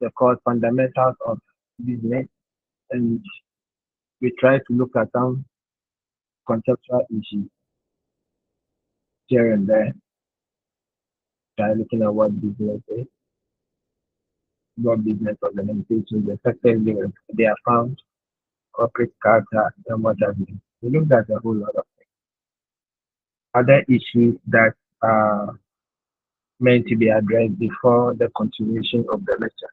the core fundamentals of business, and we try to look at some conceptual issues here and there, try looking at what business is, what business organizations, the sectors they are found, corporate culture, and what have you. We looked at a whole lot of other issues that are meant to be addressed before the continuation of the lecture.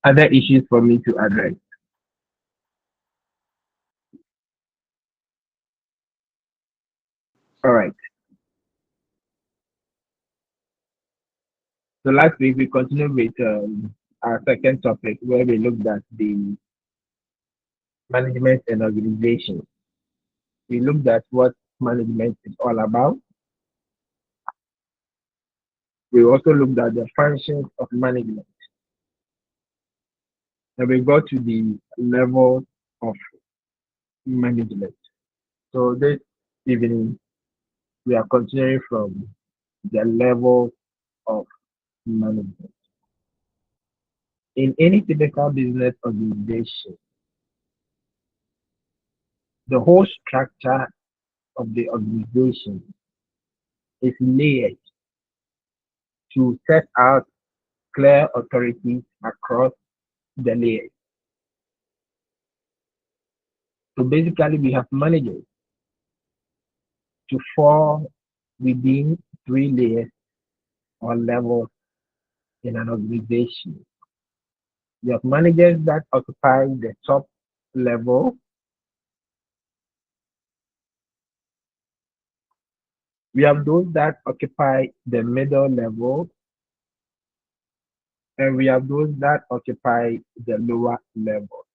Other issues for me to address. All right. So last week we continued with our second topic where we looked at the management and organization. We looked at what management is all about. We also looked at the functions of management. And we got to the level of management. So this evening we are continuing from the level of management. In any typical business organization, the whole structure of the organization is layered to set out clear authorities across the layers. So basically, we have managers to fall within three layers or levels in an organization. We have managers that occupy the top level. We have those that occupy the middle level, and we have those that occupy the lower level.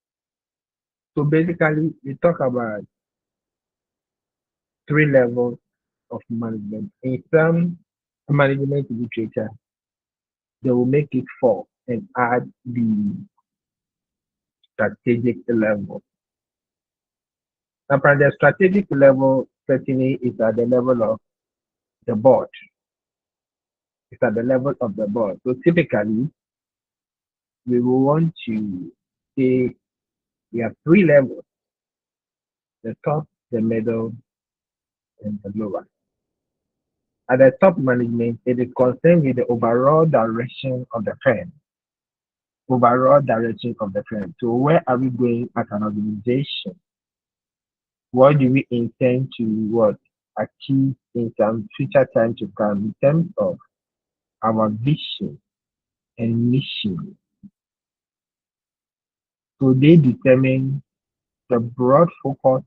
So basically, we talk about three levels of management. In some management literature, they will make it four and add the strategic level. Now, from the strategic level, certainly is at the level of the board. It's at the level of the board. So typically, we will want to say we have three levels: the top, the middle, and the lower. At the top management, it is concerned with the overall direction of the firm. Overall direction of the firm. So where are we going as an organization? What do we intend to achieve in some future time to come in terms of our vision and mission? So they determine the broad focus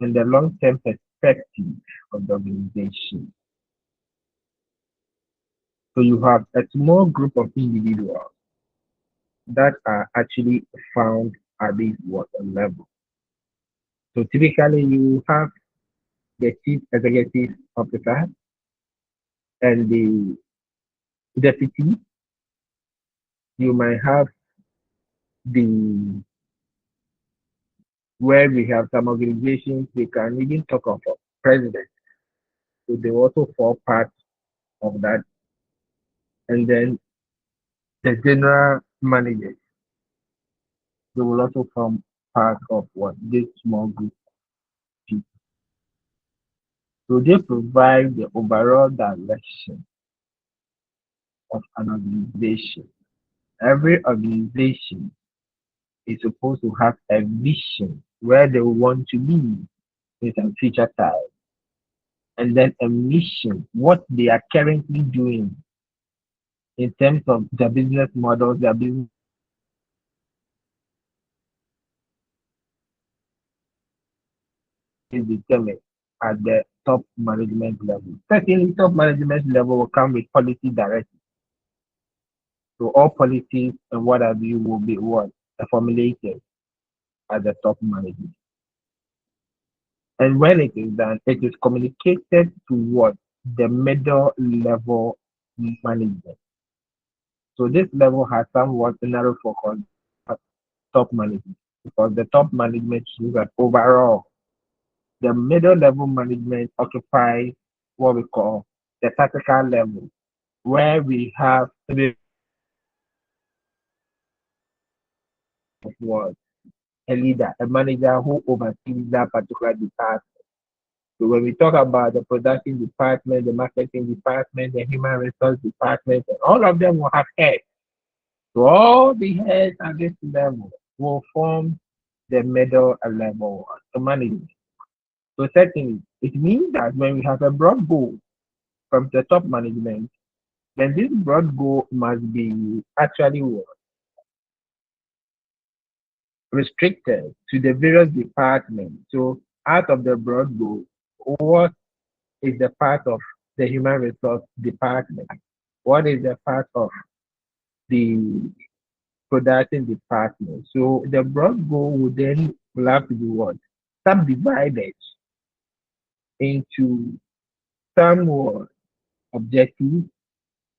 and the long-term perspective of the organization. So you have a small group of individuals that are actually found at this level. So typically you have the chief executive officer and the deputy. You might have the where we have some organizations, we can even talk of a president. So they also fall part of that. And then the general managers, they will also form part of this small group of people. So they provide the overall direction of an organization. Every organization is supposed to have a vision where they want to be in some future time. And then a mission, what they are currently doing in terms of their business models, their business is determined at the top management level. Secondly, top management level will come with policy direction. So all policies and what have you will be formulated at the top management. And when it is done, it is communicated to the middle level management. So this level has somewhat narrow focus at top management. because the top management looks at overall. The middle level management occupies what we call the tactical level, where we have the was a leader, a manager who oversees that particular department. So when we talk about the production department, the marketing department, the human resource department, and all of them will have heads. So all the heads at this level will form the middle level to management. So certainly, it means that when we have a broad goal from the top management, then this broad goal must be actually restricted to the various departments. So out of the broad goal, what is the part of the human resource department? What is the part of the production department? So the broad goal would then will have to be what? Subdivided into some objectives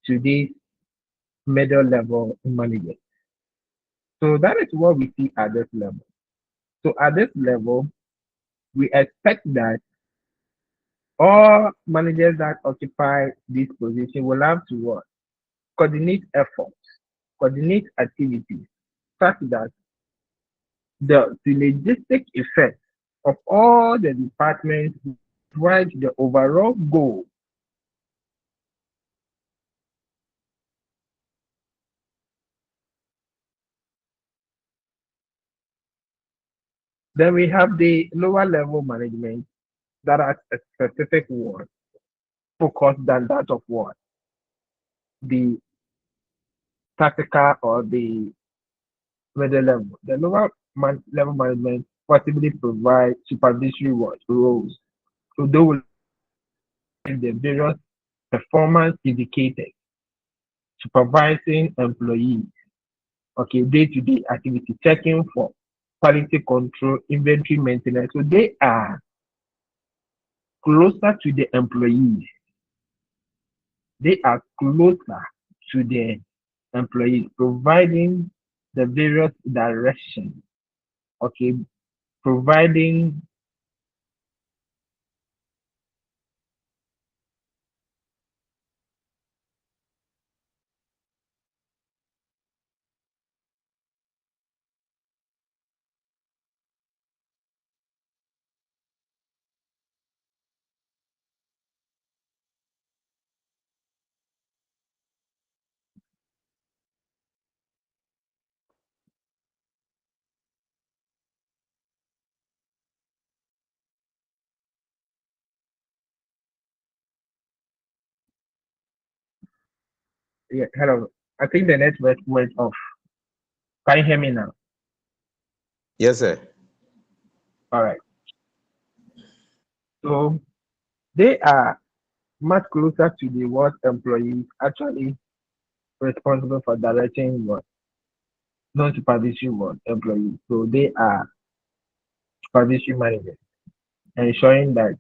to this middle level management. So that is what we see at this level. So at this level, we expect that all managers that occupy this position will have to what? Coordinate efforts, coordinate activities, such that the synergistic effect of all the departments drive the overall goal. Then we have the lower level management that has a specific one focus than that of what? The tactical or the middle level. The level management possibly provide supervisory roles. So they will have the various performance indicators, supervising employees, okay, day-to-day activity, checking for quality control, inventory maintenance. So they are closer to the employees. They are closer to the employees, providing the various directions, okay, providing yeah, hello. I think the network went off. Can you hear me now? Yes, sir. All right. So they are much closer to the what employees actually responsible for directing what non-supervisory what employees. So they are supervisory managers, ensuring that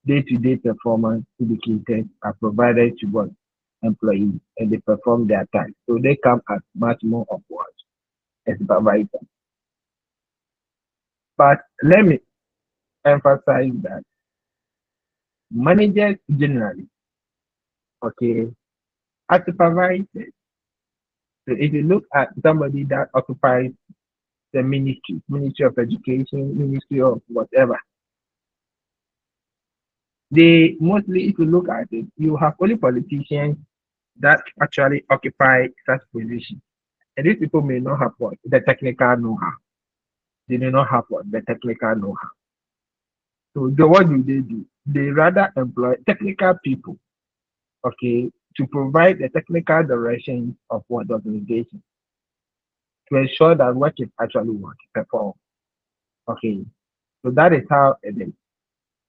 day-to-day performance indicators are provided to what employees and they perform their task. So they come as much more of what a supervisor. But let me emphasize that managers generally, okay, are supervisors. So if you look at somebody that occupies the Ministry of Education, Ministry of whatever, they mostly, if you look at it, you have only politicians that actually occupy such positions. And these people may not have what? The technical know-how. They do not have what? The technical know-how. So what do they do? They rather employ technical people, okay, to provide the technical direction of what the organization to ensure that work is actually what performed. Okay. So that is how it is.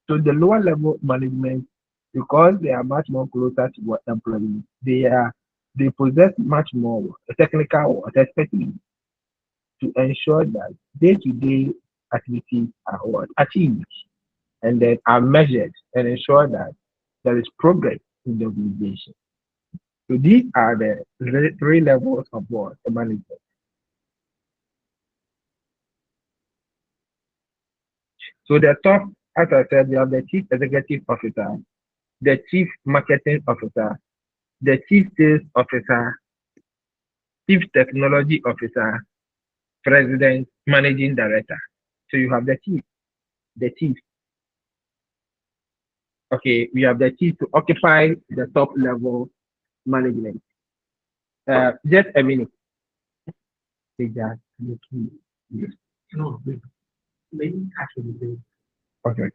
So the lower level management, because they are much more closer to what employees, they possess much more technical expertise to ensure that day-to-day activities are what achieved and then are measured and ensure that there is progress in the organization. So these are the three levels of what the management. So the top, as I said, we have the chief executive officer, the chief marketing officer, the chief sales officer, chief technology officer, president, managing director. So you have the chief, the chief. Okay, we have the chief to occupy the top level management. Just a minute. Say that. No, maybe actually. Okay.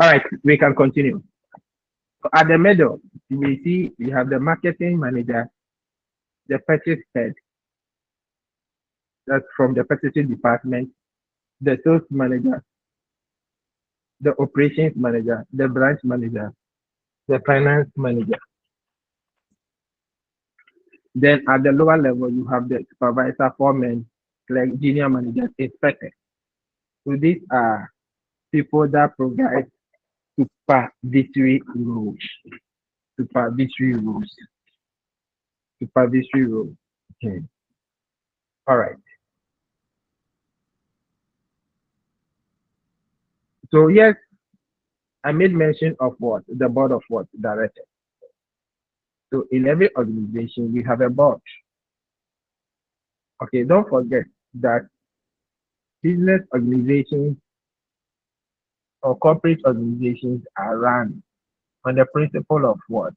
All right, we can continue. So at the middle, you will see we have the marketing manager, the purchase head, that's from the purchasing department, the sales manager, the operations manager, the branch manager, the finance manager. Then at the lower level, you have the supervisor, foreman, like junior managers, inspector. So these are people that provide supervisory roles, supervisory roles, supervisory roles. Okay. All right. So yes, I made mention of what the board of what directors. So in every organization, we have a board. Okay, don't forget that business organizations or corporate organizations are run on the principle of what?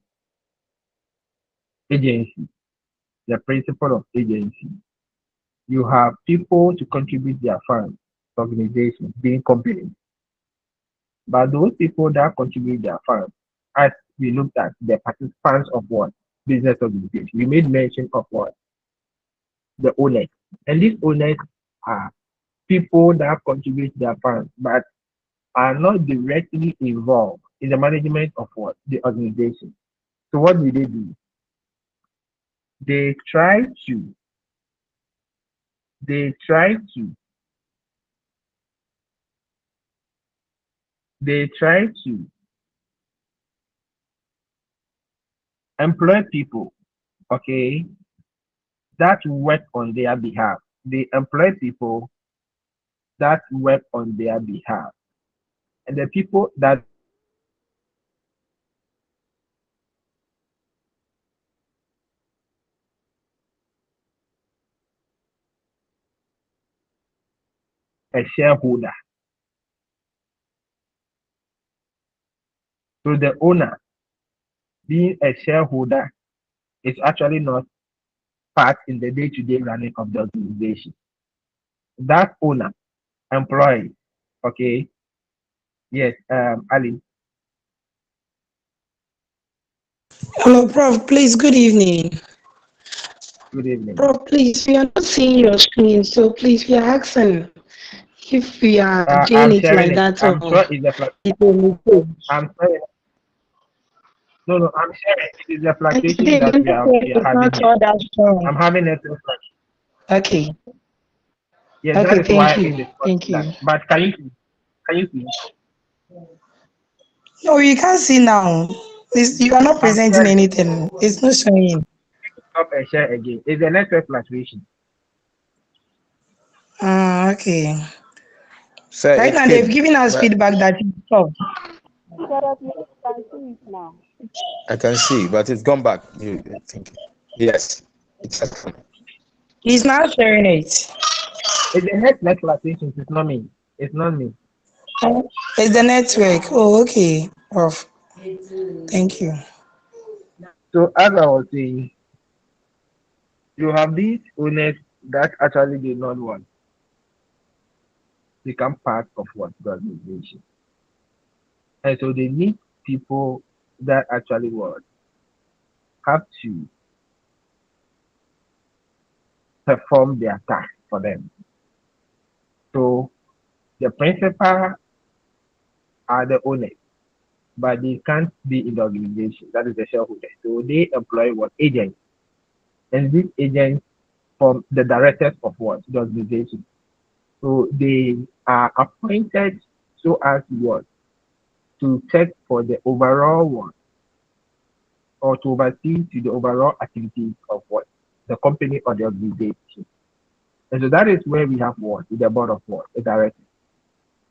Agency. The principle of agency. You have people to contribute their funds, organizations, being companies. But those people that contribute their funds, as we looked at the participants of what? Business organization. We made mention of what? The owners. And these owners are people that contribute their funds, but are not directly involved in the management of what? The organization. So what do? They try to, they try to, they try to employ people, okay, that work on their behalf. They employ people that work on their behalf. And the people that a shareholder. So the owner being a shareholder is actually not part in the day-to-day running of the organization. That owner employs, okay, yes, Ali, Hello, Prof. Please, good evening. good evening. Prof, please, we are not seeing your screen, so please, we are asking if we are doing I'm it sharing like it. that I'm or sure it's a it's a mistake. I'm sorry. No, no, I'm sharing. It is a And fluctuation today, the that we network are is having not here. all that strong. I'm having network fluctuation. Okay, Yes, that okay, is why thank you. it is causing Thank that. you. But can you see? No, you can't see now. You are not I'm presenting sharing. anything. It's not showing. Stop and share again. It's a network fluctuation. Okay. Sir, Right it now, they've came, given us but feedback that it's stopped. Can see it now. I can see, but it's gone back. You think? Yes, it has come. He's not sharing it. It's a network fluctuation. It's not me. It's not me. It's the network. Oh, okay, Prof. Thank you. So as I was saying, you have these owners that actually did not want to become part of what the organization. And so they need people that actually would have to perform their task for them. So the principal are the owners, but they can't be in the organization. That is the shareholder. So they employ what agents, and these agents from the directors of what the organization. So they are appointed so as what to check for the overall one or to oversee to the overall activities of what? The company or the organization. And so that is where we have what? The board of what? The directors.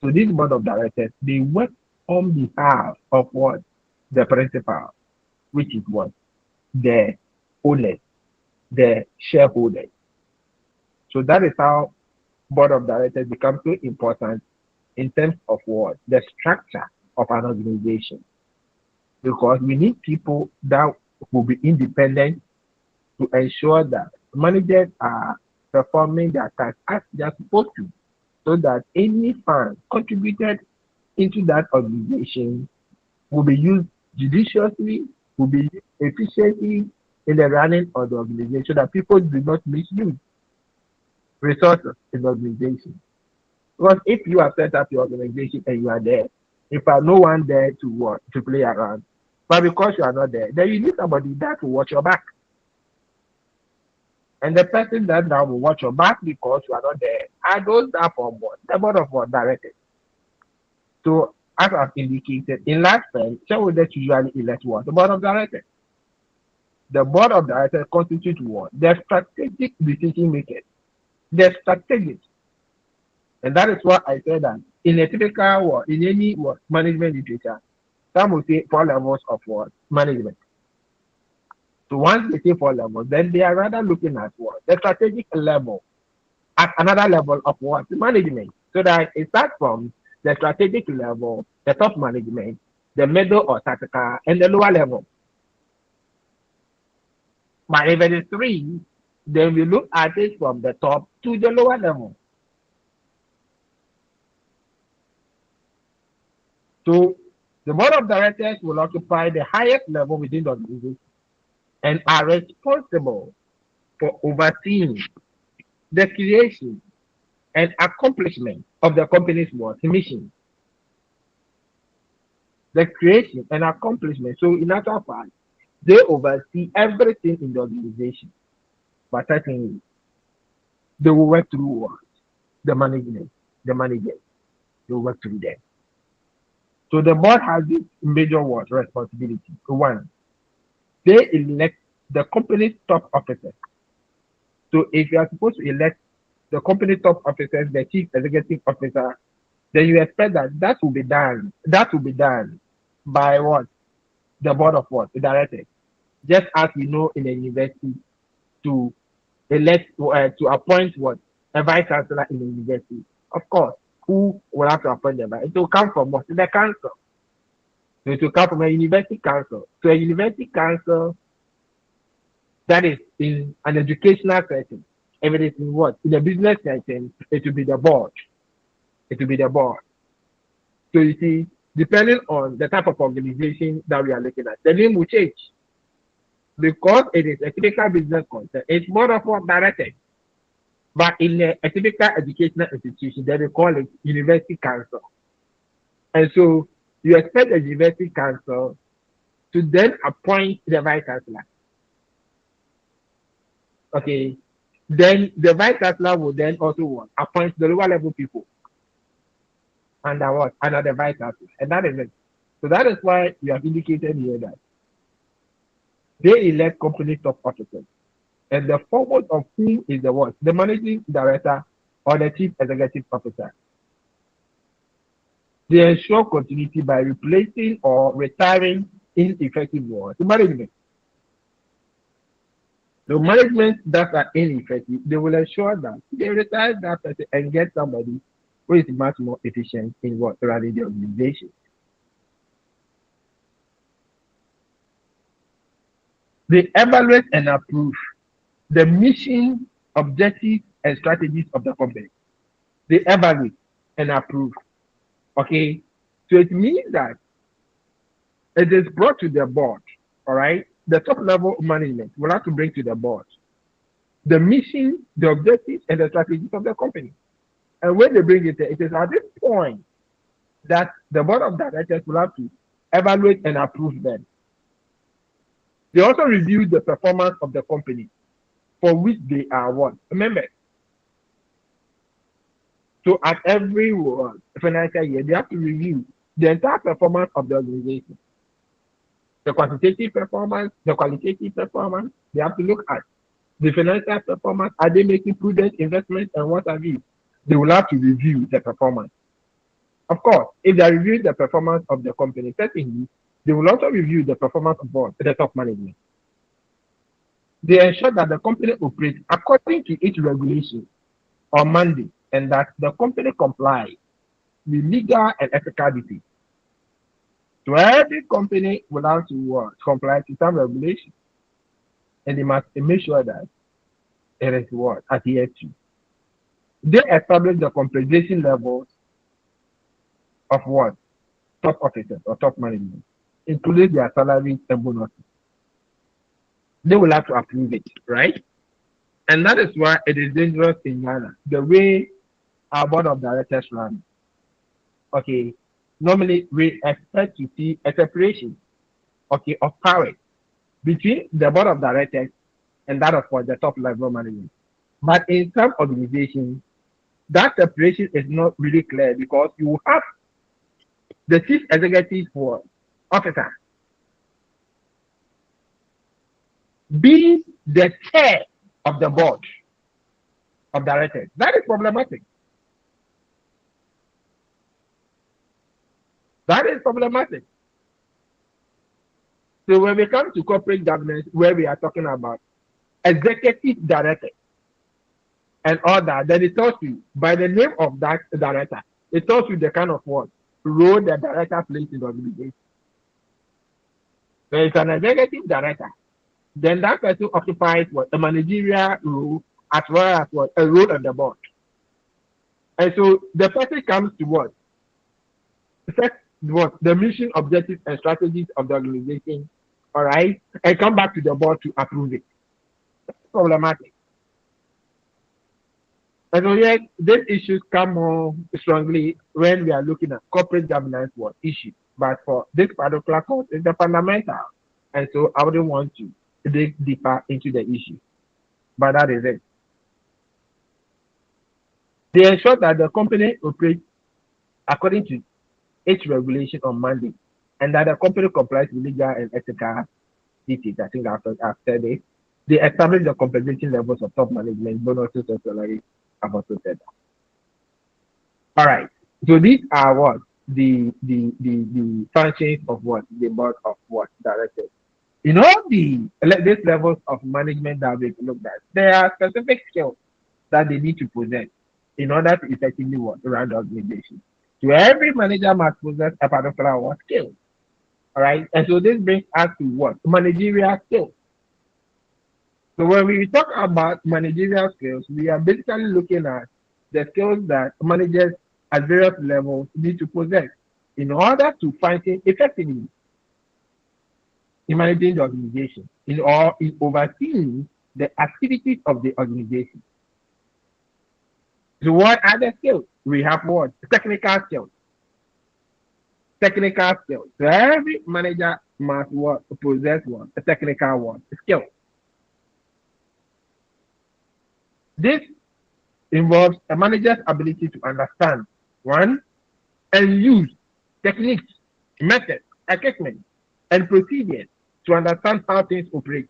So this board of directors, they work on behalf of what? The principal, which is what? The owners, the shareholders. So that is how board of directors become so important in terms of what? The structure of an organization. Because we need people that will be independent to ensure that managers are performing their tasks as they are supposed to, so that any fund contributed into that organization will be used judiciously, will be used efficiently in the running of the organization, so that people do not misuse resources in the organization. Because if you have set up your organization and you are there, if there no one there to work, to play around, but because you are not there, then you need somebody that will watch your back. And the person that now will watch your back because you are not there are those that from what? The board of what? Directors. So as I've indicated, in large firms, shareholders usually elect what? The board of directors. The board of directors constitutes what? The strategic decision makers. The strategic. And that is why I said that in a typical what, in any what management literature, some will say 4 levels of what? Management. So once they say 4 levels, then they are rather looking at what? The strategic level at another level of what? Management. So that it starts from the strategic level, the top management, the middle or tactical, and the lower level. But if it is 3, then we look at it from the top to the lower level. So the board of directors will occupy the highest level within the organization and are responsible for overseeing the creation and accomplishment of the company's what? Mission. The creation and accomplishment. So in other words, they oversee everything in the organization. But certainly, they will work through what? The management, the managers. They will work through them. So the board has this major what? Responsibility. One, they elect the company's top officers. So if you are supposed to elect the company top officers, the chief executive officer, then you expect that that will be done. That will be done by what? The board of what? The directors. Just as we know in a university to elect to appoint what? A vice chancellor in the university. Of course, who will have to appoint the vice? It will come from what? The council. So it will come from a university council. So a university council that is in an educational setting. If it is in what? In a business setting, it will be the board. It will be the board. So you see, depending on the type of organization that we are looking at, the name will change. Because it is a typical business concept, it's more of what directed. But in a typical educational institution, they will call it university council. And so you expect the university council to then appoint the vice chancellor. Okay. Then the vice chancellor will then also what? Appoint the lower level people under what? Under the vice chancellor. And that is it. So that is why you have indicated here that they elect company top officers. And the forward of whom is the what? The managing director or the chief executive officer. They ensure continuity by replacing or retiring ineffective words. The management. The management that are ineffective, they will ensure that they retire that person and get somebody who is much more efficient in what running the organization. They evaluate and approve the mission, objectives, and strategies of the company. They evaluate and approve. Okay, so it means that it is brought to the board. All right, the top level of management will have to bring to the board the mission, the objectives, and the strategies of the company. And when they bring it there, it is at this point that the board of directors will have to evaluate and approve them. They also review the performance of the company for which they are what? Members. So at every financial year, they have to review the entire performance of the organization. the quantitative performance, the qualitative performance. They have to look at the financial performance. Are they making prudent investments and what have you? They will have to review the performance. Of course, if they are reviewing the performance of the company, certainly they will also review the performance of the top management. They ensure that the company operates according to its regulation or mandate and that the company complies with legal and ethical duties. So every company will have to comply to some regulation, and they must make sure that it is adhered to. They establish the compensation levels of top officers or top management, including their salaries and bonuses. They will have to approve it, right? And that is why it is dangerous in Ghana, the way our board of directors run. Okay, normally we expect to see a separation, okay, of power between the board of directors and that of the top level management. But in some organizations, that separation is not really clear because you have the chief executive officer being the chair of the board of directors. That is problematic. That is problematic. So when we come to corporate governance, where we are talking about executive director and all that, then it tells you by the name of that director, it tells you the kind of role the director plays in the organization. There is an executive director, then that person occupies a managerial role as well as a role on the board. And so the person comes to set the mission, objectives, and strategies of the organization, all right, and come back to the board to approve it. That's problematic. And so yet, these issues come more strongly when we are looking at corporate governance issues. But for this particular course, it's the fundamental. And so I wouldn't want to dig deeper into the issue. But that is it. They ensure that the company operates according to its regulation on mandate and that the company complies with legal and ethical duties. I think I've said it. They establish the compensation levels of top management, bonuses, and salaries. I've also said that. All right. So these are the functions of the board of directors. In all these levels of management that we've looked at, there are specific skills that they need to possess in order to effectively run the organization. So every manager must possess a particular skill. All right. And so this brings us to managerial skills. So when we talk about managerial skills, we are basically looking at the skills that managers at various levels need to possess in order to function effectively in managing the organization, in overseeing the activities of the organization. So what are the skills? We have technical skills. Technical skills. So every manager must possess a technical skill. This involves a manager's ability to understand, and use techniques, methods, equipment, and procedures to understand how things operate.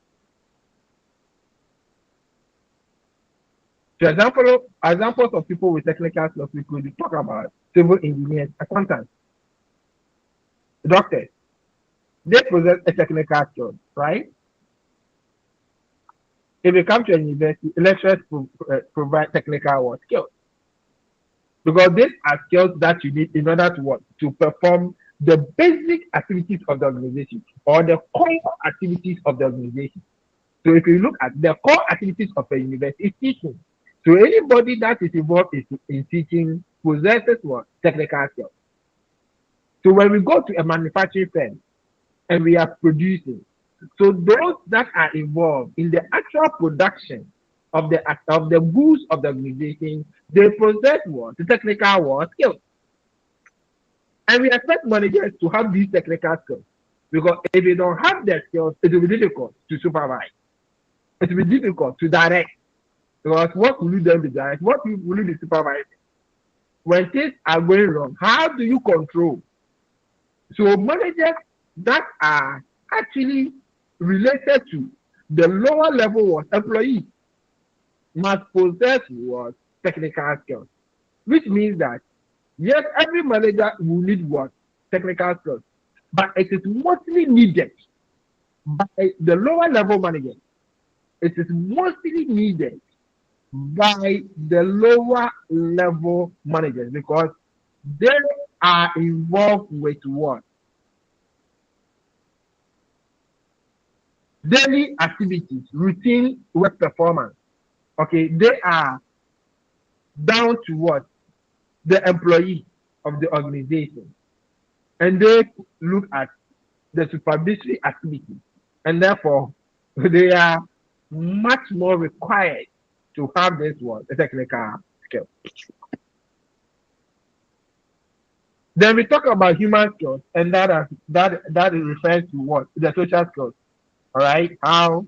So examples of people with technical skills we could talk about: civil engineers, accountants, doctors. They possess a technical skill, right? If you come to a university, lecturers provide technical skills, because these are skills that you need in order to perform the basic activities of the organization or the core activities of the organization. So if you look at the core activities of a university, it's teaching. So anybody that is involved in teaching possesses technical skills. So when we go to a manufacturing firm and we are producing, so those that are involved in the actual production of the goods of the organization, they possess the technical skills. And we expect managers to have these technical skills, because if they don't have their skills, it will be difficult to supervise. It will be difficult to direct, because what will you then be direct? What will you be supervising? When things are going wrong, how do you control? So managers that are actually related to the lower level was employee must possess what technical skills, which means that yes, every manager will need what technical skills, but it is mostly needed by the lower level managers. It is mostly needed by the lower level managers because they are involved with what daily activities, routine work performance. Okay, they are down to what the employee of the organization, and they look at the supervisory activities, and therefore they are much more required to have this what a technical skill. Then we talk about human skills, and that refers to what the social skills. All right, how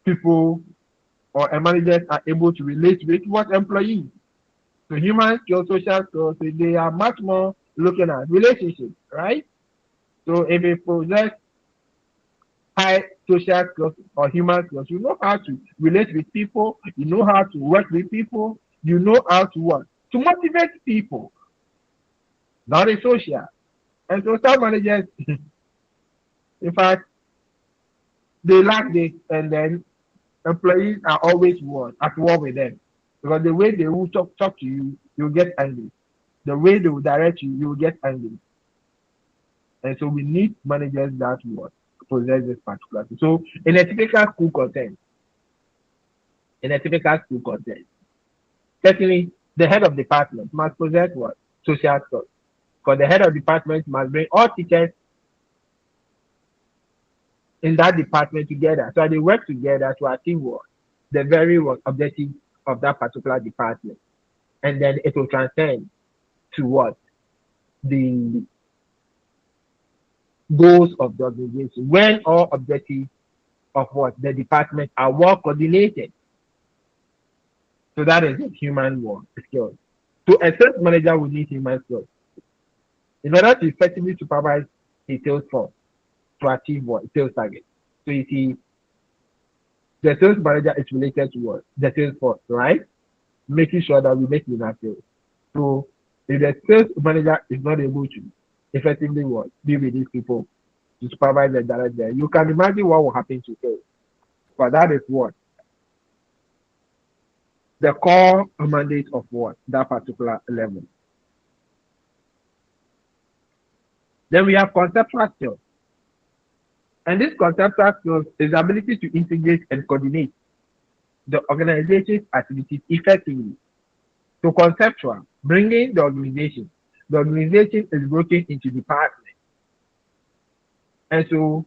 people or managers are able to relate with what employees. So human skills, social skills, they are much more looking at relationships, right? So if you possess high social skills or human skills, you know how to relate with people, you know how to work with people, you know how to work to motivate people. That is social. And so some managers, in fact, they lack this, and then employees are always at war with them because the way they will talk to you, you'll get angry. The way they will direct you, you will get angry. And so we need managers that will possess this particular thing. So in a typical school context, certainly the head of department must possess what? Social skills. For the head of department must bring all teachers in that department together. So they work together to achieve what? The very what objective of that particular department. And then it will transcend to what? The goals of the organization. When all objectives of what? The department are well coordinated. So that is human work skills. To assess manager will need human skills. In order to effectively supervise a sales force to achieve what? Sales target. So you see, the sales manager is related to what? The sales force, right? Making sure that we make enough sales. So if the sales manager is not able to effectively what? Be with these people to supervise and direct them, you can imagine what will happen to sales. But that is what? The core mandate of what? That particular level. Then we have conceptual skills. And this conceptual skills is the ability to integrate and coordinate the organization's activities effectively. So conceptual, bringing the organization. The organization is broken into departments. And so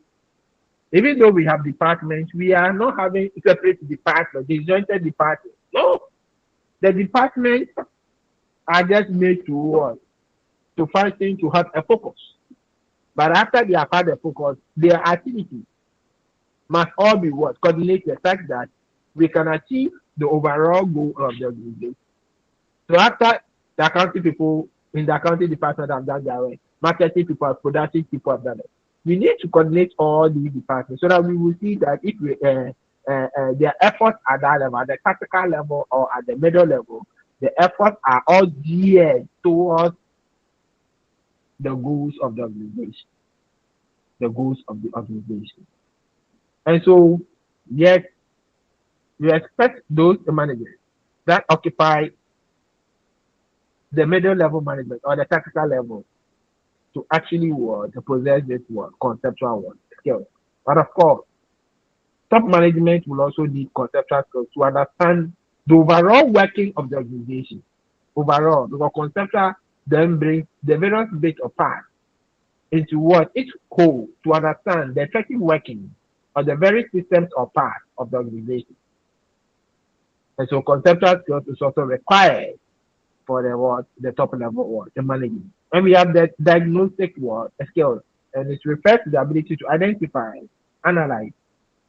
even though we have departments, we are not having separate departments, disjointed departments. No, the departments are just made to work, to function, to have a focus. But after they have had a focus, their activities must all be what? Coordinated such that we can achieve the overall goal of the organization. So after the accounting people in the accounting department have done their work, marketing people, production people have done it. We need to coordinate all these departments so that we will see that if we their efforts at that level, at the tactical level or at the middle level, the efforts are all geared towards the goals of the organization. The goals of the organization. And so, yes, we expect those managers that occupy the middle level management or the tactical level to actually to possess this conceptual skills. But of course, top management will also need conceptual skills to understand the overall working of the organization. Overall, because conceptual then brings the various bits of parts into what each whole to understand the effective working of the very systems or parts of the organization. And so conceptual skills is also required for the top level the management. And we have the diagnostic skills, and it refers to the ability to identify, analyze,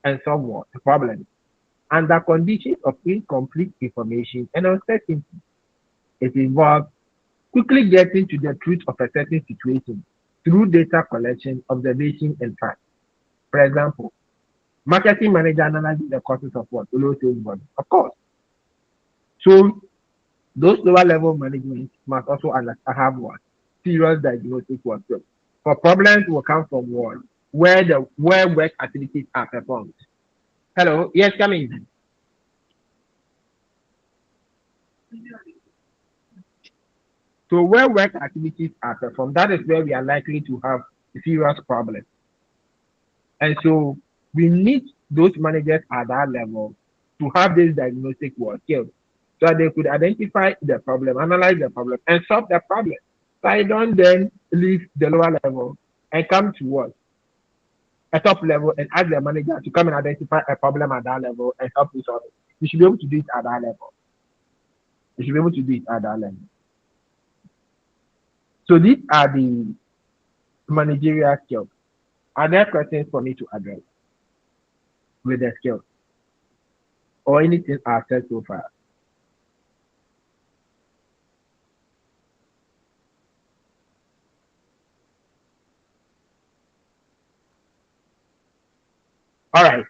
and solve the problem under conditions of incomplete information and uncertainty. It involves quickly getting to the truth of a certain situation through data collection, observation, and fact. For example, marketing manager analyzes the causes of what? Low sales volume. Of course. So those lower level management must also have what? Serious diagnostic work. For problems will come from what? Where work activities are performed. Hello, yes, come in. So where work activities are performed, that is where we are likely to have serious problems. And so we need those managers at that level to have this diagnostic work skills so that they could identify the problem, analyze the problem, and solve the problem. So I don't then leave the lower level and come to what? A top level and ask the manager to come and identify a problem at that level and help you solve it. You should be able to do it at that level. You should be able to do it at that level. So these are the managerial skills. Are there questions for me to address with the skills or anything I've said so far? All right.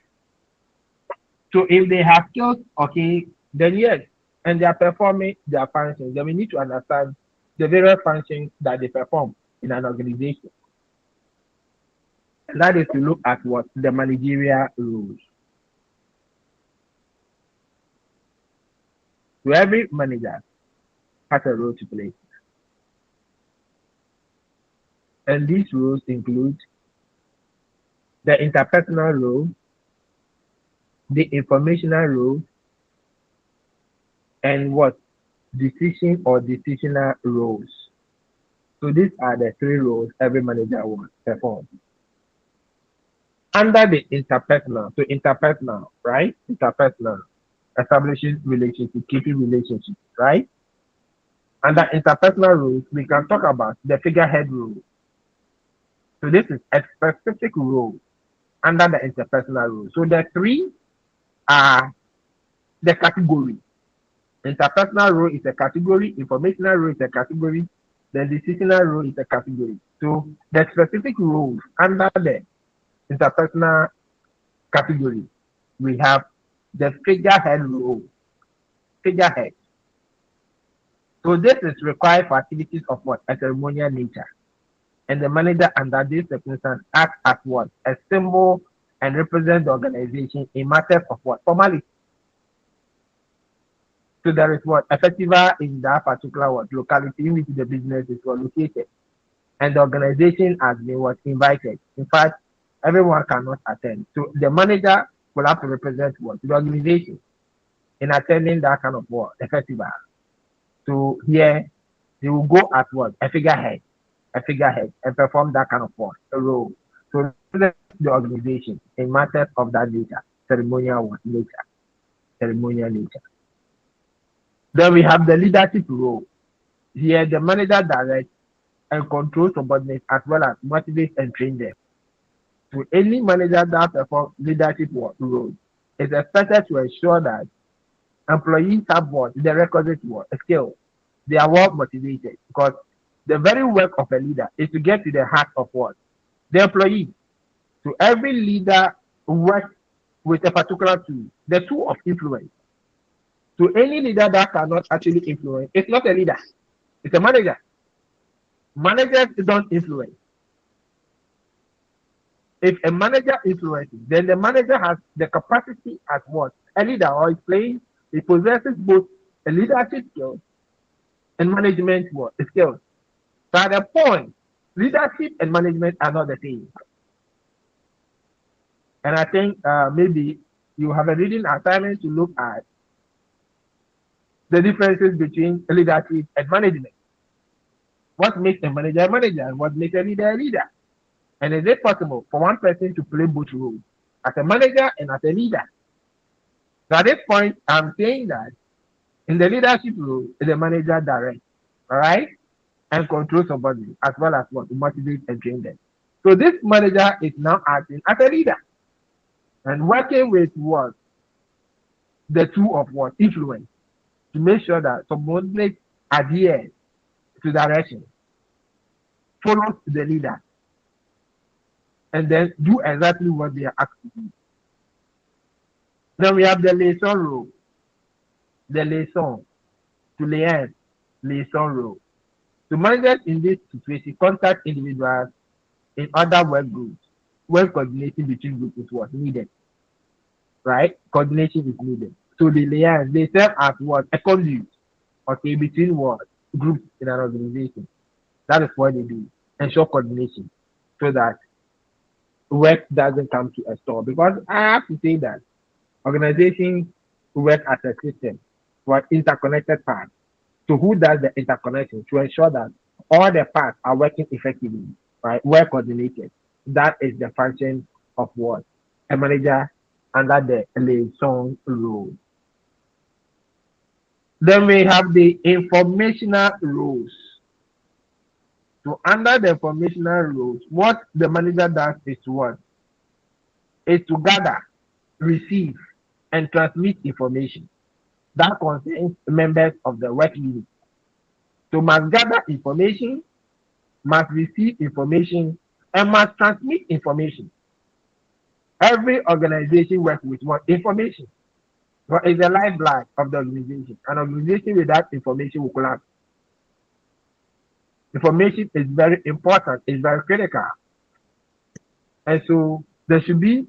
So if they have skills, okay, then yes, and they are performing their functions, then we need to understand the various functions that they perform in an organization. And that is to look at what the managerial roles. So every manager has a role to play. And these roles include the interpersonal role, the informational role, and what? Decision or decisional roles. So these are the three roles every manager will perform. Under the interpersonal, so interpersonal, right? Interpersonal, establishing relationships, keeping relationships, right? Under interpersonal rules, we can talk about the figurehead rule. So this is a specific rule under the interpersonal rule. So the three are the category. Interpersonal role is a category, informational role is a category, the decisional role is a category. So the specific rules under the interpersonal category, we have the figurehead role. Figurehead. So this is required for activities of what? A ceremonial nature. And the manager under this circumstance acts as what? A symbol and represents the organization in matters of what? Formality. So there is what? A festival in that particular what? Locality in which the business is located. And the organization has been what? Invited. In fact, everyone cannot attend. So the manager will have to represent what? The organization in attending that kind of what? A festival. So here, they will go at what? A figurehead, and perform that kind of what? A role. So represent the organization in matters of that nature, ceremonial what? Nature, ceremonial nature. Then we have the leadership role. Here, the manager directs and controls subordinates as well as motivates and train them. So any manager that performs leadership role is expected to ensure that employees have what? The requisite what? Skill. They are well motivated because the very work of a leader is to get to the heart of what? The employee. So every leader works with a particular tool, the tool of influence. So any leader that cannot actually influence, it's not a leader, it's a manager. Managers don't influence. If a manager influences, then the manager has the capacity as what? A leader, or is playing, he possesses both a leadership skill and management skills. So at the point, leadership and management are not the same. And I think maybe you have a reading assignment to look at the differences between leadership and management. What makes a manager and what makes a leader a leader? And is it possible for one person to play both roles, as a manager and as a leader? So at this point, I'm saying that in the leadership role, the manager directs, all right, and controls somebody as well as what to motivate and train them. So this manager is now acting as a leader and working with what? The tool of what? Influence, to make sure that subordinates adhere to direction. follows the leader and then do exactly what they are asked to do. Then we have the liaison role, the liaison, to liaise, liaison role. So managers in this situation contact individuals in other work groups when coordination between groups is what needed, right? Coordination is needed. So the liaise, they serve as what? A conduit, okay, between what? Groups in an organization. That is what they do. Ensure coordination so that work doesn't come to a stall. Because I have to say that organizations work as a system for interconnected parts. So who does the interconnection to ensure that all the parts are working effectively, right? Well coordinated. That is the function of what? A manager under the liaison role. Then we have the informational roles. So under the informational roles, what the manager does is what? Is to gather, receive, and transmit information that concerns members of the work unit. So must gather information, must receive information, and must transmit information. Every organization works with what? Information. What is the lifeblood of the organization? An organization without information will collapse. Information is very important, it's very critical. And so there should be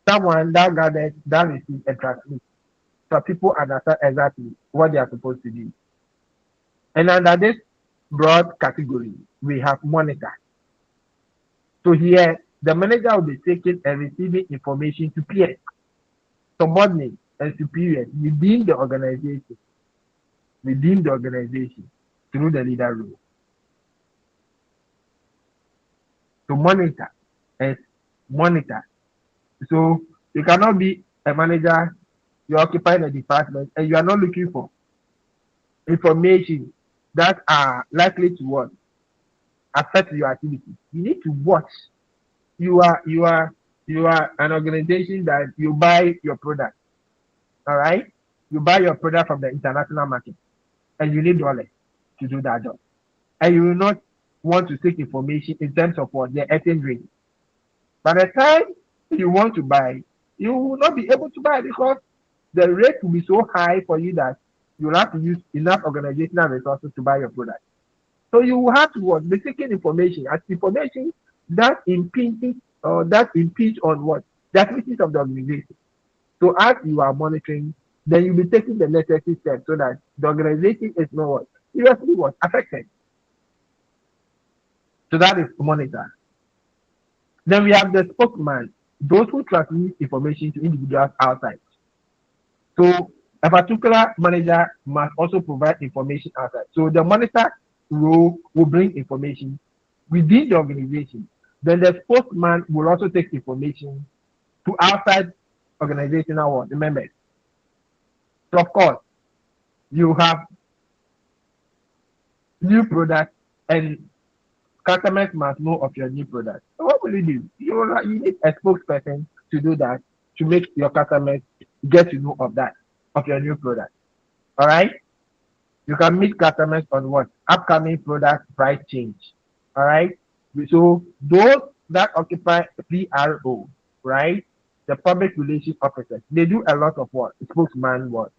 someone that gathers, that receives, and transmits. So people understand exactly what they are supposed to do. And under this broad category, we have monitor. So here, the manager will be taking and receiving information to peers, subordinates, and superiors within the organization through the leader role. To monitor and monitor. So you cannot be a manager, you occupy a department, and you are not looking for information that are likely to what? Affect your activity. You need to watch. You are an organization that you buy your product. All right? You buy your product from the international market and you need dollars to do that job. And you will not want to seek information in terms of what the exchange rate. By the time you want to buy, you will not be able to buy because the rate will be so high for you that you will have to use enough organizational resources to buy your product. So you will have to what? Be seeking information as information that impedes or that impedes on what? The activities of the organization. So as you are monitoring, then you'll be taking the necessary steps so that the organization is not what? Seriously what? Affected. So that is monitor. Then we have the spokesman, those who transmit information to individuals outside. So a particular manager must also provide information outside. So the monitor role will bring information within the organization. Then the spokesman will also take information to outside organizational what? The members. So of course, you have new products and customers must know of your new product. So what will you do? You need a spokesperson to do that to make your customers get to know of that, of your new product. All right? You can meet customers on what? Upcoming product price change. All right? So those that occupy PRO, right? The public relations officers, they do a lot of what? Spokesman work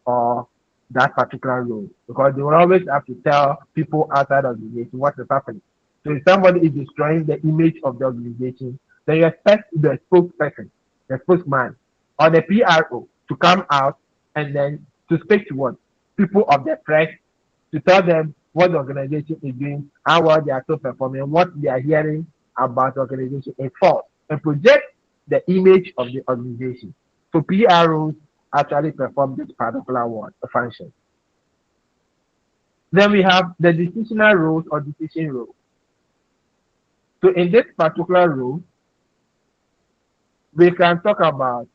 or that particular role because they will always have to tell people outside of the organization what is happening. So if somebody is destroying the image of the organization, then you expect the spokesperson, the spokesman, or the PRO to come out and then to speak to what? People of the press to tell them what the organization is doing, how well they are still performing, what they are hearing about the organization is false, and project the image of the organization. So PROs actually perform this particular one, function. Then we have the decisional roles or decision role. So in this particular role, we can talk about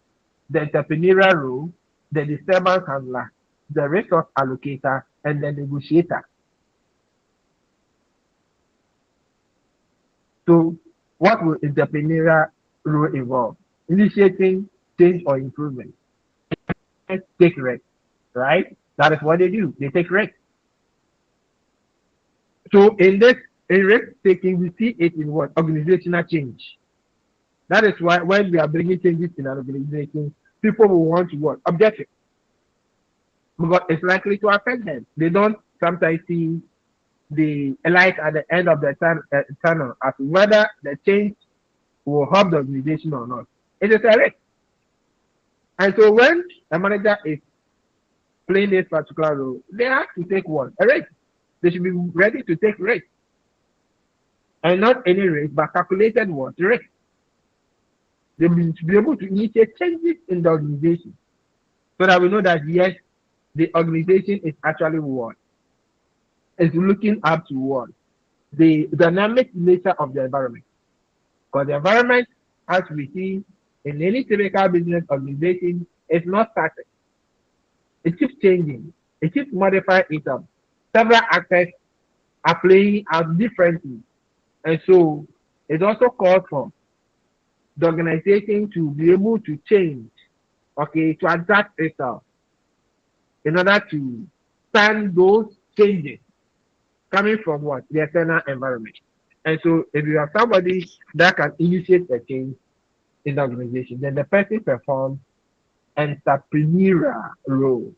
the entrepreneurial role, the disturbance handler, the resource allocator, and the negotiator. So what will entrepreneurial role involve? Initiating change or improvement. Take risks, right? That is what they do. They take risks. So in risk taking, we see it in what? Organizational change. That is why when we are bringing changes in an organization, people will want to what? Object it. Because it's likely to affect them. They don't sometimes see the light at the end of the tunnel as to whether the change will help the organization or not. It is a risk. And so when a manager is playing this particular role, they have to take what? A risk. They should be ready to take risk. And not any risk, but calculated what? Risk. They should be able to initiate changes in the organization so that we know that yes, the organization is actually what? Is looking up to what? The dynamic nature of the environment. Because the environment, as we see in any typical business organization, is not static. It keeps changing. It keeps modifying itself. Several actors are playing out differently. And so it also calls for the organization to be able to change, okay, to adapt itself in order to stand those changes coming from what? The external environment. And so if you have somebody that can initiate a change in the organization, then the person performs entrepreneurial role.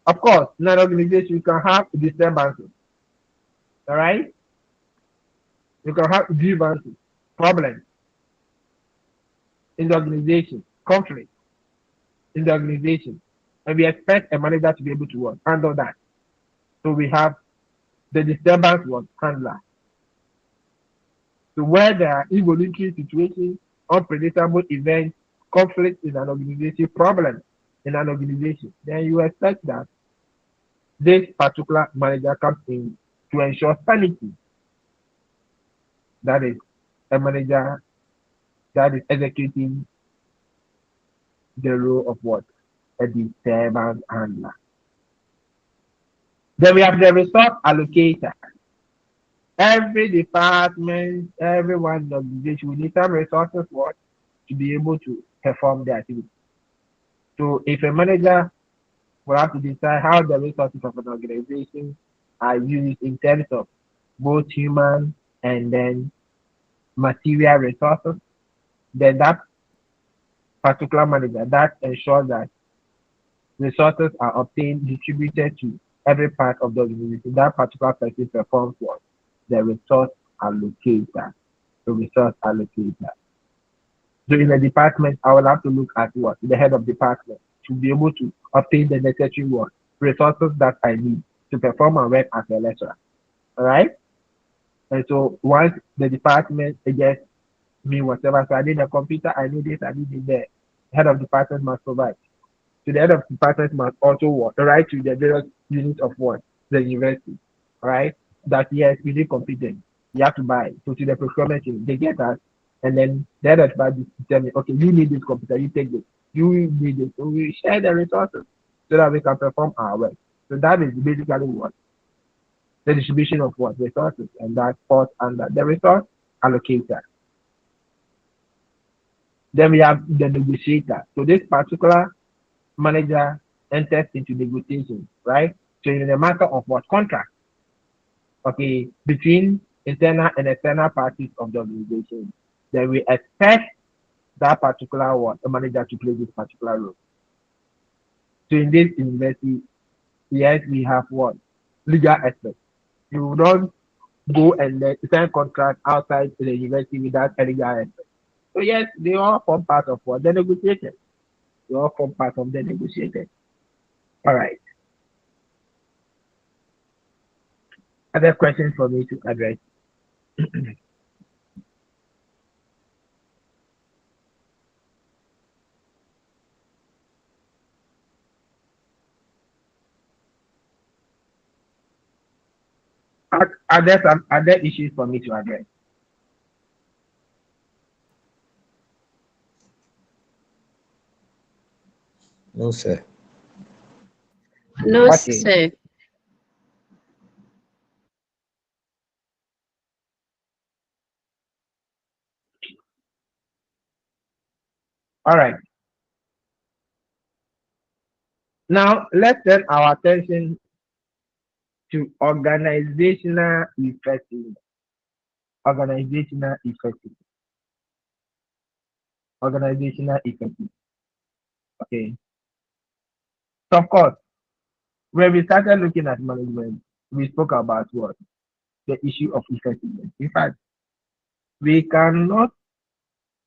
Of course, in an organization, you can have disturbances, all right? You can have grievances, problems in the organization, conflict in the organization. And we expect a manager to be able to work, handle that. So we have the disturbance was handler. So where there are involuntary situations, unpredictable events, conflict in an organization, problems in an organization, then you expect that this particular manager comes in to ensure sanity. That is a manager that is executing the role of what? A disturbance handler. Then we have the resource allocator. Every department, everyone in the organization will need some resources what to be able to perform the activity. So if a manager will have to decide how the resources of an organization are used in terms of both human and then material resources, then that particular manager that ensures that resources are obtained, distributed to every part of the organization. That particular person performs what? The resource allocator. The resource allocator. So in a department, I will have to look at what? The head of department to be able to obtain the necessary what? Resources that I need to perform my work as a lecturer. All right? And so once the department gets me whatever, so I need a computer, I need this, I need it there. Head of department must provide. So the head of department must also what? Write to the various units of what? The university. All right? That yes, we need competence. You have to buy. So to the procurement team, they get us, and then the head of department tell me, okay, you need this computer, you take this. You need it. So we share the resources so that we can perform our work. So that is basically what? The distribution of what? Resources. And that falls under the resource allocator. Then we have the negotiator. So this particular manager enters into negotiation, right? So in the matter of what contract, okay, between internal and external parties of the organization, then we expect that particular what a manager to play this particular role. So in this university, yes, we have what legal aspect. You don't go and then sign contract outside the university without a legal aspect. So yes, they all form part of what the negotiation. They all form part of the negotiation. All right. Other questions for me to address? Are there some other issues for me to address? No, sir. No, Okay. sir. All right. Now let's turn our attention to organizational effectiveness. Organizational effectiveness. Organizational effectiveness. Okay. So of course, when we started looking at management, we spoke about what? The issue of effectiveness. In fact, we cannot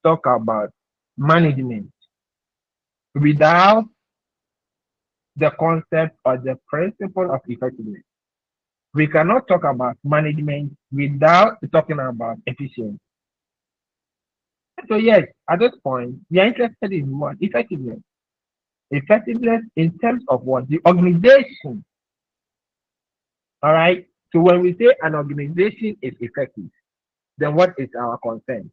talk about management without the concept or the principle of effectiveness. We cannot talk about management without talking about efficiency. So yes, at this point, we are interested in what? Effectiveness. Effectiveness in terms of what? The organization. All right. So when we say an organization is effective, then what is our concern?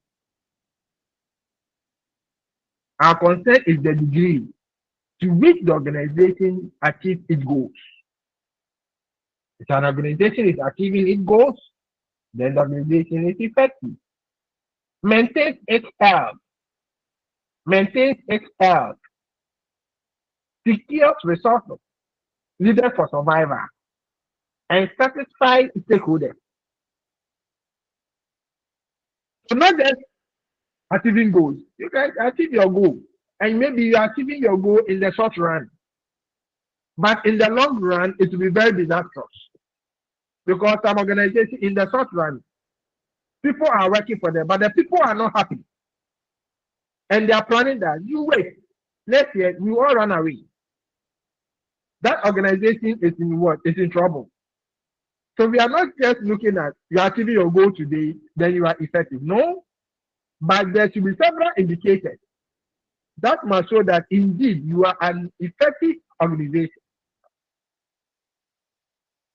Our concern is the degree to which the organization achieves its goals. If an organization is achieving its goals, then the organization is effective. Maintains its health, secures resources needed for survival, and satisfies stakeholders. So not just achieving goals. You can achieve your goal, and maybe you are achieving your goal in the short run, but in the long run, it will be very disastrous because some organization in the short run, people are working for them, but the people are not happy, and they are planning that you wait next year we all run away. That organization is in what? Is in trouble. So we are not just looking at you are achieving your goal today, then you are effective. No, but there should be several indicators that must show that indeed you are an effective organization.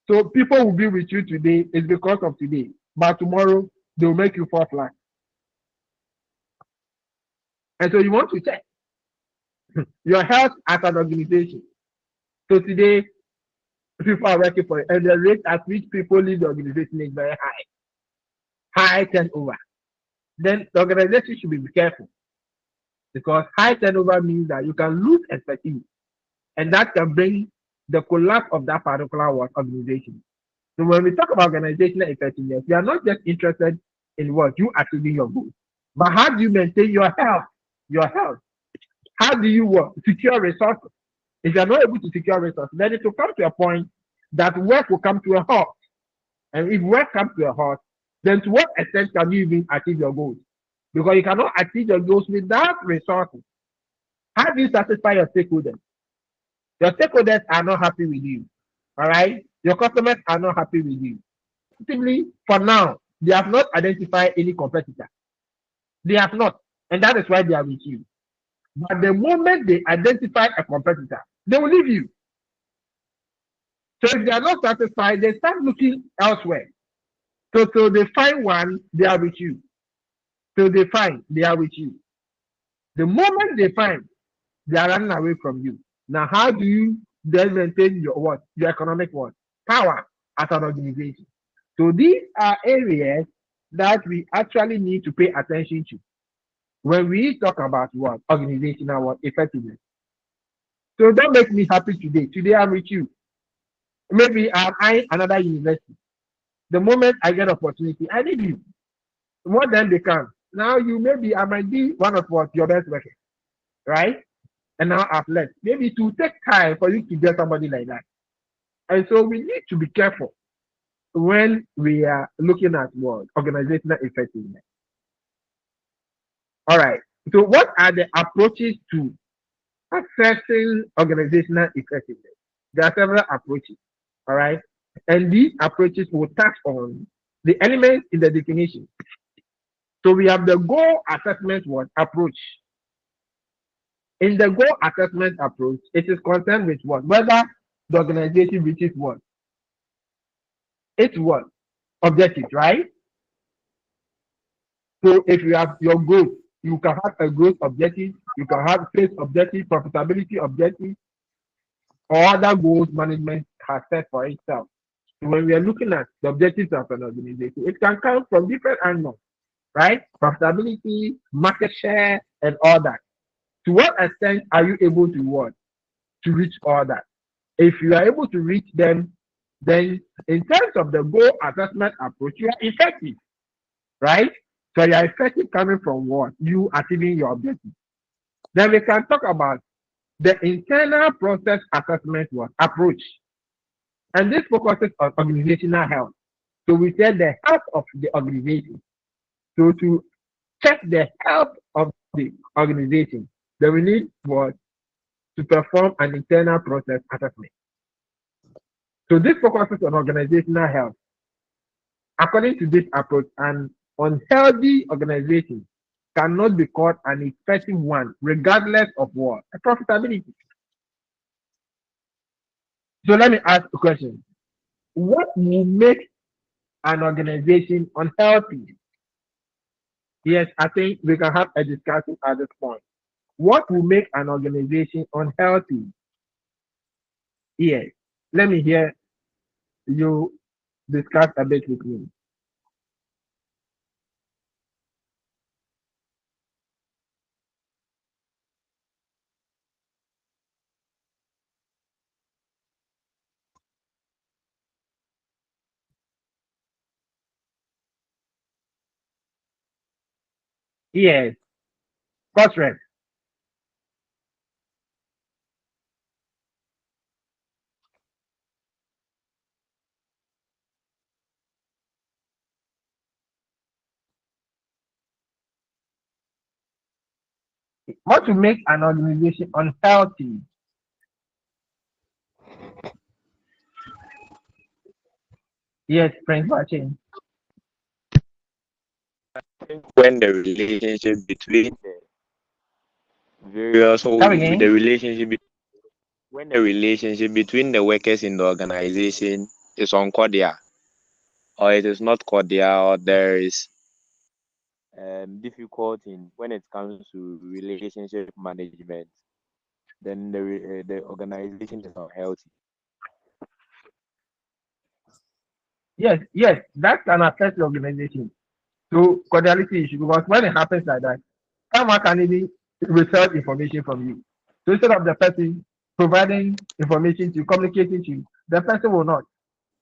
So people will be with you today is because of today, but tomorrow they will make you fall flat. And so you want to check your health as an organization. So today people are working for it, and the rate at which people leave the organization is very high turnover. Then the organization should be careful because high turnover means that you can lose expertise, and that can bring the collapse of that particular organization. So when we talk about organizational effectiveness, we are not just interested in what you achieving your goals, but how do you maintain your health? Your health. How do you work? Secure resources. If you are not able to secure resources, then it will come to a point that work will come to a halt. And if work comes to a halt, then to what extent can you even achieve your goals? Because you cannot achieve your goals without resources. How do you satisfy your stakeholders? Your stakeholders are not happy with you. All right? Your customers are not happy with you. Simply, for now, they have not identified any competitor. They have not. And that is why they are with you. But the moment they identify a competitor, they will leave you. So if they are not satisfied, they start looking elsewhere. So they find one, they are with you. So they find, they are with you. The moment they find, they are running away from you. Now, how do you then maintain your what? Your economic what? Power as an organization. So these are areas that we actually need to pay attention to when we talk about what? Organizational what? Effectiveness. So don't make me happy today. Today I'm with you. Maybe I'm eyeing another university. The moment I get opportunity, I need you. More than they can. Now you maybe I might be one of what your best workers, right? And now I've left. Maybe it will take time for you to get somebody like that. And so we need to be careful when we are looking at what organizational effectiveness. All right. So what are the approaches to assessing organizational effectiveness? There are several approaches. All right. And these approaches will touch on the elements in the definition. So we have the goal assessment approach. In the goal assessment approach, it is concerned with what? Whether the organization reaches what? It's what? Objectives, right? So if you have your growth, you can have a growth objective, you can have sales objective, profitability objective, or other goals management has set for itself. So when we are looking at the objectives of an organization, it can come from different angles, right? Profitability, market share, and all that. To what extent are you able to what? To reach all that? If you are able to reach them, then in terms of the goal assessment approach, you are effective, right? So you are effective coming from what? You achieving your objective. Then we can talk about the internal process assessment what? Approach. And this focuses on organizational health. So we said the health of the organization. So to check the health of the organization, then we need what? To perform an internal process assessment. So this focuses on organizational health. According to this approach, an unhealthy organization cannot be called an effective one, regardless of what? Profitability. So let me ask a question. What will make an organization unhealthy? Yes, I think we can have a discussion at this point. What will make an organization unhealthy? Yes. Let me hear you discuss a bit with me. Yes, correct. What will make an organization unhealthy? Yes, Prince Watching. When the relationship between the various, or Come the again? relationship, when the relationship between the workers in the organization is uncordial, or it is not cordial, or there is difficulty when it comes to relationship management, then the organization is unhealthy. Yes, that can affect the organization. So cordiality issue because when it happens like that, someone can even withhold information from you. So instead of the person providing information to you, communicating to you, the person will not.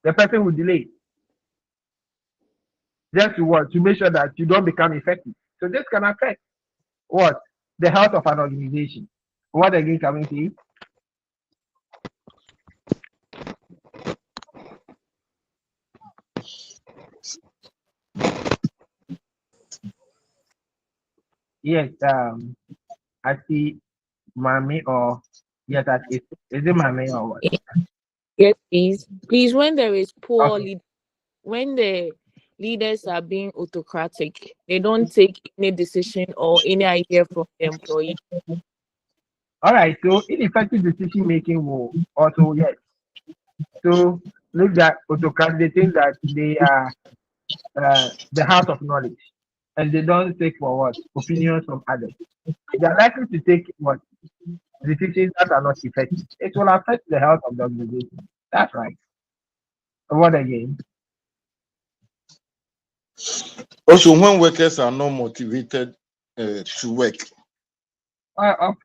The person will delay just to what? To make sure that you don't become effective. So this can affect what? The health of an organization. What again can we see? Yes, I see mommy or yes, is it mommy or what? Yes, please. Please, when there is poor Okay. lead, when the leaders are being autocratic, they don't take any decision or any idea from the employee. All right. So ineffective decision making will also yes. So look at autocrat. They think that they are the house of knowledge, and they don't take for what opinions from others. They are likely to take what decisions that are not effective. It will affect the health of the organization. That's right. What again? Also, when workers are not motivated to work. Obviously.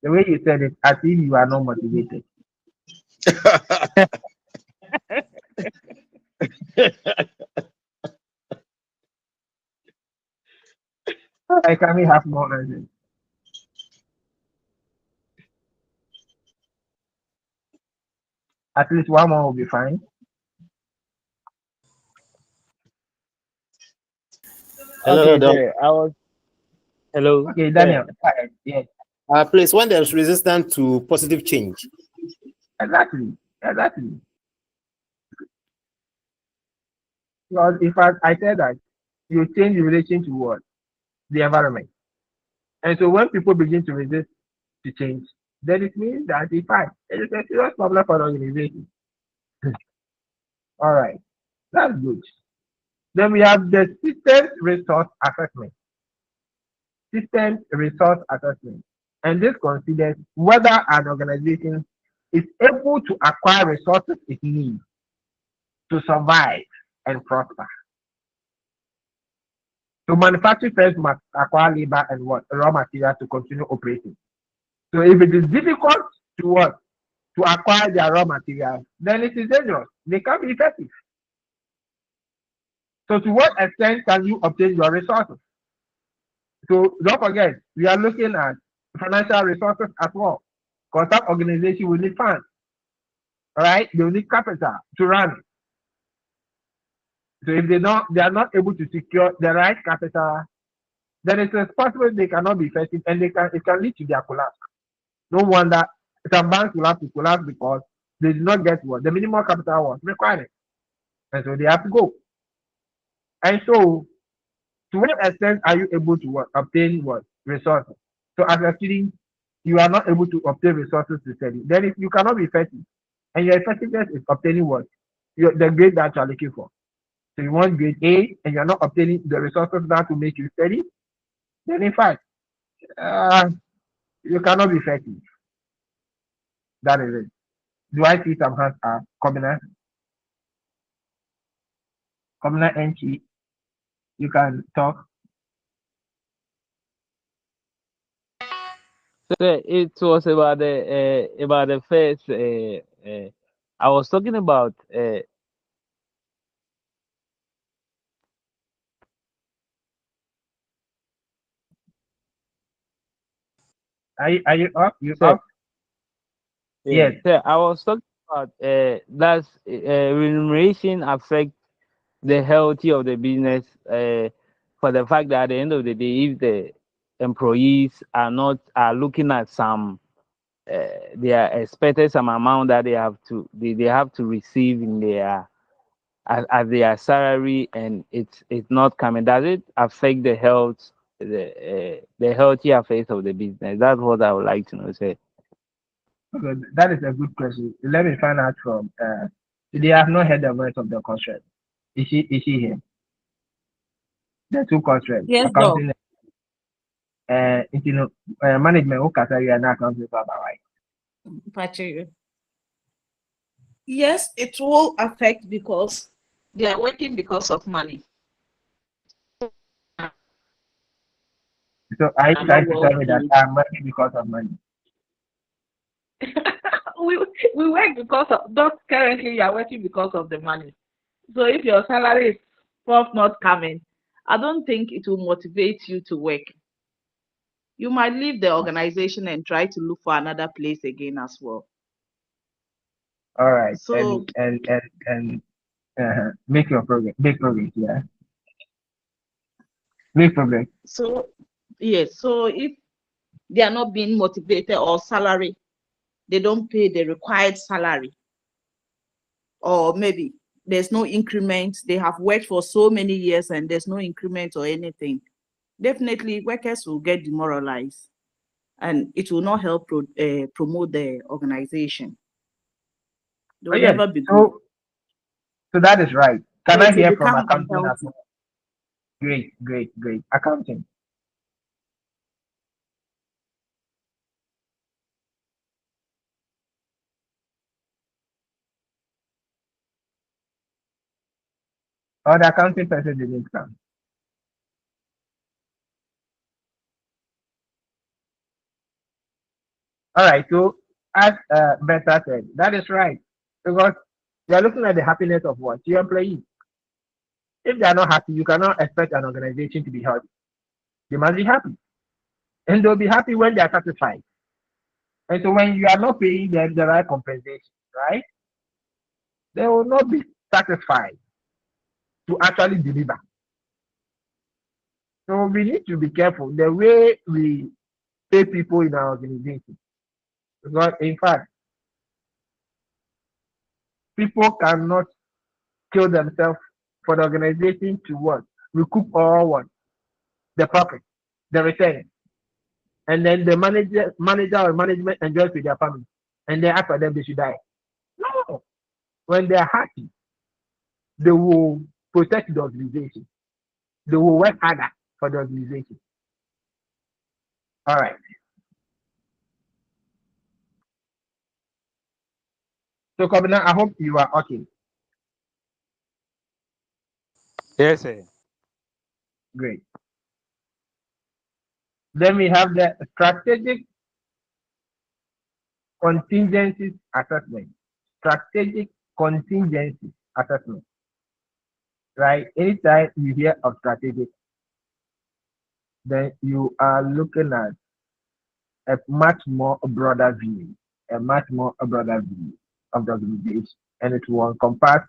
The way you said it, as if you are not motivated. I can we have more answers? At least one more will be fine. Hello, Okay, sir. I was hello, Okay, sir. Daniel. Yes, please, when there's resistance to positive change. exactly. Because if I said that you change in relation to what? The environment. And so when people begin to resist to change, then it means that in fact it is a serious problem for the organization. All right, that's good. Then we have the system resource assessment. System resource assessment. And this considers whether an organization is able to acquire resources it needs to survive and prosper. So manufacturing firms must acquire labor and what raw material to continue operating. So if it is difficult to what to acquire their raw materials, then it is dangerous. They can't be effective. So to what extent can you obtain your resources? So don't forget, we are looking at financial resources as well. Because that organization will need funds. All right, they will need capital to run it. So if they are not able to secure the right capital, then it is possible they cannot be effective and it can lead to their collapse. No wonder some banks will have to collapse because they did not get what the minimum capital was required. And so they have to go. And so to what extent are you able to obtain what resources? So as a student, you are not able to obtain resources to study. Then if you cannot be effective, and your effectiveness is obtaining what? The grade that you are looking for. So you want grade A and you're not obtaining the resources that will make you study, then in fact, you cannot be effective. That is it. Do I see some hands are commoner? Commoner NT, you can talk. So it was about the first. I was talking about. Are you up? You So, up? Yes. so I was talking about does remuneration affect the healthy of the business? For the fact that at the end of the day, if the employees are looking at some they are expected some amount that they have to receive in their as their salary and it's not coming, does it affect the health, the healthy affairs of the business? That's what I would like to know, sir. Okay, that is a good question. Let me find out from they have not heard the voice of the constraint. Is she here? The two constraints. Yes, Doc. Accounting management who category and accounting for right. Patrick. Yes, it will affect because they are working because of money. So I Are try not to well tell me that paid. I'm working because of money. we work because of not currently you are working because of the money. So if your salary is not coming, I don't think it will motivate you to work. You might leave the organization and try to look for another place again as well. All right, So and make your progress, make progress, yeah, make progress. so yes, so if they are not being motivated or salary, they don't pay the required salary, or maybe there's no increment. They have worked for so many years and there's no increment or anything. Definitely, workers will get demoralized, and it will not help promote the organization. They Oh will yes, never be good. so that is right. So Can I it will hear from become accounting as unhealthy. well? Great. Accounting. Or the accounting person didn't come. All right, so as Bertha said, that is right. Because you are looking at the happiness of what? Your employees. If they are not happy, you cannot expect an organization to be healthy. They must be happy. And they'll be happy when they are satisfied. And so when you are not paying them the right compensation, right, they will not be satisfied to actually deliver. So we need to be careful the way we pay people in our organization. Because in fact, people cannot kill themselves for the organization to what? Recoup all what? The profit, the return. And then the manager or management enjoys with their family. And then after them they should die. No. When they're happy, they will protect the organization. They will work harder for the organization. All right. So Kobina, I hope you are okay. Yes, sir. Great. Then we have the strategic contingencies assessment, strategic contingency assessment, right? Anytime you hear of strategic, then you are looking at a much more broader view, of the organization, and it will encompass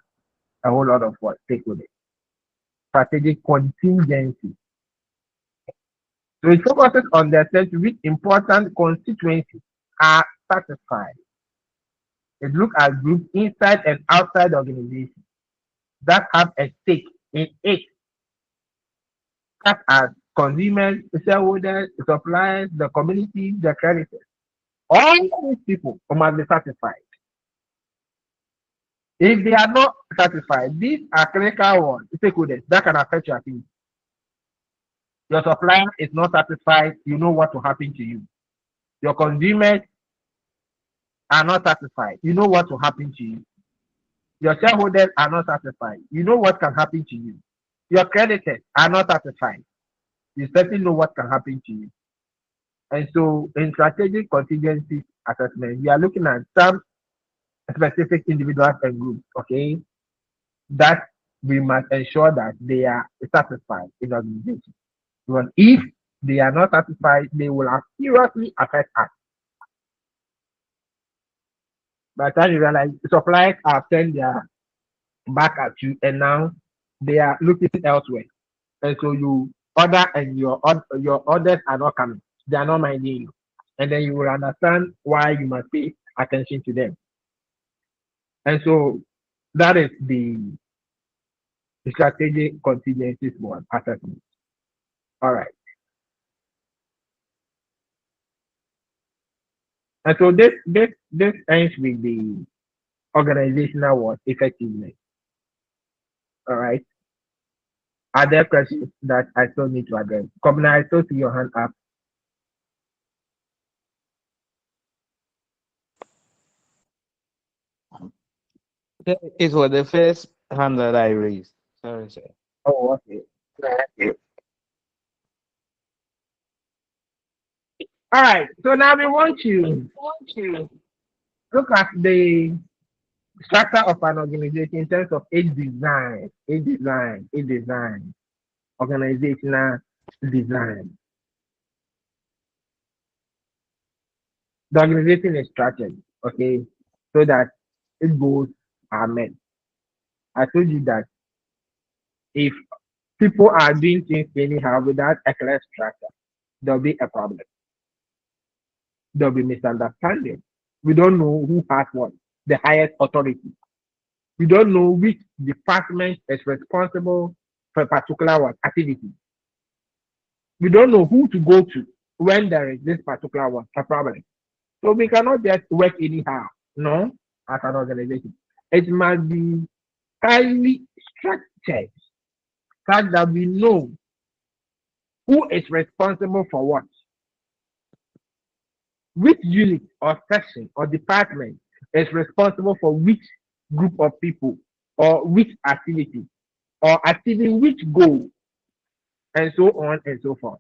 a whole lot of what stakeholders. Strategic contingency. So it focuses on the sense which important constituencies are satisfied. It looks at groups inside and outside the organization that have a stake in it, such as consumers, shareholders, suppliers, the community, the creditors. All these people must be satisfied. If they are not satisfied, these are critical ones, stakeholders that can affect your activity. Your supplier is not satisfied, you know what will happen to you. Your consumers are not satisfied, you know what will happen to you. Your shareholders are not satisfied, you know what can happen to you. Your creditors are not satisfied, you certainly know what can happen to you. And so, in strategic contingency assessment, we are looking at some specific individuals and groups, okay, that we must ensure that they are satisfied in the organization. Because if they are not satisfied, they will seriously affect us. By the time you realize suppliers have turned their back at you and now they are looking elsewhere. And so you order and your orders are not coming. They are not minding you. And then you will understand why you must pay attention to them. And so that is the strategic contingencies one assessment. All right. And so this ends with the organizational what effectiveness. All right. Are there questions that I still need to address? Come I still see your hand up. It was the first hand that I raised. Sorry, sir. Oh, okay. All right. So now we want to look at the structure of an organization in terms of its design, organizational design. The organization is structured, okay, so that its goals are met. I told you that if people are doing things anyhow without a clear structure, there'll be a problem. There'll be misunderstanding. We don't know who has what, the highest authority. We don't know which department is responsible for a particular one activity. We don't know who to go to when there is this particular one a problem. So we cannot just work anyhow, no, as an organization. It must be highly structured such that we know who is responsible for what, which unit or section or department is responsible for which group of people or which activity or achieving which goal, and so on and so forth.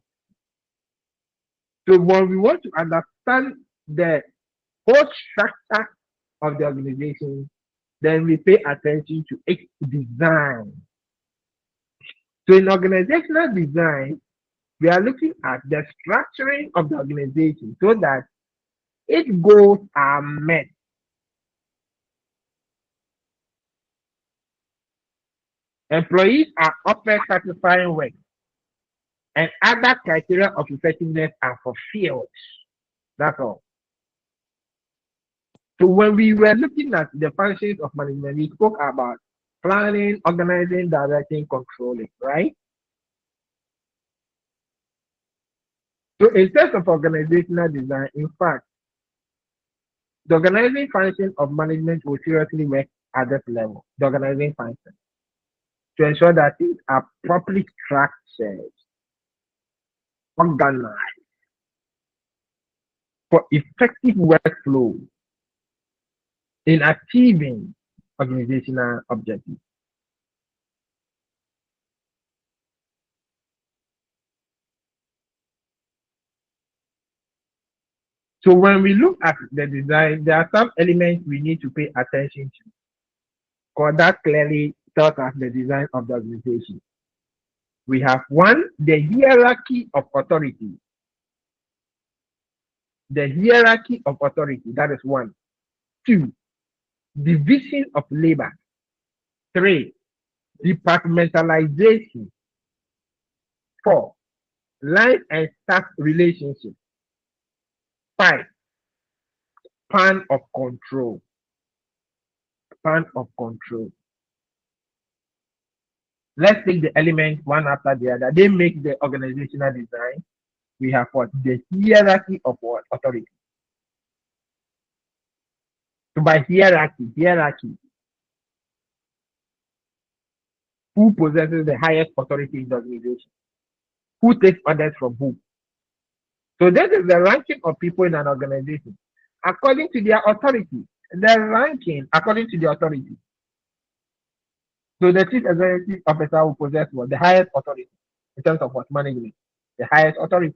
So when we want to understand the whole structure of the organization, then we pay attention to its design. So in organizational design, we are looking at the structuring of the organization so that its goals are met. Employees are offered satisfying work, and other criteria of effectiveness are fulfilled. That's all. So when we were looking at the functions of management, we spoke about planning, organizing, directing, controlling, right? So in terms of organizational design, in fact, the organizing function of management will seriously work at this level, the organizing function, to ensure that things are properly structured, organized, for effective workflow in achieving organizational objectives. So when we look at the design, there are some elements we need to pay attention to, because that clearly tells us the design of the organization. We have one, the hierarchy of authority. The hierarchy of authority, that is one. Two, division of labor. Three, departmentalization. Four, line and staff relationship. Five, span of control. Span of control. Let's take the elements one after the other. They make the organizational design. We have what? The hierarchy of what? Authority. So by hierarchy, who possesses the highest authority in the organization? Who takes orders from whom? So this is the ranking of people in an organization according to their authority. The ranking according to the authority. So the chief executive officer will possess what? The highest authority in terms of what? Management. The highest authority.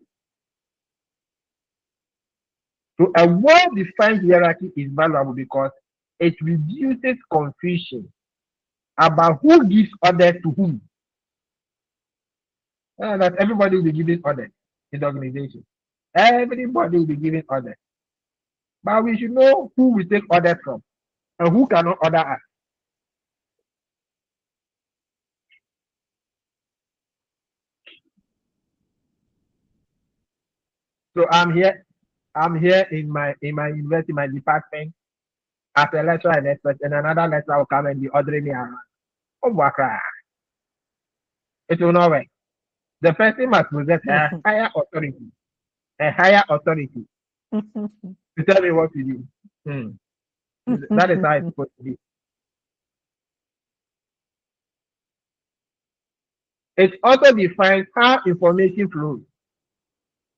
So a well-defined hierarchy is valuable because it reduces confusion about who gives orders to whom. That everybody will be giving orders in the organization. Everybody will be giving orders. But we should know who we take orders from and who cannot order us. So I'm here in my university, my department, as a lecturer and expert, and another lecturer will come and be ordering me around. Oh, waka. It will not work. The person must possess a higher authority. A higher authority to tell me what to do. That is how it's supposed to be. It also defines how information flows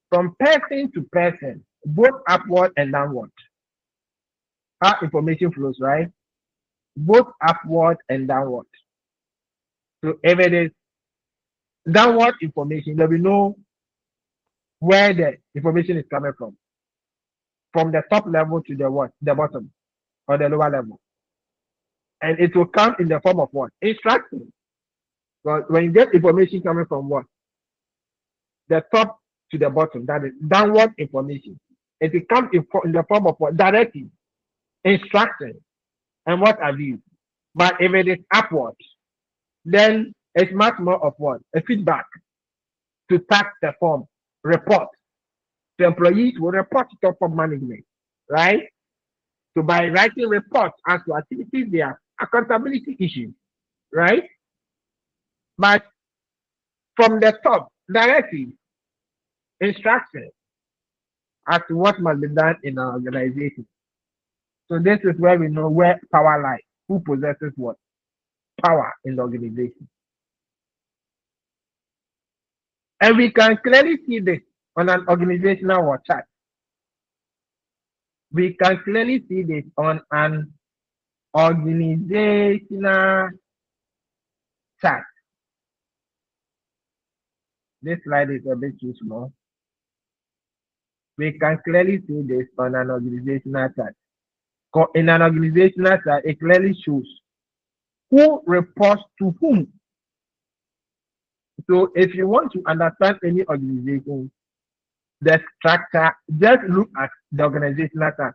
from person to person, both upward and downward. How information flows, right? Both upward and downward. So if it is downward information, there will be no where the information is coming from the top level to the what? The bottom or the lower level. And it will come in the form of what? Instructions. But when you get information coming from what? The top to the bottom, that is downward information. It will come in the form of what? Directive, instruction, and what have you. But if it is upward, then it's much more of what? A feedback to task the form, report. The employees will report to top of management, right? So by writing reports as to activities, there are accountability issues, right? But from the top, directive, instruction as to what must be done in our organization. So this is where we know where power lies, who possesses what? Power in the organization. And we can clearly see this on an organizational chart. We can clearly see this on an organizational chart. This slide is a bit too small. We can clearly see this on an organizational chart. In an organizational chart, it clearly shows who reports to whom. So if you want to understand any organization, the structure, just look at the organizational chart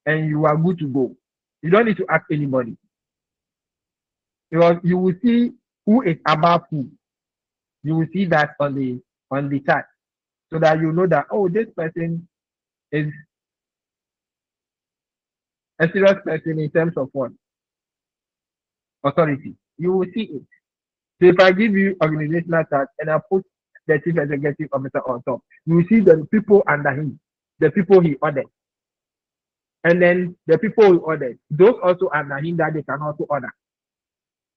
and you are good to go. You don't need to ask anybody. Because you will see who is above who. You will see that on the chart. So that you know that, oh, this person is a serious person in terms of what? Authority. You will see it. So if I give you organizational chart and I put the chief executive officer on top, you will see the people under him, the people he ordered. And then the people he ordered, those also under him that they can also order.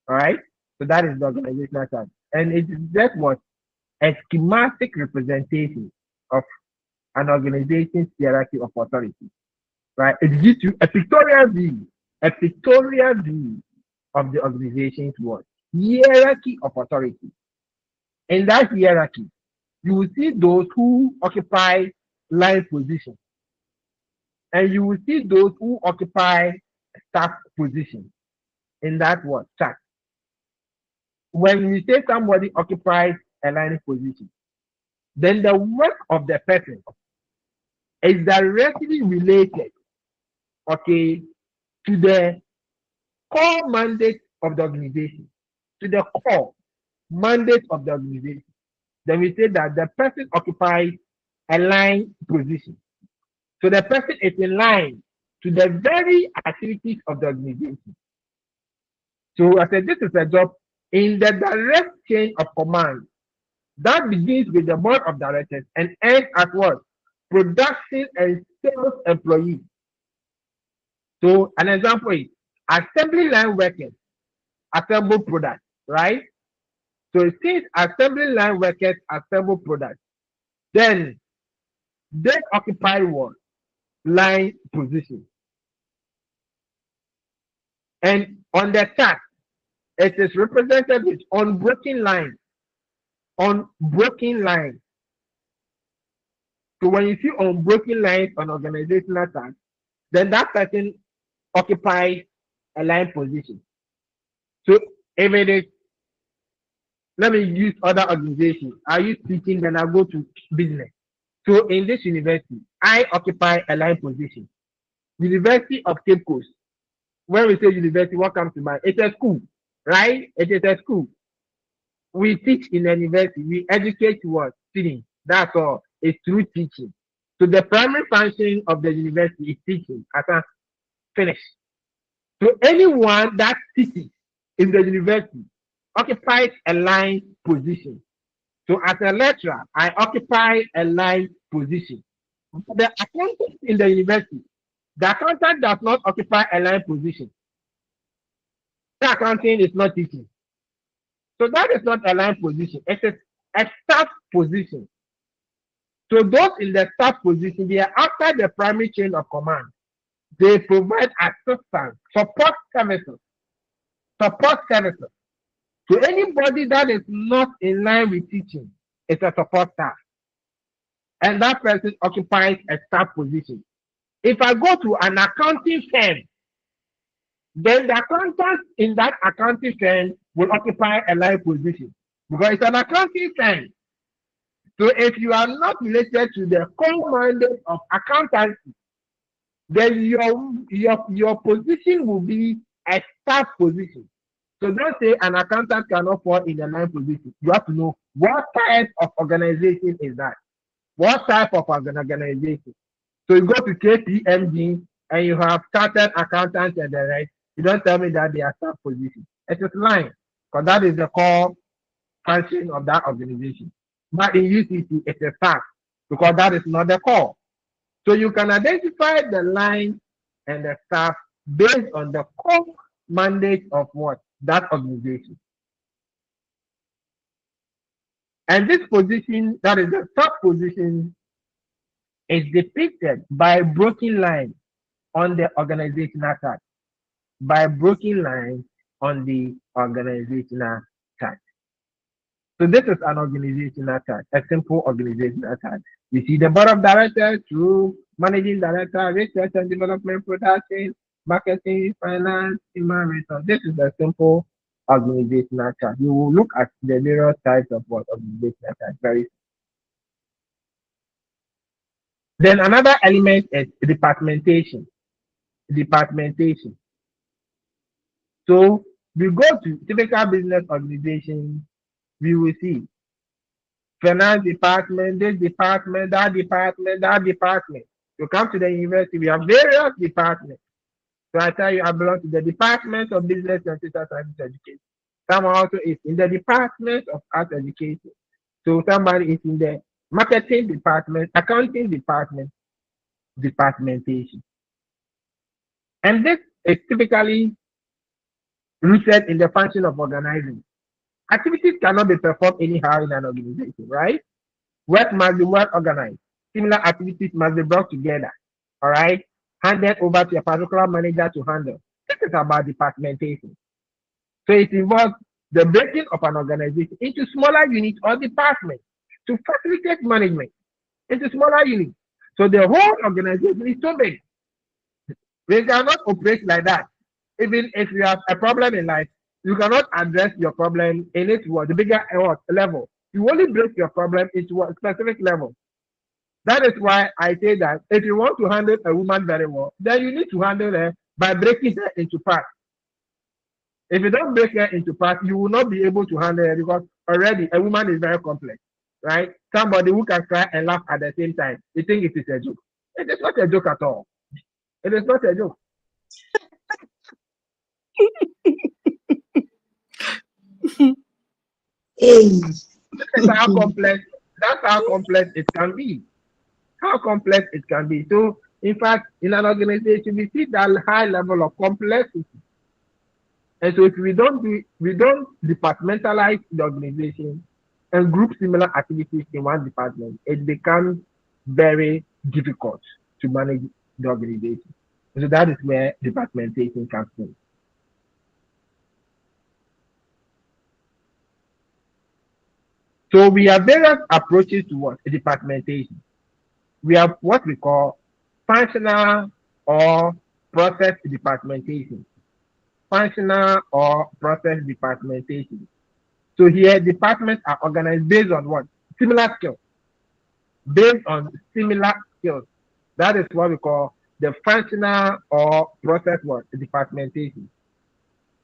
All right? So that is the organizational chart. And it is just what? A schematic representation of an organization's hierarchy of authority. Right? It gives you a pictorial view of the organization's what? Hierarchy of authority. In that hierarchy, you will see those who occupy line positions. and you will see those who occupy staff position in that word chart. When we say somebody occupies a line position, then the work of the person is directly related, okay, to the core mandate of the organization, to the core mandate of the organization. Then we say that the person occupies a line position. So the person is in line to the very activities of the organization. So I said, this is a job in the direct chain of command that begins with the board of directors and ends at what? Production and sales employees. So an example is assembly line workers assemble products, right? So since assembly line workers assemble products, then they occupy what? Line position. And on the chart, it is represented with unbroken lines. Unbroken lines. So when you see unbroken lines on organizational chart, then that person occupies a line position. So if it is, let me use other organizations. I use teaching, then I go to business. So in this university, I occupy a line position. University of Cape Coast. When we say university, what comes to mind? It's a school, right? It is a school. We teach in a university. We educate what? Students. That's all. It's through teaching. So the primary function of the university is teaching. I can finish. So anyone that teaches in the university occupies a line position. So as a lecturer, I occupy a line position. The accountant in the university, the accountant does not occupy a line position. The accounting is not teaching. So that is not a line position. It is a staff position. So those in the staff position, they are after the primary chain of command. They provide assistance, support services. Support services. So anybody that is not in line with teaching is a support staff. And that person occupies a staff position. If I go to an accounting firm, then the accountant in that accounting firm will occupy a line position because it's an accounting firm. So if you are not related to the core mandate of accountancy, then your position will be a staff position. So don't say an accountant cannot fall in a line position. You have to know what type of organization is that. What type of organization? So you go to KPMG and you have chartered accountants and the rest. You don't tell me that they are staff position. It is line because that is the core function of that organization. But in UCC, it's a staff because that is not the core. So you can identify the line and the staff based on the core mandate of what? That organization. And this position, that is the top position, is depicted by broken line on the organizational chart. By broken line on the organizational chart. So this is an organizational chart, a simple organizational chart. You see the board of directors through managing director, research and development, production, marketing, finance, human resources. This is a simple organizational chart. You will look at the various types of what organizational chart. Very. Then another element is departmentation. Departmentation. So we go to typical business organization, we will see finance department, this department, that department, that department. You come to the university, we have various departments. So I tell you, I belong to the Department of Business and Social Science Education. Someone also is in the Department of Art Education. So somebody is in the marketing department, accounting department, departmentation. And this is typically rooted in the function of organizing. Activities cannot be performed anyhow in an organization, right? Work must be well organized. Similar activities must be brought together, all right? Handed over to a particular manager to handle. This is about departmentation. So it involves the breaking of an organization into smaller units or departments to facilitate management into smaller units. So the whole organization is so big We cannot operate like that. Even if you have a problem in life, you cannot address your problem in its what the bigger level. You only break your problem into a specific level. That is why I say that if you want to handle a woman very well, then you need to handle her by breaking her into parts. If you don't break her into parts, you will not be able to handle her because already a woman is very complex, right? Somebody who can cry and laugh at the same time, you think it is a joke. It is not a joke at all. It is not a joke. That's how complex. That's how complex it can be. How complex it can be. So, in fact, in an organization, we see that high level of complexity. And so, if we don't departmentalize the organization and group similar activities in one department, it becomes very difficult to manage the organization. So that is where departmentation comes in. So we have various approaches to what departmentation. We have what we call functional or process departmentation. Functional or process departmentation. So here departments are organized based on what? Similar skills. Based on similar skills. That is what we call the functional or process what? Departmentation.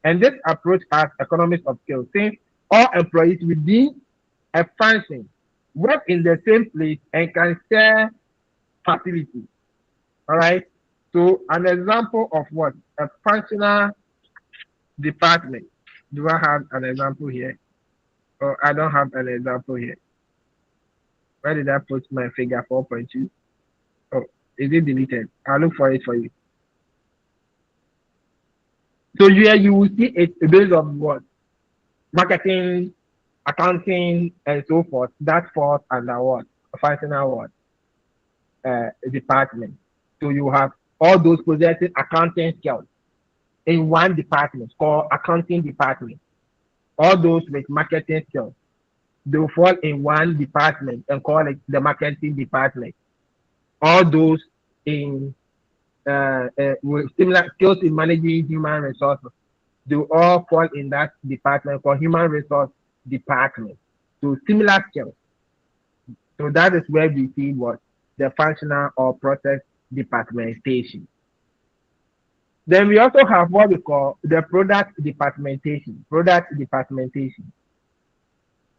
And this approach has economies of scale, since all employees within a function work in the same place and can share facilities. All right. So an example of what a functional department. Do I have an example here? Or I don't have an example here. Where did I put my figure 4.2? Oh, is it deleted? I'll look for it for you. So here you will see it based on what? Marketing, accounting, and so forth. That falls under what? A functional what? Department. So you have all those possessing accounting skills in one department called accounting department. All those with marketing skills, they will fall in one department and call it the marketing department. All those in with similar skills in managing human resources, they will all fall in that department called human resource department. So similar skills. So that is where we see what the functional or process departmentation. Then we also have what we call the product departmentation. Product departmentation.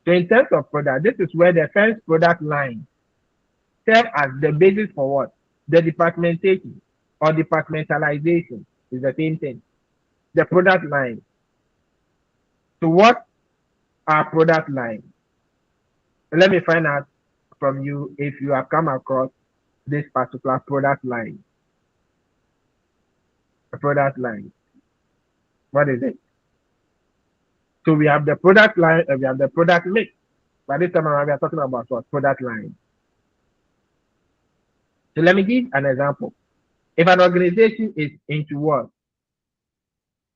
So in terms of product, this is where the first product line serves as the basis for what? The departmentation or departmentalization is the same thing. The product line. So what are product lines? Let me find out from you if you have come across this particular product line. A product line. What is it? So we have the product line and we have the product mix. By this time around, we are talking about what? Product line. So let me give an example. If an organization is into what?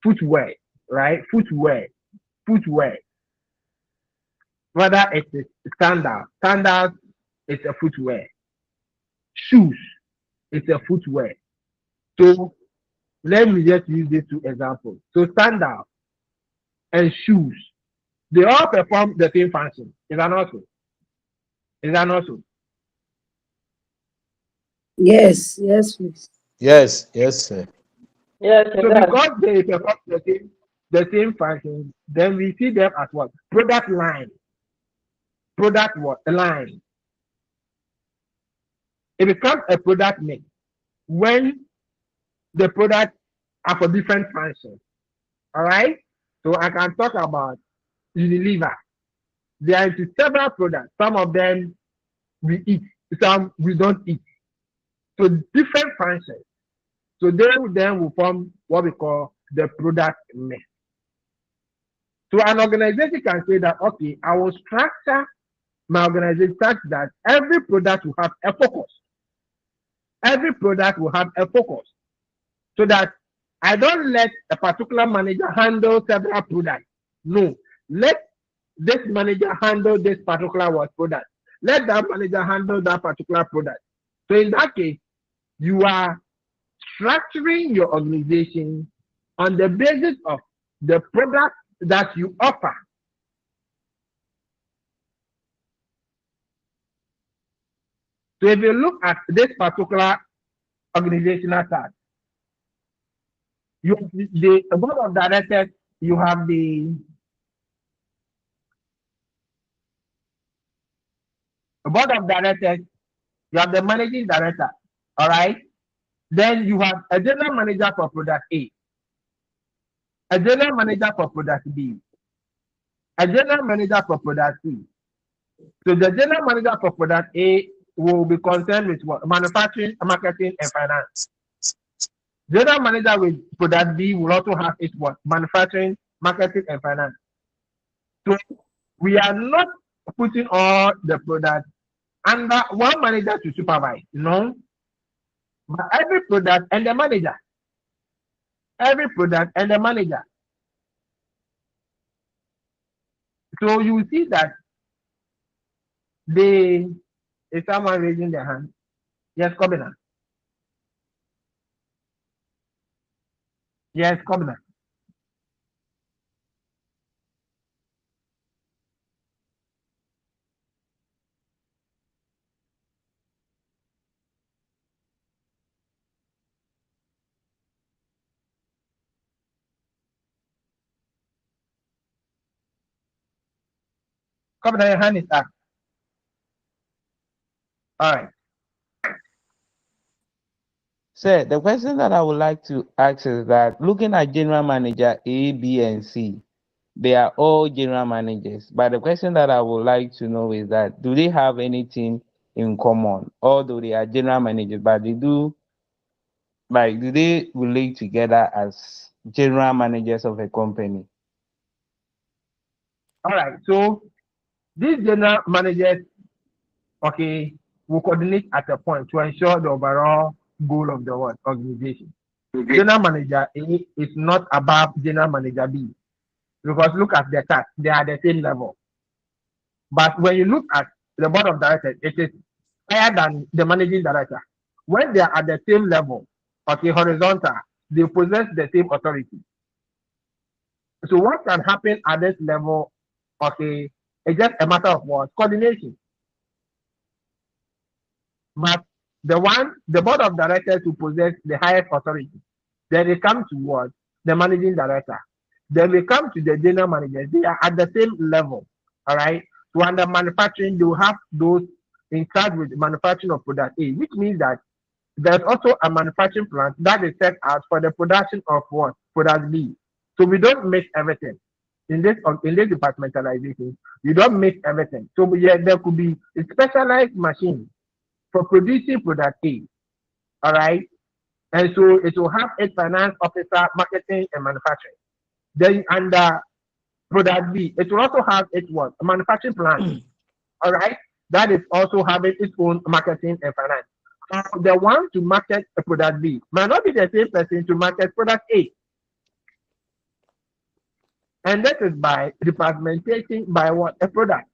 Footwear, right? Footwear. Whether it is sandals is a footwear. Shoes is a footwear. So let me just use these two examples. So sandals and shoes, they all perform the same function. Is that not so? Is that not so? Yes, please. Yes, sir. Yes, So because they perform the same function, then we see them as what? Product line. Product what? Line. It becomes a product mix when the products are for different functions. All right. So I can talk about Unilever. They are into several products. Some of them we eat, some we don't eat. So different functions. So they then will form what we call the product mix. So an organization can say that, okay, I will structure my organization such that every product will have a focus. Every product will have a focus. So that I don't let a particular manager handle several products. No, let this manager handle this particular product. Let that manager handle that particular product. So in that case, you are structuring your organization on the basis of the product that you offer. So if you look at this particular organizational chart, you have the board of directors, you have the board of directors, you have the managing director, all right? Then you have a general manager for product A, a general manager for product B, a general manager for product C. So the general manager for product A will be concerned with what? Manufacturing, marketing, and finance. General manager with product B will also have its what? Manufacturing, marketing, and finance. So we are not putting all the products under one manager to supervise, no. But every product and the manager. Every product and the manager. So you see that is someone raising their hand? Yes, Kobina. Yes, Kobina. Kobina, your hand is up. All right. Sir, the question that I would like to ask is that looking at general manager A, B, and C, they are all general managers. But the question that I would like to know is that do they have anything in common? Although they are general managers, but do they relate together as general managers of a company? All right. So these general managers, okay, will coordinate at a point to ensure the overall goal of the organization. General manager A is not above general manager B, because look at the task, they are the same level. But when you look at the board of directors, it is higher than the managing director. When they are at the same level, okay, horizontal, they possess the same authority. So what can happen at this level, okay, it's just a matter of what? Coordination. But the board of directors who possess the highest authority, then they come to what? The managing director. Then we come to the general managers. They are at the same level. All right. So under manufacturing, you have those in charge with manufacturing of product A, which means that there's also a manufacturing plant that is set out for the production of what? Product B. So we don't mix everything. In this departmentalization, you don't mix everything. So yeah, there could be a specialized machine for producing product A. All right. And so it will have a finance officer, marketing, and manufacturing. Then under product B, it will also have its what? A manufacturing plant. All right. That is also having its own marketing and finance. The one to market a product B might not be the same person to market product A. And that is by departmentation by what? A product.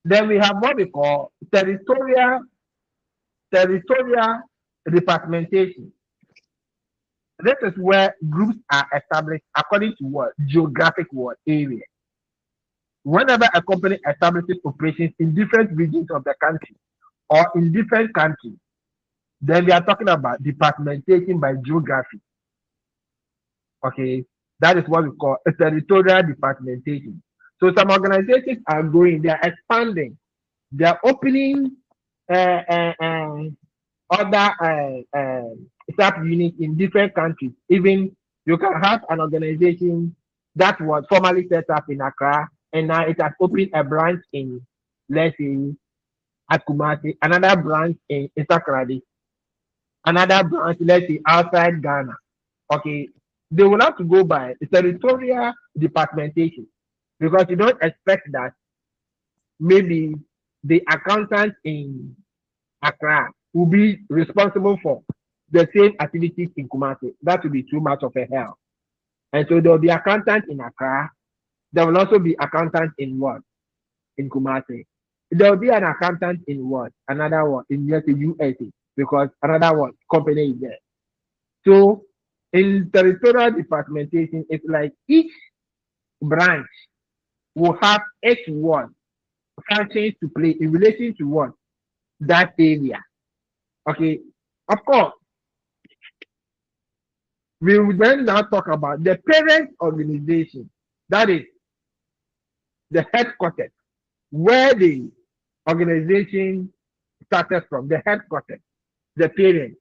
Then we have what we call territorial departmentation. This is where groups are established according to what? Geographic what? Area. Whenever a company establishes operations in different regions of the country or in different countries, then we are talking about departmentation by geography. Okay, that is what we call a territorial departmentation. So some organizations are growing, they are expanding, they are opening other sub units in different countries. Even you can have an organization that was formerly set up in Accra, and now it has opened a branch in, let's say, at Kumasi, another branch in Isakradi, another branch, let's say, outside Ghana. Okay, they will have to go by territorial departmentation, because you don't expect that maybe the accountant in Accra will be responsible for the same activities in Kumasi. That will be too much of a hell. And so there will be accountant in Accra. There will also be accountant in what? In Kumasi. There will be an accountant in what? Another one in USA because another one company is there. So in territorial departmentation, it's like each branch will have its one functions to play in relation to what? That area. Okay. Of course, we will then now talk about the parent organization. That is the headquarters, where the organization started from, the headquarters, the parent.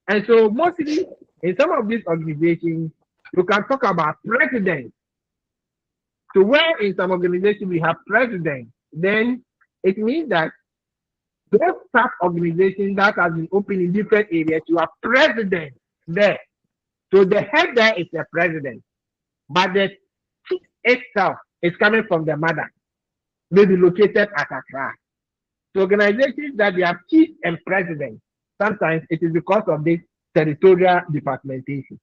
And so mostly in some of these organizations, you can talk about president. So where in some organizations we have president, then it means that those sub organizations that has been open in different areas, you have president there. So the head there is the president, but the chief itself is coming from the mother, maybe located at Accra. So organizations that they have chief and president, sometimes it is because of this territorial departmentation.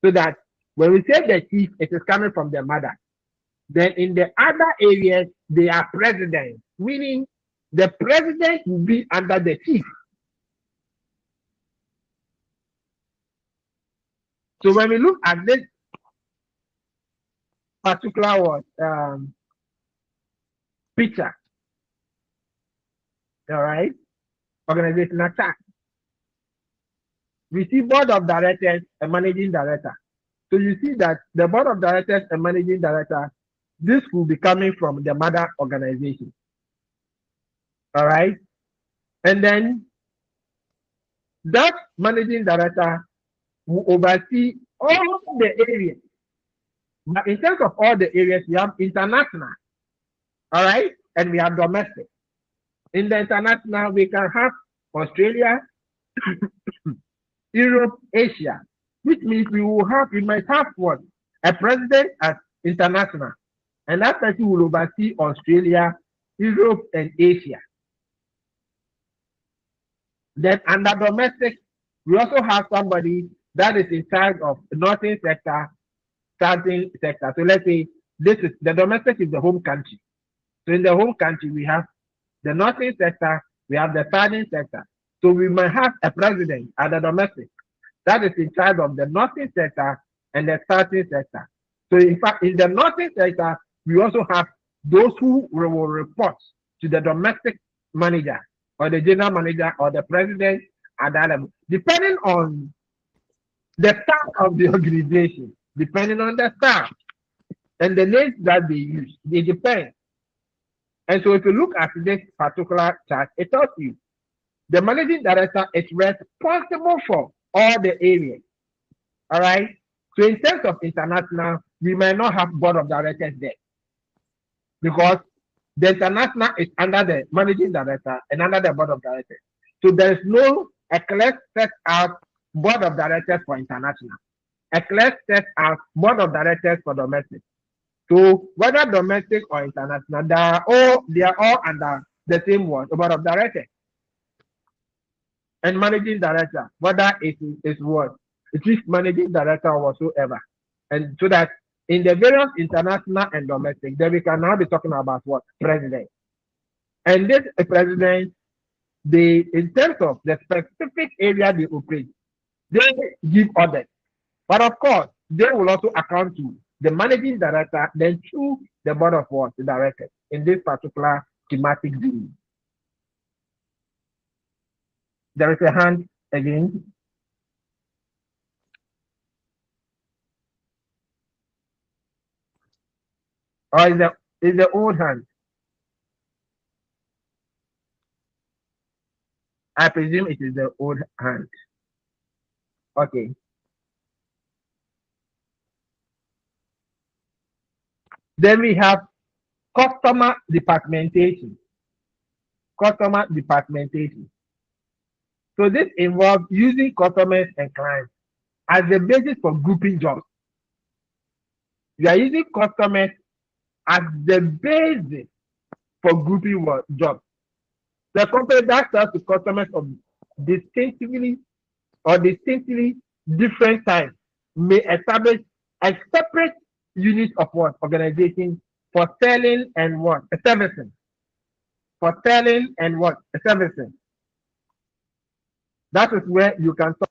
So that when we say the chief, it is coming from the mother. Then in the other areas, they are presidents, meaning the president will be under the chief. So when we look at this particular picture, all right, organizational chart, we see board of directors and managing director. So you see that the board of directors and managing director, this will be coming from the mother organization. All right. And then that managing director will oversee all the areas. But in terms of all the areas, we have international. All right. And we have domestic. In the international, we can have Australia, Europe, Asia, which means we might have what? A president as international. And that person will oversee Australia, Europe, and Asia. Then under domestic, we also have somebody that is in charge of the northern sector, southern sector. So let's say the domestic is the home country. So in the home country, we have the northern sector, we have the southern sector. So we might have a president at the domestic that is in charge of the northern sector and the southern sector. So in fact, in the northern sector, we also have those who will report to the domestic manager or the general manager or the president at that level, depending on the staff of the organization, depending on the staff and the names that they use, they depend. And so if you look at this particular chart, it tells you the managing director is responsible for all the areas. All right. So in terms of international, we may not have board of directors there because the international is under the managing director and under the board of directors. So there is no a clear set out board of directors for international, a clear set out board of directors for domestic. So whether domestic or international, they are all under the same one, the board of directors and managing director, whether it is what it is managing director or whatsoever. And so that in the various international and domestic, then we can now be talking about what? President. And this president, in terms of the specific area they operate, they give orders. But of course, they will also account to the managing director, then to the board of what? The directors in this particular schematic view. There is a hand again. Or is the old hand? I presume it is the old hand. Okay. Then we have customer departmentation. Customer departmentation. So this involves using customers and clients as the basis for grouping jobs. We are using customers as the basis for grouping jobs. The company that sells to customers of distinctly different types may establish a separate unit of what? Organization for selling and what? Servicing. for selling and what? Servicing. That is where you can talk.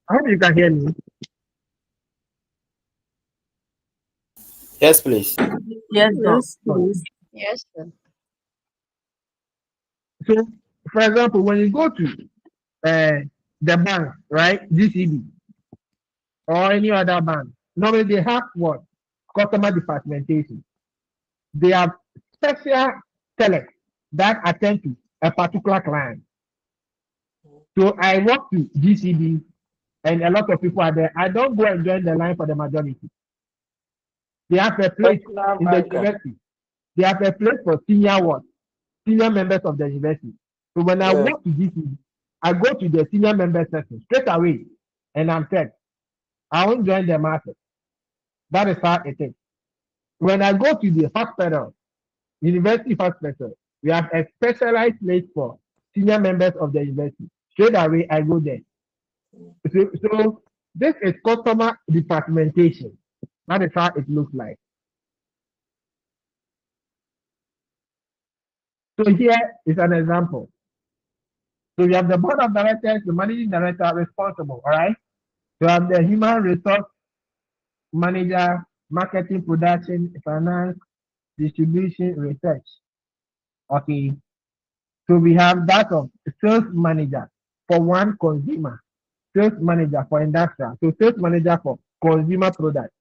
I hope you can hear me. Yes, please. Yes, No. please. Yes, sir. So, for example, when you go to the bank, right, GCB or any other bank, normally they have what? Customer departmentation. They have special tellers that attend to a particular client. So I walk to GCB and a lot of people are there. I don't go and join the line for the majority. They have a place in the university. They have a place for senior what? Senior members of the university. So when I walk to GCB, I go to the senior member section straight away and I'm said, I won't join the market. That is how it is. When I go to the hospital, university hospital, we have a specialized place for senior members of the university. Straight away, I go there. So this is customer departmentation. That is how it looks like. So here is an example. So you have the board of directors, the managing director responsible, all right? You have the human resource manager, marketing, production, finance, distribution, research. Okay. So we have that of sales manager for one consumer, sales manager for industrial, so sales manager for consumer product,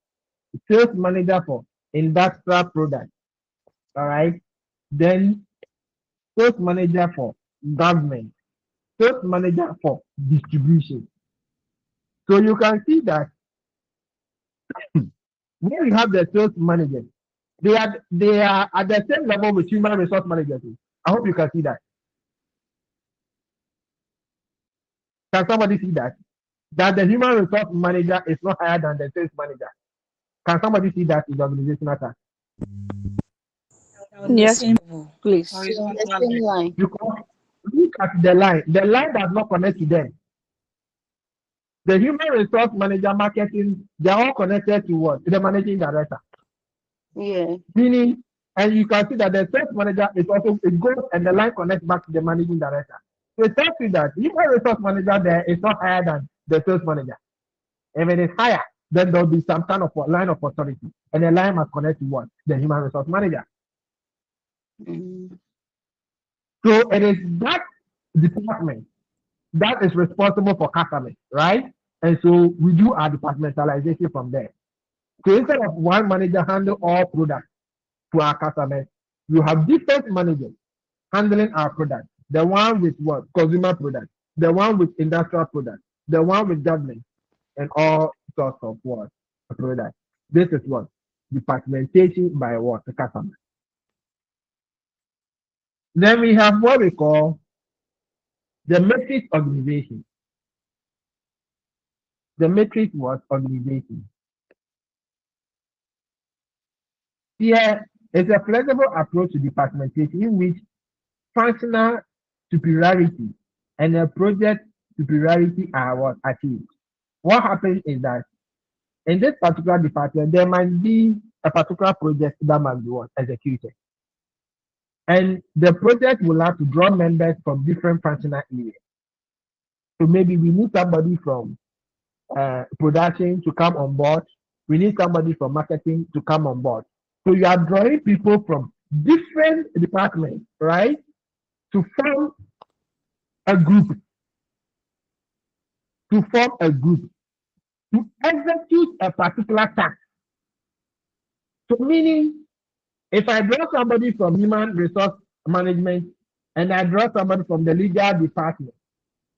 sales manager for industrial product. All right. Then sales manager for government, sales manager for distribution. So you can see that when you have the sales managers, they are at the same level with human resource managers. I hope you can see that. Can somebody see that? That the human resource manager is not higher than the sales manager. Can somebody see that in the organizational chart? Yes, please. The same line. Because look at the line. The line does not connect to them. The human resource manager, marketing, they are all connected to what? To the managing director. Yeah. Meaning, and you can see that the sales manager is also, it goes and the line connects back to the managing director. So it tells you that human resource manager there is not higher than the sales manager. If it is higher, then there will be some kind of line of authority. And the line must connect to what? The human resource manager. Mm. So it is that department that is responsible for customers, right? And so we do our departmentalization from there. So instead of one manager handle all products to our customers, you have different managers handling our products. The one with what? Consumer products, the one with industrial products, the one with government, and all sorts of what? Products. This is what? Departmentation by what? The customer. Then we have what we call the matrix organization. The matrix was organization. Here is a flexible approach to departmentation in which functional superiority and a project superiority are what achieved. What happens is that in this particular department, there might be a particular project that must be what executed. And the project will have to draw members from different functional areas. So maybe we need somebody from production to come on board. We need somebody from marketing to come on board. So you are drawing people from different departments, right, to form a group, to execute a particular task. So meaning, if I draw somebody from human resource management and I draw somebody from the legal department,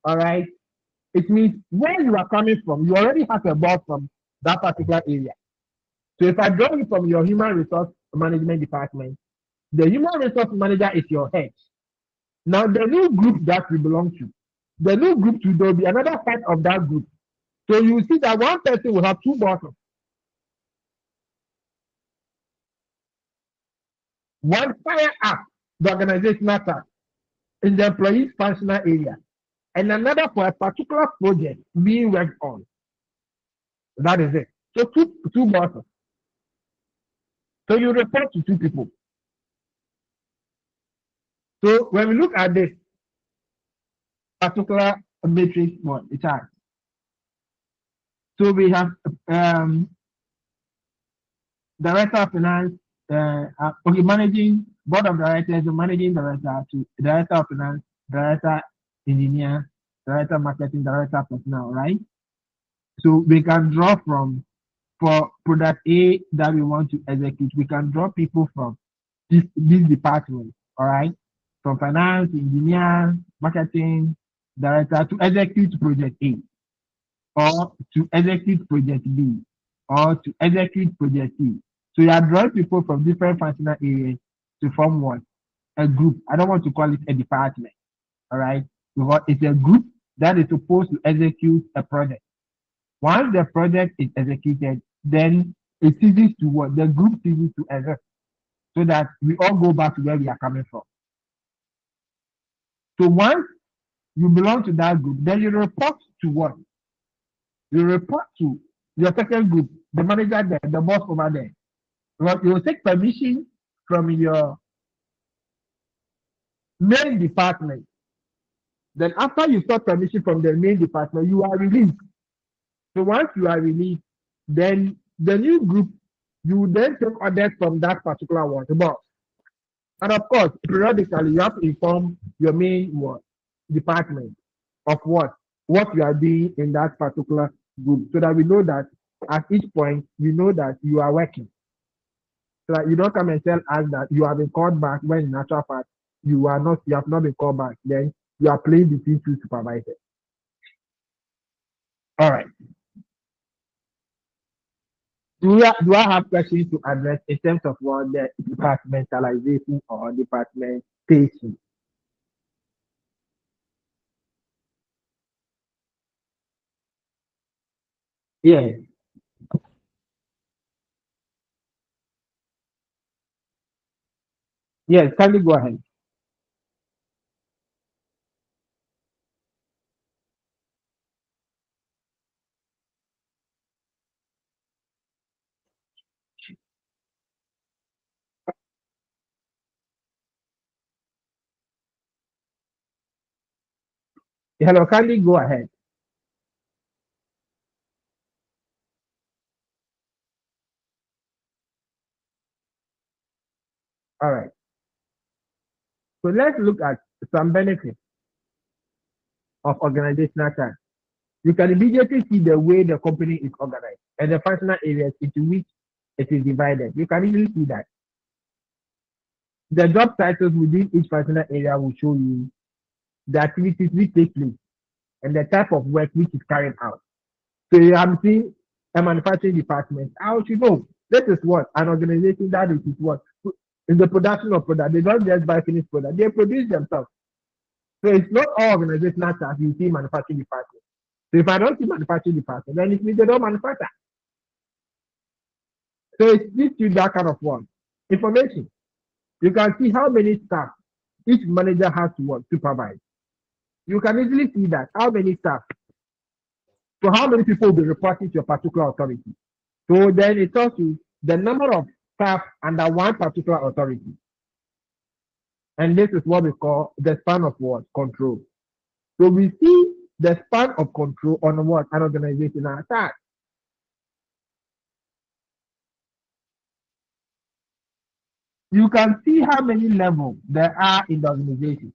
all right, it means where you are coming from, you already have a boss from that particular area. So if I draw you from your human resource management department, the human resource manager is your head. Now the new group that you belong to, the new group there will be another part of that group. So you see that one person will have two bosses. One fire up the organizational task in the employee's functional area, and another for a particular project being worked on. That is it. So two bosses. So you report to two people. So when we look at this particular matrix one, it has. So we have director of finance, okay, managing board of directors, managing director to director of finance, director engineer, director marketing, director personnel, right? So we can draw from for product A that we want to execute. We can draw people from this department, all right, from finance, engineer, marketing, director to execute project A, or to execute project B, or to execute project C. So you are drawing people from different functional areas to form what? A group. I don't want to call it a department, all right? Because it's a group that is supposed to execute a project. Once the project is executed, then it ceases to what? The group ceases to exist so that we all go back to where we are coming from. So once you belong to that group, then you report to what? You report to your second group, the manager there, the boss over there. Well, you will take permission from your main department. Then after you got permission from the main department, you are released. So once you are released, then the new group, you then take orders from that particular one, the boss. And of course, periodically, you have to inform your main what, department of what you are doing in that particular group, so that we know that at each point, you know that you are working. So that you don't come and tell us that you have been called back when in actual fact you are not, you have not been called back. Then you are playing between two supervisors. All right. Do I have questions to address in terms of what the departmentalization or departmentation? Yes. Yes, kindly go ahead. Hello, kindly go ahead. All right. So let's look at some benefits of organizational chart. You can immediately see the way the company is organized and the functional areas into which it is divided. You can easily see that. The job titles within each functional area will show you the activities which take place and the type of work which is carried out. So you have seen a manufacturing department. How should know this is what an organization that is what in the production of product. They don't just buy finished product; they produce themselves. So it's not all organizational tasks you see manufacturing department. So if I don't see manufacturing department, then it means they don't manufacture. So it gives you that kind of one information. You can see how many staff each manager has to work supervise. You can easily see that how many staff. So how many people will be reporting to a particular authority. So then it tells you the number of staff under one particular authority. And this is what we call the span of what? Control. So we see the span of control on what? An organizational attack. You can see how many levels there are in the organization.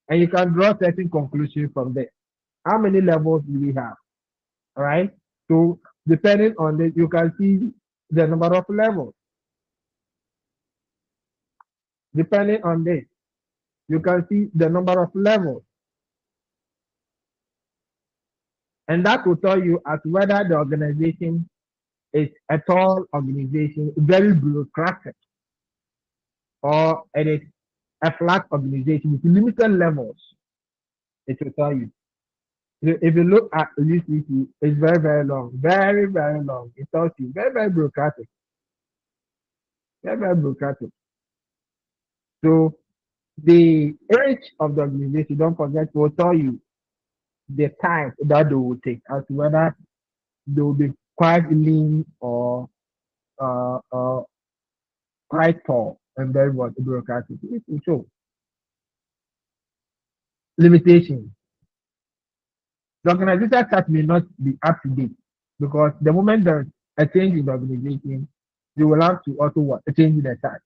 And you can draw certain conclusions from there. How many levels do we have? All right. So depending on this, you can see the number of levels. Depending on this, you can see the number of levels. And that will tell you as whether the organization is a tall organization, very bureaucratic, or it is a flat organization with limited levels. It will tell you. If you look at UCC, it's very, very long, very, very long. It tells you very, very bureaucratic, very, very bureaucratic. So the age of the organization, don't forget, will tell you the time that they will take as to whether they will be quite lean or quite tall and very much bureaucratic. It will show. limitations. The organizational chart may not be up to date because the moment there's a change in the organization, you will have to also what, a change in the chart.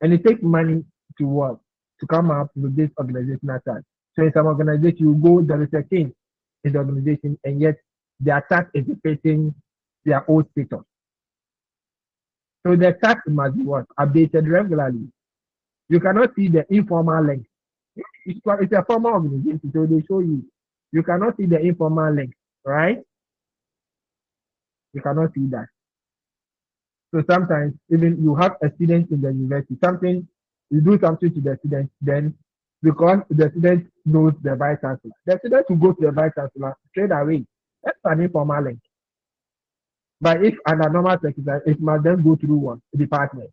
And it takes money to work to come up with this organizational chart. So in some organization, you go, there is a change in the organization, and yet their chart is depicting their old status. So the chart must be what, updated regularly. You cannot see the informal link. It's a formal organization, so they show you. You cannot see the informal link, right? You cannot see that. So sometimes even you have a student in the university, you do something to the student, then because the student knows the vice chancellor, the student will go to the vice chancellor straight away. That's an informal link. But if under normal circumstances, it must then go through one department.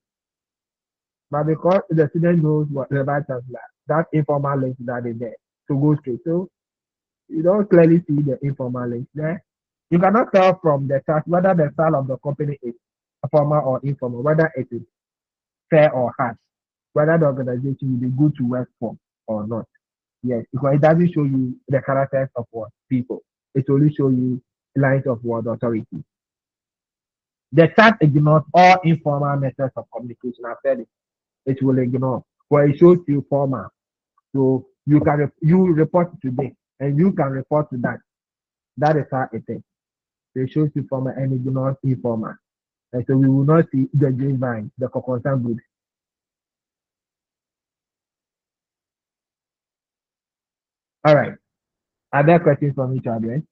But because the student knows what the vice chancellor, that informal link that is there to go straight. So you don't clearly see the informal link there. You cannot tell from the chart whether the style of the company is formal or informal, whether it is fair or hard, whether the organization will be good to work for or not. Yes, because it doesn't show you the characters of what people. It only shows you lines of what authority. The chart ignores all informal methods of communication. I've said it. It will ignore. Where it shows you formal. So you report to this and you can report to that. That is how it is. It shows you formal and ignores informal. And so we will not see the grapevine, the concerned group. All right. Are there questions from each other?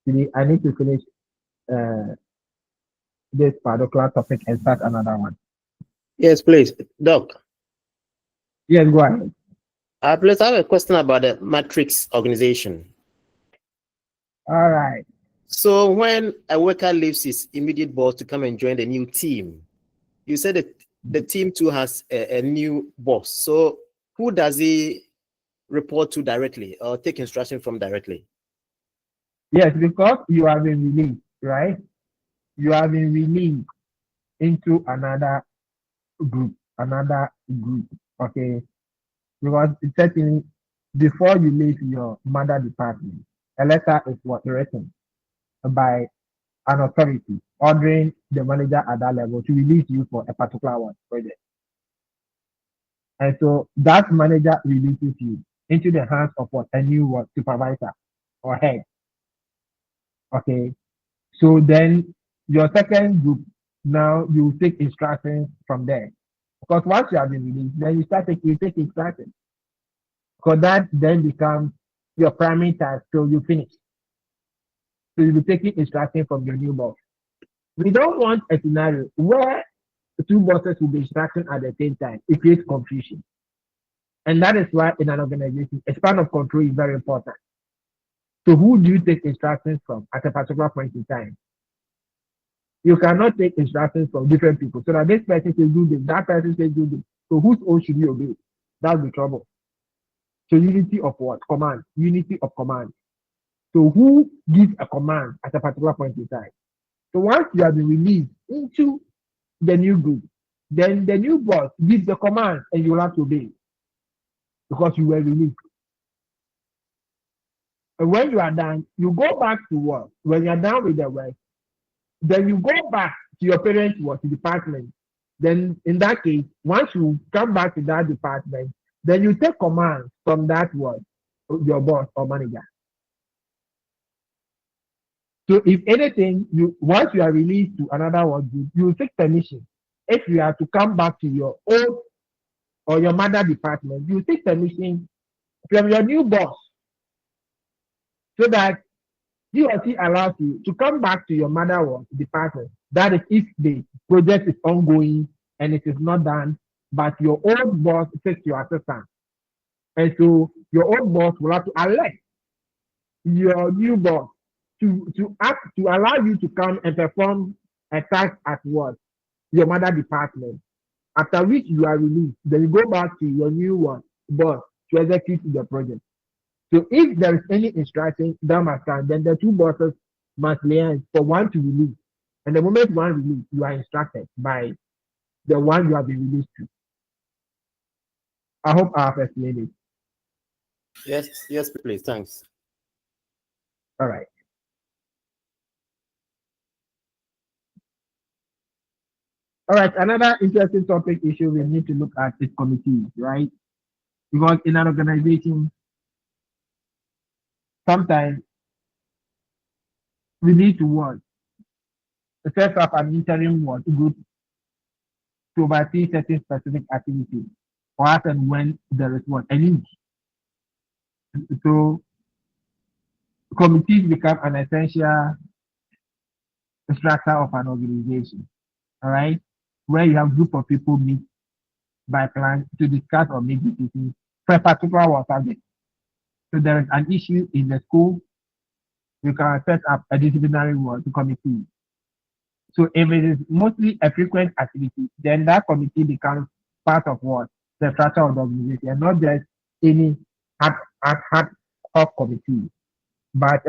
I need to finish this particular topic and start another one. Yes, please, Doc. Yes, go ahead. Please, I have a question about the matrix organization. All right. So when a worker leaves his immediate boss to come and join the new team, you said that the team too has a new boss. So who does he report to directly or take instruction from directly? Yes, because you have been released, right? You have been released into another group, okay? Because certainly before you leave your mother department, a letter is what written by an authority ordering the manager at that level to release you for a particular one project. And so that manager releases you into the hands of what a new supervisor or head. Okay. So then your second group, now you take instructions from there. Because once you have been released, then you take instructions. Because that then becomes your primary task. So you finish. So you'll be taking instructions from your new boss. We don't want a scenario where the two bosses will be instructing at the same time. It creates confusion. And that is why in an organization, a span of control is very important. So who do you take instructions from at a particular point in time? You cannot take instructions from different people. So that this person says do this, that person says do this. So whose own should you obey? That's the trouble. So unity of what? Command. Unity of command. So who gives a command at a particular point in time? So once you have been released into the new group, then the new boss gives the command and you will have to obey because you were released. And when you are done, you go back to work. When you are done with the work, then you go back to your parents' work department. Then in that case, once you come back to that department, then you take command from that work, your boss or manager. So if anything, once you are released to another work group, you take permission. If you are to come back to your old or your mother department, you take permission from your new boss so that he or she allows you to come back to your mother work department. That is if the project is ongoing and it is not done, but your old boss takes your assistant. And so your old boss will have to elect your new boss to allow you to come and perform a task at work, your mother department. After which you are released, then you go back to your new boss to execute the project. So if there is any instruction that must come, then the two bosses must liaise for one to release. And the moment one release, you are instructed by the one you have been released to. I hope I have explained it. Yes, please. Thanks. All right. All right. Another interesting topic issue we need to look at is committees, right? Because in an organization, sometimes we need to work, set up an interim work group to oversee certain specific activities, or as and when there is what a need. So committees become an essential structure of an organization. All right, where you have group of people meet by plan to discuss or make decisions for a particular work subject. So there is an issue in the school, you can set up a disciplinary work committee. So if it is mostly a frequent activity, then that committee becomes part of what the structure of the organization, and not just any ad hoc committee. But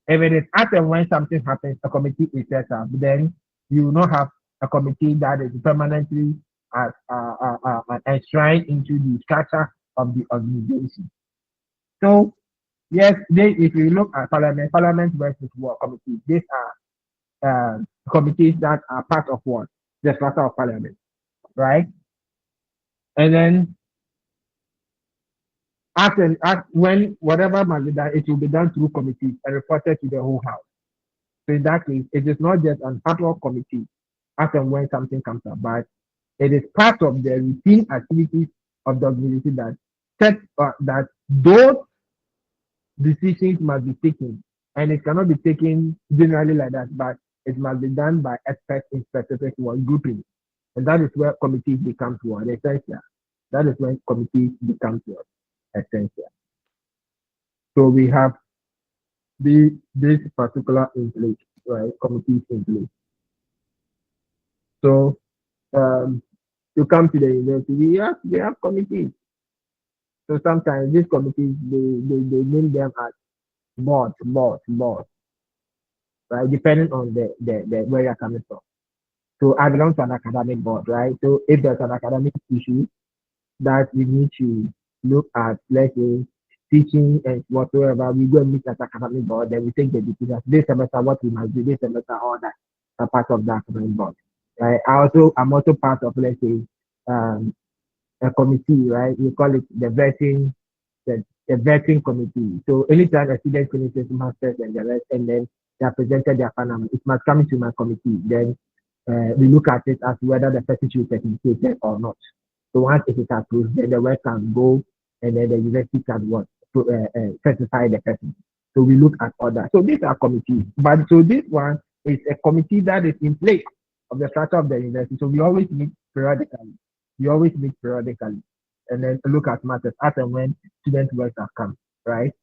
if it is as and when something happens, a committee is set up, then you will not have a committee that is permanently enshrined into the structure of the organization. So yes, if you look at Parliament versus War Committee, these are committees that are part of what the structure of Parliament, right? And then when whatever must be done, it will be done through committees and reported to the whole house. So in that case, it is not just an ad hoc committee as and when something comes up, but it is part of the routine activities of the organization that those decisions must be taken, and it cannot be taken generally like that, but it must be done by experts in specific one grouping, and that is where committees becomes one essential. That is when committees becomes one essential. So we have this particular in place, right? Committees in place. So to come to the university, we have committees. So sometimes these committees they name them as boards, right? Depending on the where you're coming from. So I belong to an academic board, right? So if there's an academic issue that we need to look at, let's say teaching and whatsoever, we go and meet at academic board, then we take the decision. This semester what we must do, this semester all that are part of the academic board. Right. I'm also part of, let's say, a committee, right? We call it the vetting committee. So anytime a student finishes masters and the rest, and then they are presented their final, it must come into my committee. Then we look at it as whether the person should be certificated or not. So once it is approved, then the work can go, and then the university can what to certify the person. So we look at all that. So these are committees, but so this one is a committee that is in place of the structure of the university. So we always meet periodically. And then look at matters as and when student works have come, right?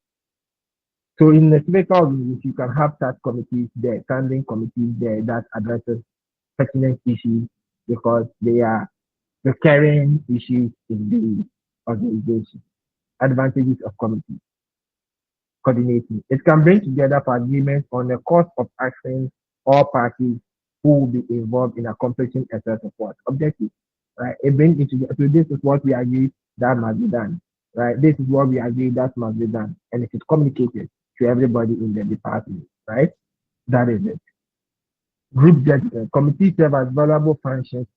So in the typical organization, you can have such committees there, standing committees there that addresses pertinent issues because they are recurring issues in the organization. Advantages of committee coordinating. It can bring together for agreements on the course of action all parties who will be involved in accomplishing a set of what objectives. Right? It brings it together. So this is what we agree that must be done. Right? This is what we agree that must be done. And it is communicated to everybody in the department. Right? That is it. Group judgment. Committees serve as valuable functions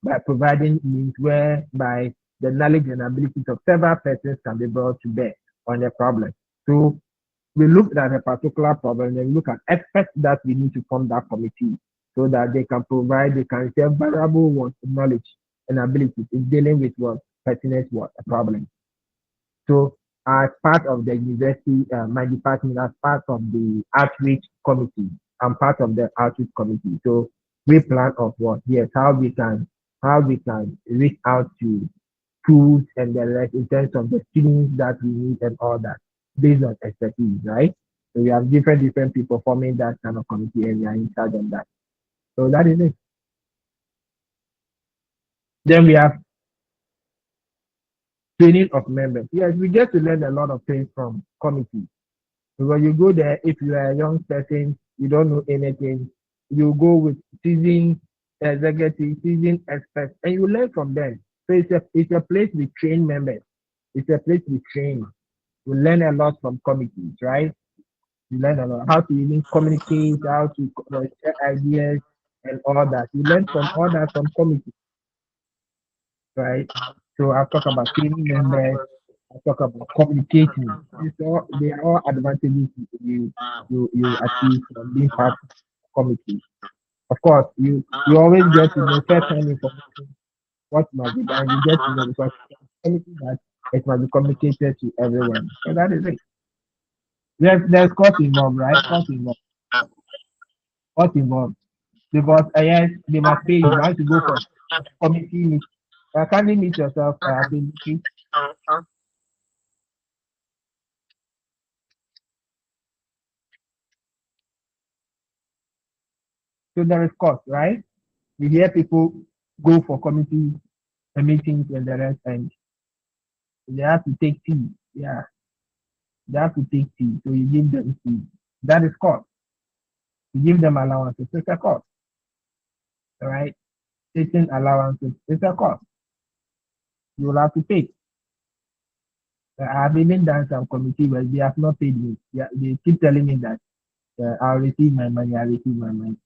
by providing means whereby the knowledge and abilities of several persons can be brought to bear on a problem. So we look at a particular problem and look at experts that we need to form that committee so that they can share valuable knowledge and abilities in dealing with what pertinent what a problem. So as part of the university, my department, as part of the outreach committee, I'm part of the outreach committee. So we plan of what, yes, how we can reach out to schools and the rest in terms of the students that we need and all that based on expertise, right? So we have different people forming that kind of committee and we are in charge of that. So that is it. Then we have training of members. Yes, we get to learn a lot of things from committee. Because you go there, if you are a young person, you don't know anything, you go with seasoned executives, seasoned experts, and you learn from them. So it's a place we train members. It's a place we train. You learn a lot from committees, right? You learn a lot how to even communicate, how to share ideas and all that. You learn from all that from committees, right? So I'll talk about team members. I'll talk about communication. They are all advantages you achieve from being part of the committee. Of course, you always get to know certain information what must be done. You get to know because anything that it must be communicated to everyone. So that is it. There's cost involved, right? Cost involved. Cost involved. Because yes, they must pay you once you go for committee meet. Can you meet yourself at a meeting? So there is cost, right? You hear people go for committee meetings and the rest, and they have to take tea. Yeah, they have to take tea. So you give them tea. That is cost. You give them allowances. It's a cost, all right? Taking allowances is a cost. You will have to pay. I've even done some committee where they have not paid me. Yeah, they keep telling me that I'll receive my money. I'll receive my money.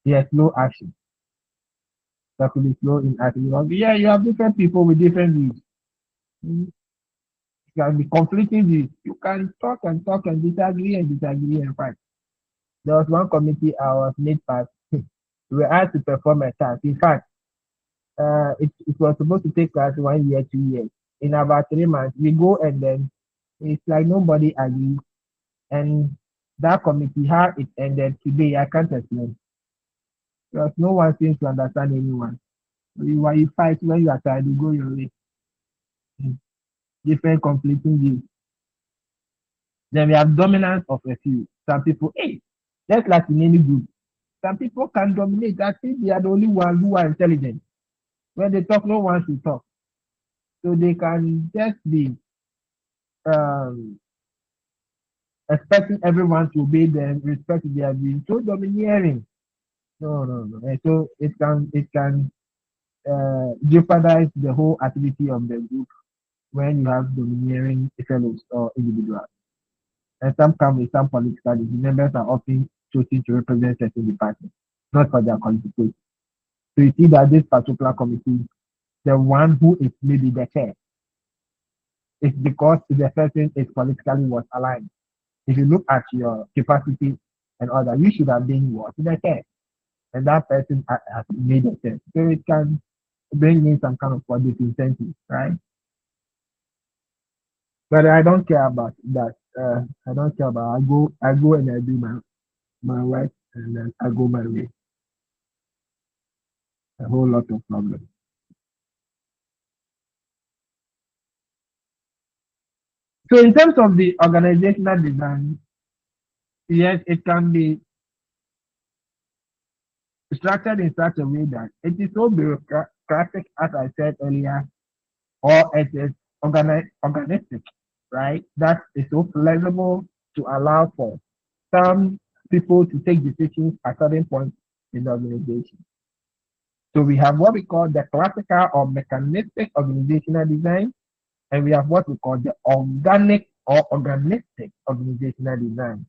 Yes, no action. That could be slow in action. Yeah, you have different people with different views. Mm, You can be conflicting views. You can talk and disagree and fight. There was one committee I was made part. We were asked to perform a task. In fact, it was supposed to take us 1 year, 2 years. In about 3 months, we go and then it's like nobody agrees. And that committee, how it ended today, I can't explain. Because no one seems to understand anyone. When you fight, when you are tired, you go your way. Mm. Different conflicting views. Then we have dominance of a few. Some people, hey, just like in any group, some people can dominate. I think they are the only ones who are intelligent. When they talk, no one should talk. So they can just be um, expecting everyone to obey them, respect their views. So domineering. No. And so it can jeopardize the whole activity of the group when you have domineering fellows or individuals. And some come with some political the members are often chosen to represent certain departments, not for their qualifications. So you see that this particular committee, the one who is maybe the chair, is because the person is politically was aligned. If you look at your capacity and all that, you should have been what in the chair, and that person has made a chair. So it can bring in some kind of public incentive, right? But I don't care about that. I don't care about. I go and I do my work, and then I go my way. A whole lot of problems. So in terms of the organizational design, yes, it can be structured in such a way that it is so bureaucratic, as I said earlier, or it is organistic, right? That is so flexible to allow for some people to take decisions at certain points in the organization. So we have what we call the classical or mechanistic organizational design, and we have what we call the organic or organistic organizational design.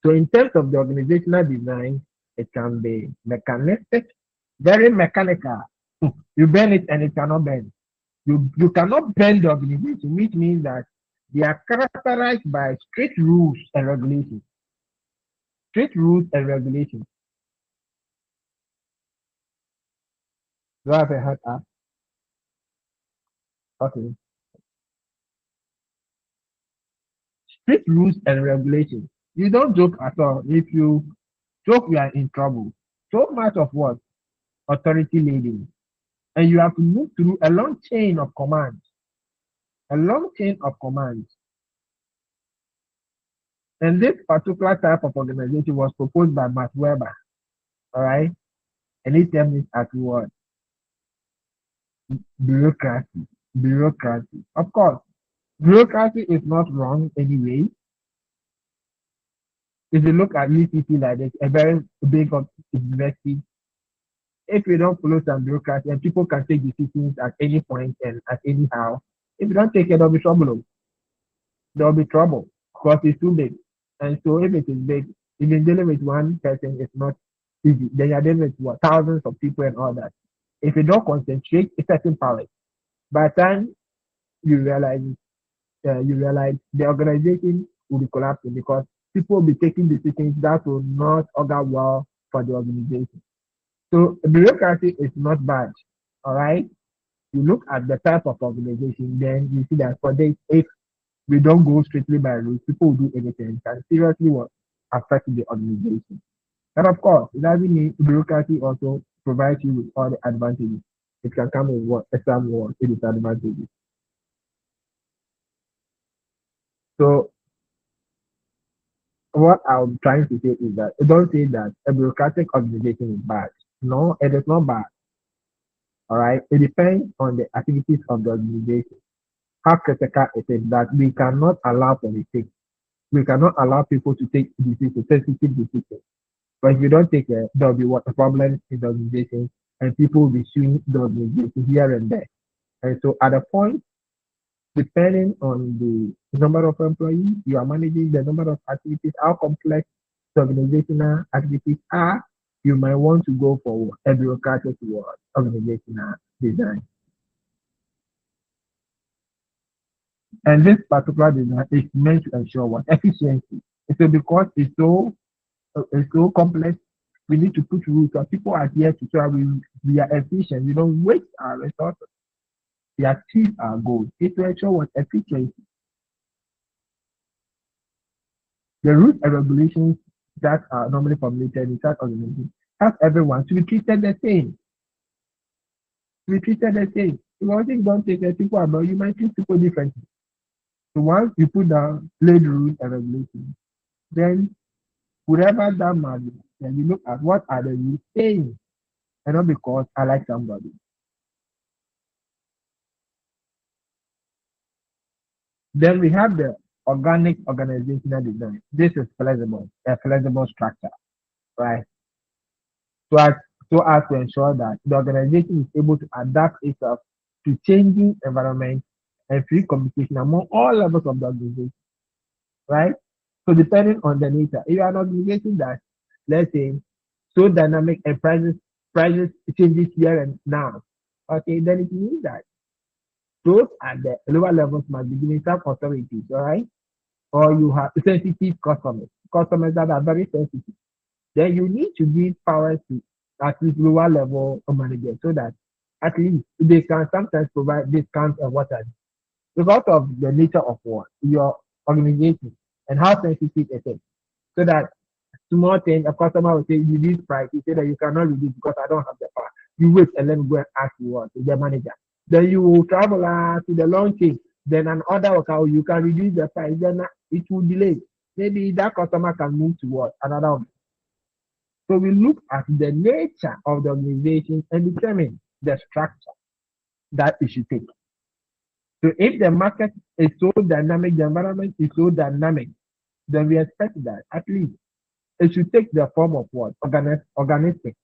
So in terms of the organizational design, it can be mechanistic, very mechanical. You bend it and it cannot bend. You cannot bend the organization, which means that they are characterized by strict rules and regulations. Strict rules and regulations. Do I have a hand up? Okay. Strict rules and regulations. You don't joke at all. If you joke, you are in trouble. So much of what? Authority leading. And you have to move through a long chain of commands. A long chain of commands. And this particular type of organization was proposed by Max Weber. All right. And he termed it as what? Bureaucracy. Bureaucracy. Of course, bureaucracy is not wrong anyway. If you look at UCC like this, a very big university, if you don't follow some bureaucracy and people can take decisions at any point and at any how, if you don't take it, there'll be trouble. There'll be trouble because it's too big. And so if it is big, even dealing with one person is not easy. Then you're dealing with what, thousands of people and all that. If you don't concentrate, it's certain power. By the time you realize the organization will be collapsing because people will be taking decisions that will not augur well for the organization. So bureaucracy is not bad. All right. You look at the type of organization, then you see that for this, if we don't go strictly by rules, people will do anything and seriously will affect the organization. And of course, it doesn't mean bureaucracy also provides you with all the advantages. It can come with what some want it is advantages. So what I'm trying to say is that don't say that a bureaucratic organization is bad. No, it is not bad. All right. It depends on the activities of the organization. How critical it is that we cannot allow for mistakes. We cannot allow people to take decisions, sensitive decisions. But if you don't take it, there'll be what a problem in the organization and people will be suing the organization here and there. And so at a point, depending on the number of employees you are managing, the number of activities, how complex the organizational activities are, you might want to go for a bureaucratic organizational design. And this particular design is meant to ensure what efficiency. So because it's so complex, we need to put rules so people are here to try we are efficient. We don't waste our resources. We achieve our goals. It's to ensure what efficiency. The rules and regulations that are normally formulated in such organizations have everyone to be treated the same. To be treated the same. Because if you don't take the people about, you might treat people differently. So once you put down laid rules and regulations, then whatever that might be, then you look at what are the rules saying, and not because I like somebody. Then we have the organic organizational design. This is flexible, a flexible structure, right? So as to ensure that the organization is able to adapt itself to changing environment and free communication among all levels of the organization, right? So depending on the nature, if you are an organization that, let's say, so dynamic and prices changes here and now, okay, then it means that those at the lower levels must be given some authorities, all right? Or you have sensitive customers that are very sensitive. Then you need to give power to at least lower level managers so that at least they can sometimes provide discounts and what have you, because of the nature of what your organization and how sensitive it is. So that small thing, a customer will say, you reduce price. You say that you cannot reduce because I don't have the power. You wait and let me go and ask you what the manager. Then you will travel to the launching. Then another worker, you can reduce the price. Then it will delay. Maybe that customer can move to what another one. So we look at the nature of the organization and determine the structure that it should take. So if the market is so dynamic, the environment is so dynamic, then we expect that at least it should take the form of what? Organistic.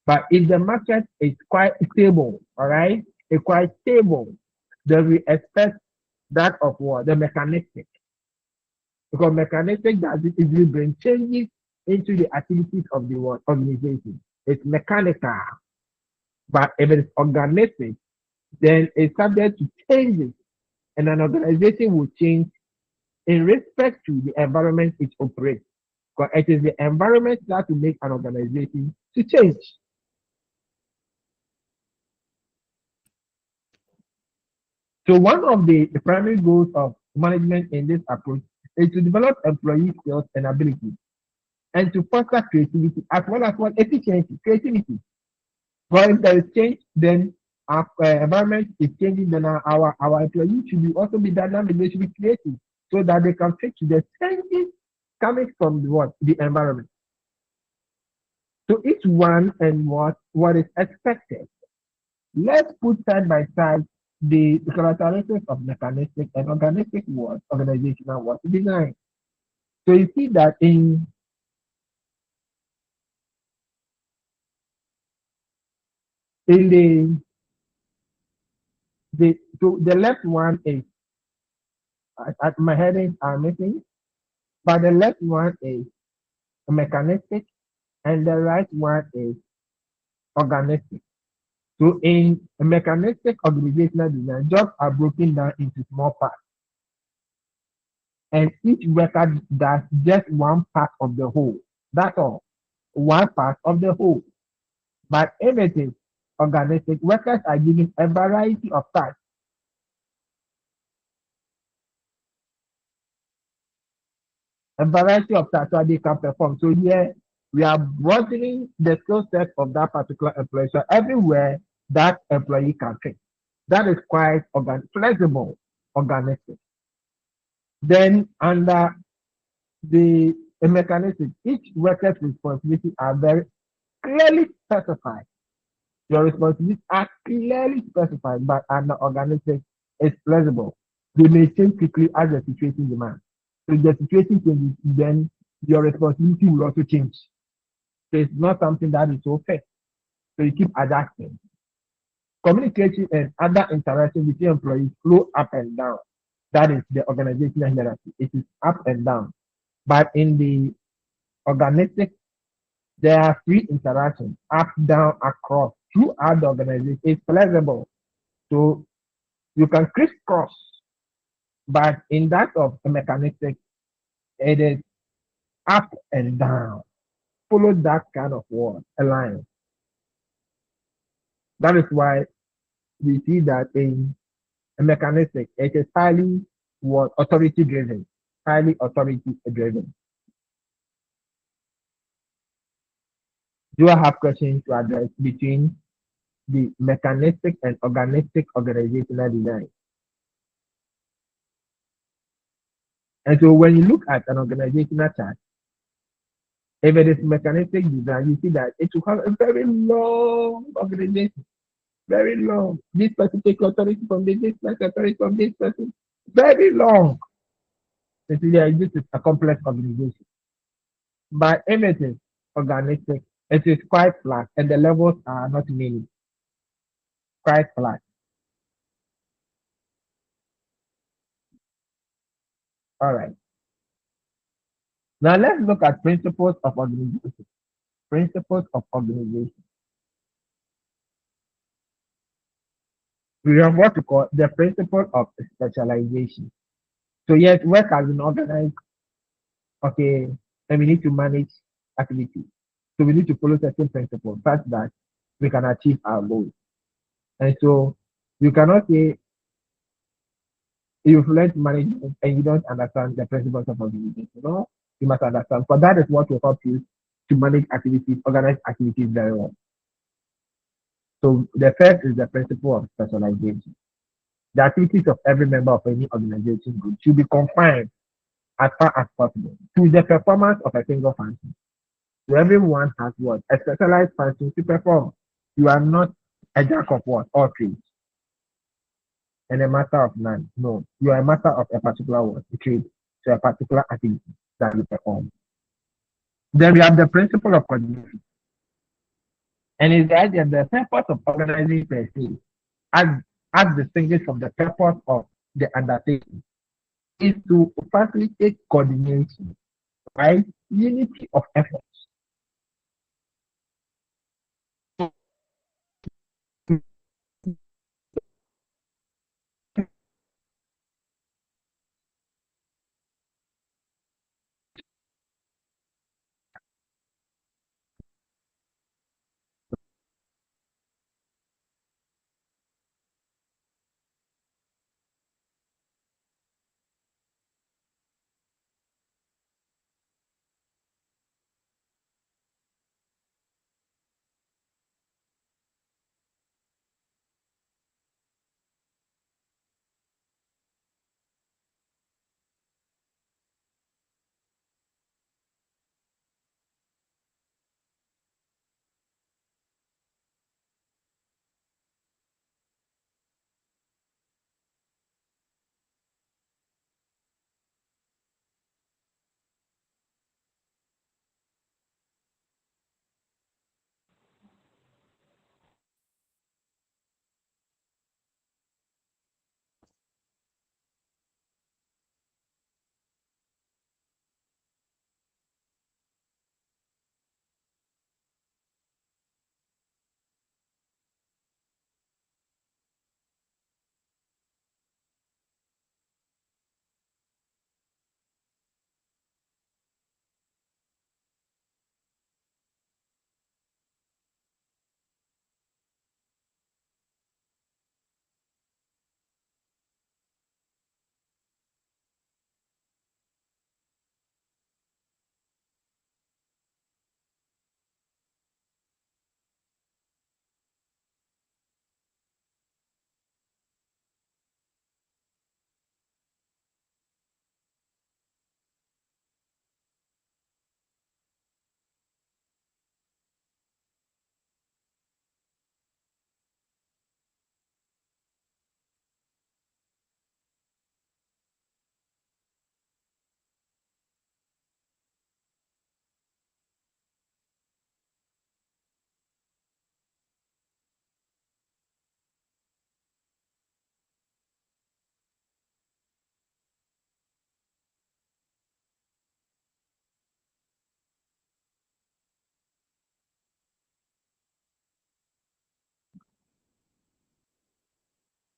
But if the market is quite stable, all right, it's quite stable, then we expect that of what? The mechanistic. Because mechanistic does it easily bring changes into the activities of the organization. It's mechanical. But if it is organistic, then it's subject to changes. And an organization will change in respect to the environment it operates. Because it is the environment that will make an organization to change. So one of the primary goals of management in this approach is to develop employee skills and abilities and to foster creativity as well as what efficiency, creativity. But if there is change, then our environment is changing, then our employees should be also be dynamic, they should be creative so that they can fit to the changes coming from the environment. So each one and what is expected. Let's put side by side the characteristics of mechanistic and organistic organizational design. So you see that in In the left one is at my headings are missing, but the left one is mechanistic and the right one is organistic. So in a mechanistic organizational design, jobs are broken down into small parts, and each worker does just one part of the whole. That's all, one part of the whole. But if it is organistic, workers are given a variety of tasks, so they can perform. So here we are broadening the skill set of that particular employee. So everywhere that employee can fit. That is quite flexible, organistic. Then under the mechanism, each worker's responsibilities are very clearly specified. Your responsibilities are clearly specified, but under organistic, it's flexible. They may change quickly as the situation demands. So if the situation changes, then your responsibility will also change. So it's not something that is so fixed. So you keep adapting. Communication and other interaction between employees flow up and down. That is the organizational hierarchy. It is up and down. But in the organistic, there are free interactions up, down, across, throughout the organization. It's flexible. So you can crisscross. But in that of a mechanistic, it is up and down. Follow that kind of word, a line. That is why we see that in a mechanistic, it is highly what authority driven, highly authority driven. Do I have questions to address between the mechanistic and organistic organizational design? And so when you look at an organizational chart, if it is mechanistic design, you see that it will have a very long organization, very long. This person takes authority from this person, authority from this person, very long. This is a complex organization. But if it is organistic, it is quite flat and the levels are not many, quite flat. All right. Now let's look at principles of organization. Principles of organization. We have what we call the principle of specialization. So yes, work has been organized, okay, and we need to manage activities. So we need to follow certain principles such that we can achieve our goals. And so you cannot say you've learned management and you don't understand the principles of organization. No, you must understand. But that is what will help you to manage activities, organize activities very well. So the first is the principle of specialization. The activities of every member of any organization group should be confined as far as possible to the performance of a single function. So everyone has what? A specialized function to perform. You are not a jack of what? All trades and a master of none. No, you are a master of a particular what? A trade. So a particular activity that you perform. Then we have the principle of coordination. And it's the idea that the purpose of organizing per se, as, as distinguished from the purpose of the undertaking, is to facilitate coordination, right? Unity of effort.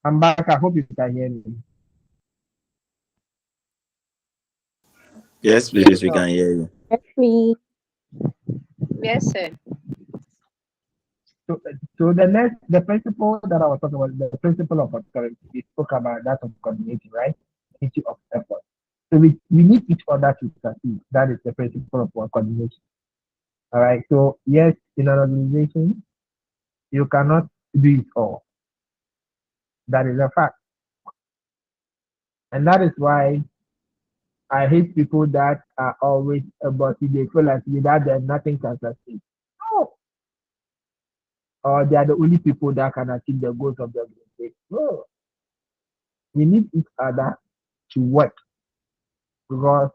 I'm back. I hope you can hear me. Yes, please, we can hear you. Yes, please. Yes, sir. So the principle that I was talking about, the principle of authority, we spoke about that of coordinating, right? Issue of effort. So we need each other to succeed. That is the principle of coordination. All right. So yes, in an organization, you cannot do it all. That is a fact. And that is why I hate people that are always about it. They feel like without them nothing can succeed. No. Or they are the only people that can achieve the goals of the organization. No. We need each other to work because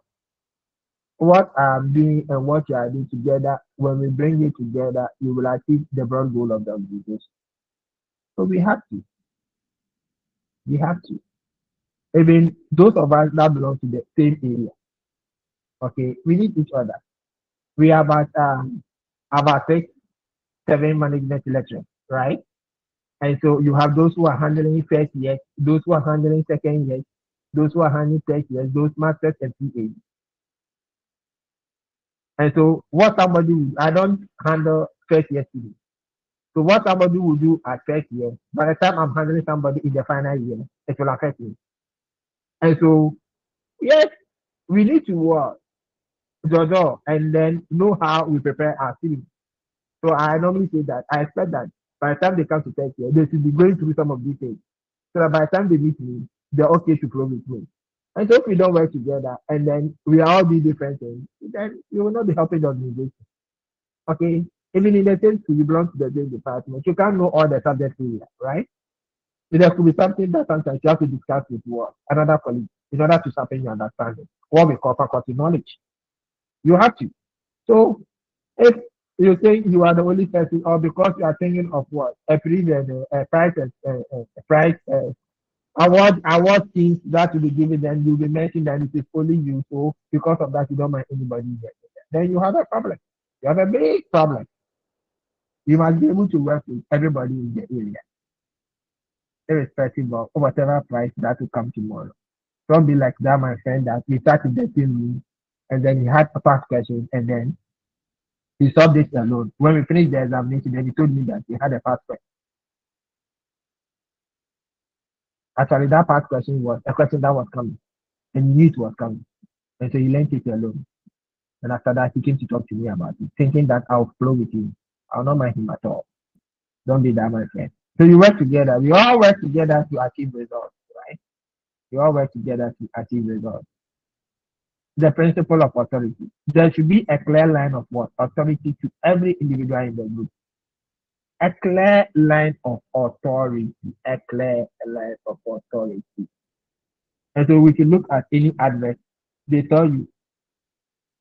what I'm doing and what you are doing together, when we bring it together, we will achieve the broad goal of the organization. So we have to. We have to. Even those of us that belong to the same area, okay, we need each other. We have about 6, 7 management lecturers, right? And so you have those who are handling first years, those who are handling second years, those who are handling third years, those masters and PhD. And so what somebody will, I don't handle first year students. So what somebody will do at first year, by the time I'm handling somebody in the final year, it will affect me. And so yes, we need to work, Jojo, and then know how we prepare our students. So I normally say that I expect that by the time they come to first year, they should be going through some of these things. So that by the time they meet me, they're okay to flow with me. And so if we don't work together and then we are all doing different things, then you will not be helping the organization. Okay? Even in the sense you belong to the same department, you can't know all the subject area, right? So there could be something that sometimes you have to discuss with another colleague in order to sharpen your understanding. What we call faculty knowledge. You have to. So if you think you are the only person, or because you are thinking of what a previous price award things that will be given, then you'll be mentioned that it is only you. So because of that, you don't mind anybody getting it. Then you have a problem. You have a big problem. You must be able to work with everybody in the area, irrespective of whatever price that will come tomorrow. Don't be like that, my friend, that we started the team and then he had a past question and then he solved it alone. When we finished the examination, then he told me that he had a past question. Actually, that past question was a question that was coming and he knew it was coming. And so he learned it alone. And after that, he came to talk to me about it, thinking that I'll flow with him. I'll not mind him at all. Don't be that, my friend. So you work together. We all work together to achieve results, right? We all work together to achieve results. The principle of authority. There should be a clear line of what? Authority to every individual in the group. A clear line of authority. A clear line of authority. And so we can look at any advert. They tell you,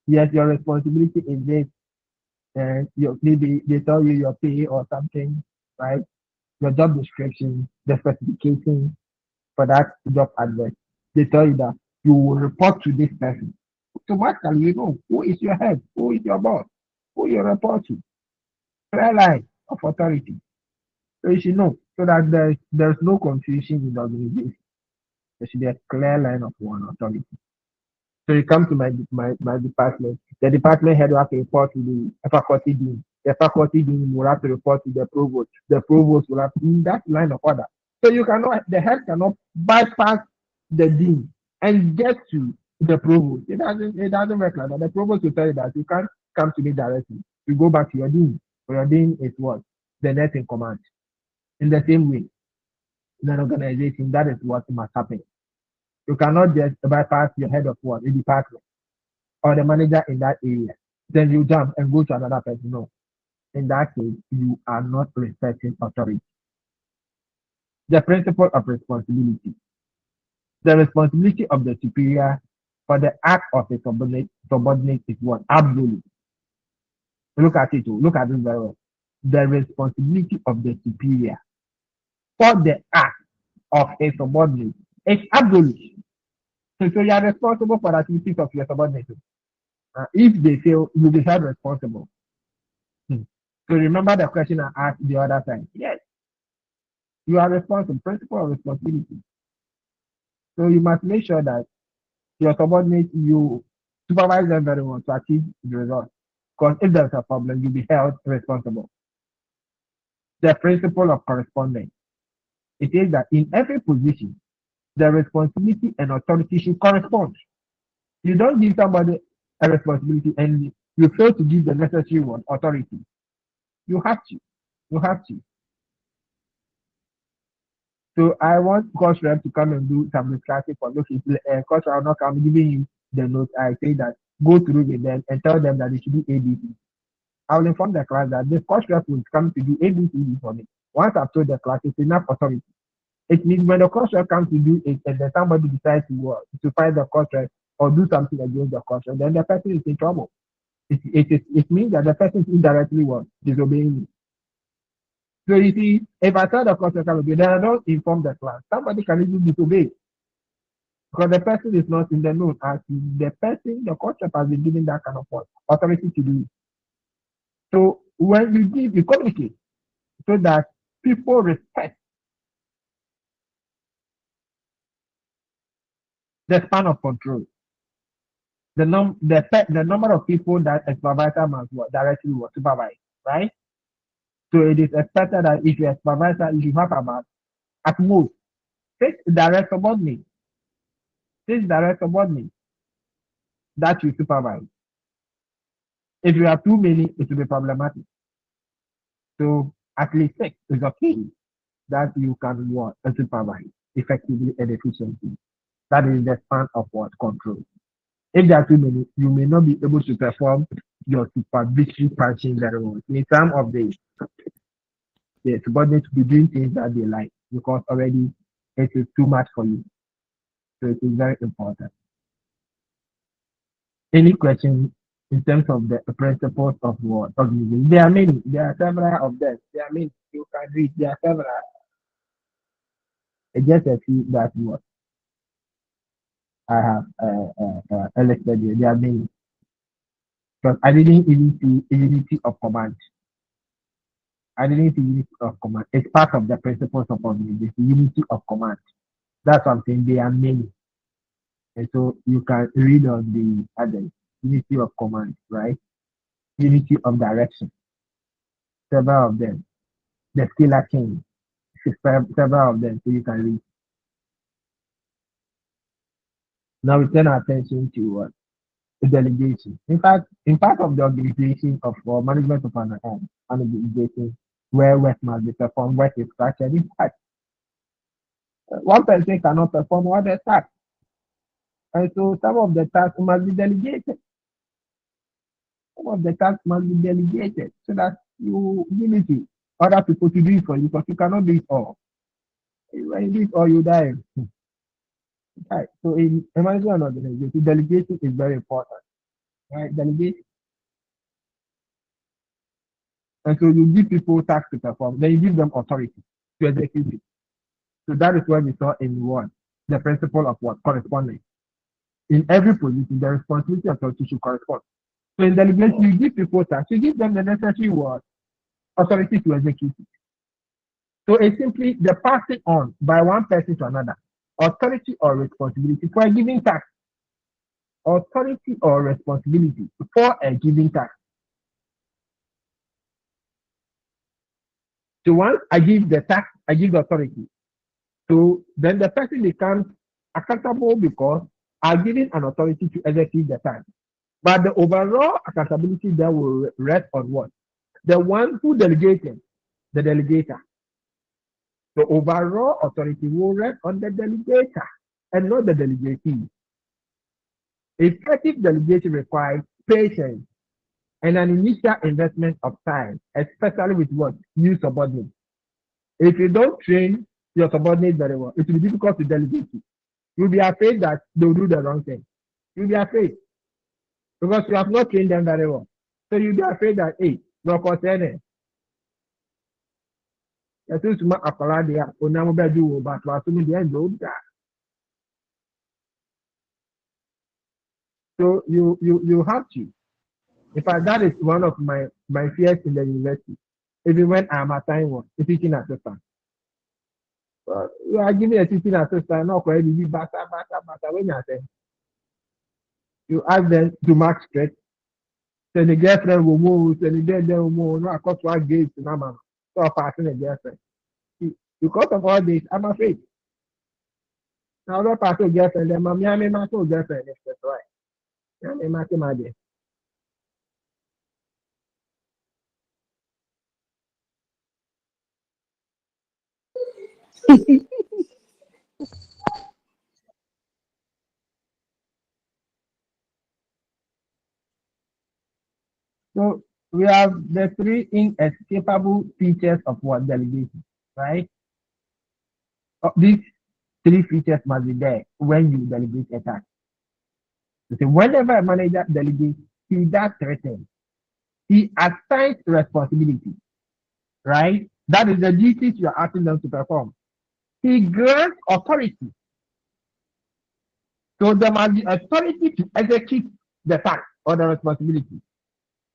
yes, your responsibility is this, and maybe they tell you your pay or something, right? Your job description, the specification for that job advert. They tell you that you will report to this person. Automatically, you know who is your head, who is your boss, who you report to. Clear line of authority. So you should know so that there's no confusion in the organization. There should be a clear line of one authority. So you come to my department. The department head will have to report to the faculty dean. The faculty dean will have to report to the provost. The provost will have in that line of order. So you cannot, the head cannot bypass the dean and get to the provost. It doesn't work like that. The provost will tell you that you can't come to me directly. You go back to your dean. So your dean is what? The next in command. In the same way, in an organization, that is what must happen. You cannot just bypass your head of what? A department or the manager in that area. Then you jump and go to another person. No. In that case, you are not respecting authority. The principle of responsibility. The responsibility of the superior for the act of a subordinate is what? Absolute. Look at it. Look at it very well. The responsibility of the superior for the act of a subordinate is absolute. So you are responsible for the activities of your subordinate. If they fail, you'll be held responsible. So remember the question I asked the other time. Yes. You are responsible, principle of responsibility. So you must make sure that your subordinates, you supervise them very well to achieve the result. Because if there's a problem, you'll be held responsible. The principle of correspondence. It is that in every position, the responsibility and authority should correspond. You don't give somebody a responsibility and you fail to give the necessary one authority. You have to. You have to. So I want coach rep to come and do some discussion for look. Coach I will not come giving you the notes. I say that go through with them and tell them that they should do ABC. I will inform the class that the coach rep will come to do ABC for me. Once I've told the class, it's enough authority. It means when the coach rep comes to do it and then somebody decides to fight the coach rep or do something against the coach rep, then the person is in trouble. It means that the person is indirectly disobeying me. So you see, if I tell the coach rep, then I don't inform the class. Somebody can even disobey because the person is not in the know. As the coach rep has been given that kind of authority to do it. So when you communicate so that people respect the span of control. The number of people that a supervisor must directly supervise, right? So it is expected that if you're a supervisor, you have about at most 6 direct subordinates. 6 direct subordinates that you supervise. If you have too many, it will be problematic. So at least 6 is okay that you can supervise effectively and efficiently. That is the span of control. If there are too many, you may not be able to perform your supervisory function very well. In some of the subordinates will be doing things that they like because already it is too much for you. So it is very important. Any question in terms of the principles of organization? There are many. There are several of them. There are many. You can read. There are several. Just a few that I have listed here. There are many. Because I didn't even see unity of command. I didn't see unity of command. It's part of the principles of organization. Unity of command. That's something. There are many. And so you can read on the others. Unity of command, right? Unity of direction. Several of them. The scalar chain. Several of them. So you can read. Now we turn our attention to the delegation. In fact, in part of the organization of management of an organization where work must be performed, work is structured. In fact, one person cannot perform all the tasks. And so some of the tasks must be delegated. Some of the tasks must be delegated so that you give it to other people to do it for you because you cannot do it all. When you do it all, you die. Right. So in a management organization, delegation is very important. Right? Delegation. And so you give people tasks to perform, then you give them authority to execute it. So that is what we saw in the principle of correspondence. In every position, the responsibility of authority should correspond. So in delegation, you give people tasks, you give them the necessary authority to execute it. So it's simply the passing on by one person to another, authority or responsibility for a given task. Authority or responsibility for a given task. So once I give the task, I give the authority. So then the person becomes accountable because I'm giving an authority to execute the task. But the overall accountability there will rest on what? The one who delegated, the delegator. The overall authority will rest on the delegator and not the delegatee. Effective delegation requires patience and an initial investment of time, especially with new subordinates. If you don't train your subordinates very well, it will be difficult to delegate you. You'll be afraid that they'll do the wrong thing. You'll be afraid because you have not trained them very well. So you'll be afraid that, hey, no concern. So you have to. In fact, that is one of my fears in the university. Even when I'm assigned a teaching assistant. You are giving a teaching assistant, not quite easy, but when you say, you ask them to mark straight, then the girlfriend will move, then the girlfriend will move, no, across one gate to Nama, so passing a girlfriend. Because of all this, I'm afraid. Now, that part of girlfriend, then Miami, my girlfriend, that's right. Miami, my dear. So we have the three inescapable features of what delegation, right? These three features must be there when you delegate a task. So whenever a manager delegates, he does three things. He assigns responsibility, right? That is the duties you are asking them to perform. He grants authority. So there must be authority to execute the task or the responsibility.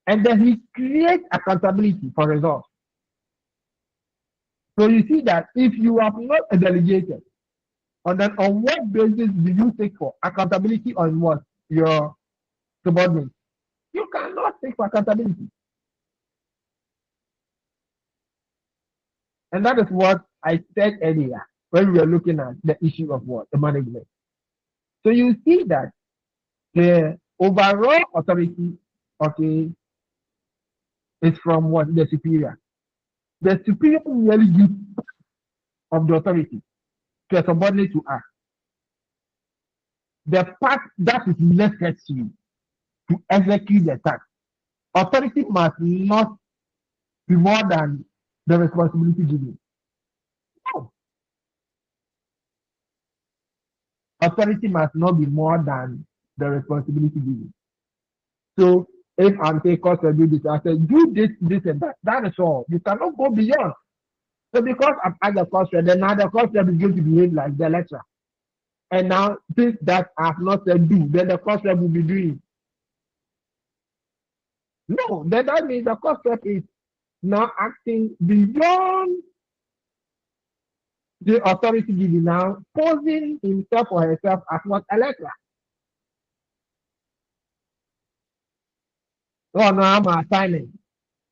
And then he creates accountability for results. So you see that if you have not delegated, on what basis do you take for accountability on what? Your subordinates. You cannot take for accountability. And that is what I said earlier when we were looking at the issue of what? The management. So you see that the overall authority, okay, is from what? The superior. The superior really gives of the authority to a subordinate to act. The part that is necessary to execute the task. Authority must not be more than the responsibility given. No. Authority must not be more than the responsibility given. So if I'm saying cost do this, I say do this, this, and that. That is all. You cannot go beyond. So because I've asked the cost, then now the cost is going to behave like the lecturer. And now since that I have not said do, then the cost will be doing. No, then that means the cost is now acting beyond the authority given, now posing himself or herself as what a lecturer. Oh no, I'm assignment.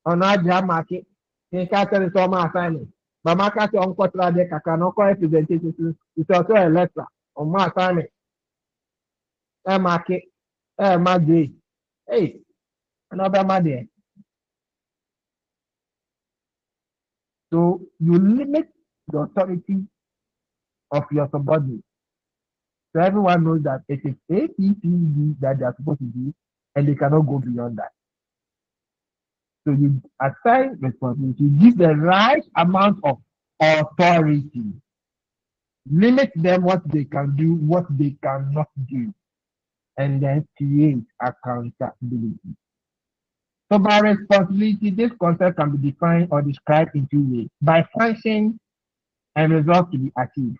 Oh no, I'm market. In Catholic is all my assignment. But my Catholic on Cotra de Cacano representation is also a lecturer on my assignment. A market, my grade. Hey, another my day. So you limit the authority of your subordinate. So everyone knows that it is A, B, C, D that they are supposed to do, and they cannot go beyond that. So you assign responsibility, you give the right amount of authority, limit them what they can do, what they cannot do, and then create accountability. So by responsibility, this concept can be defined or described in two ways: by function and results to be achieved.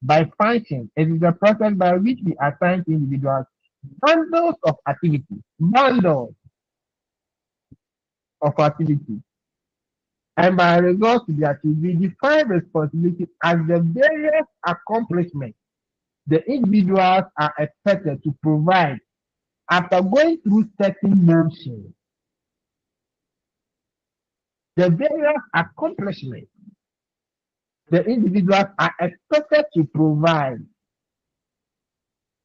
By function, it is the process by which we assign to individuals bundles of activity, bundles of activity. And by results to be achieved, we define responsibility as the various accomplishments the individuals are expected to provide after going through certain motions. The various accomplishments the individuals are expected to provide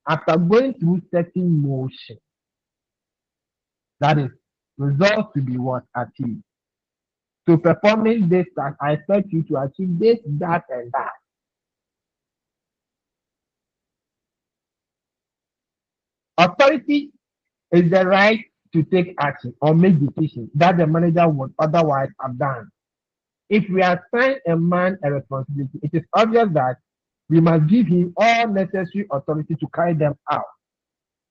after going through certain motions. That is, results to be what? Achieved. So performing this task, I expect you to achieve this, that, and that. Authority is the right to take action or make decisions that the manager would otherwise have done. If we assign a man a responsibility, it is obvious that we must give him all necessary authority to carry them out.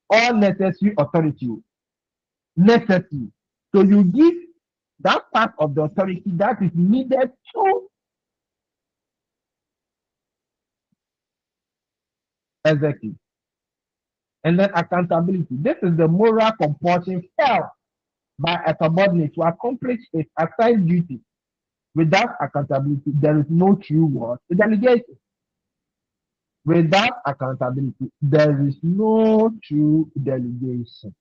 All necessary authority. Necessary. So you give that part of the authority that is needed to execute. And then accountability. This is the moral compulsion felt by a subordinate to accomplish his assigned duty Without accountability, there is no true what? Delegation. Without accountability, there is no true delegation.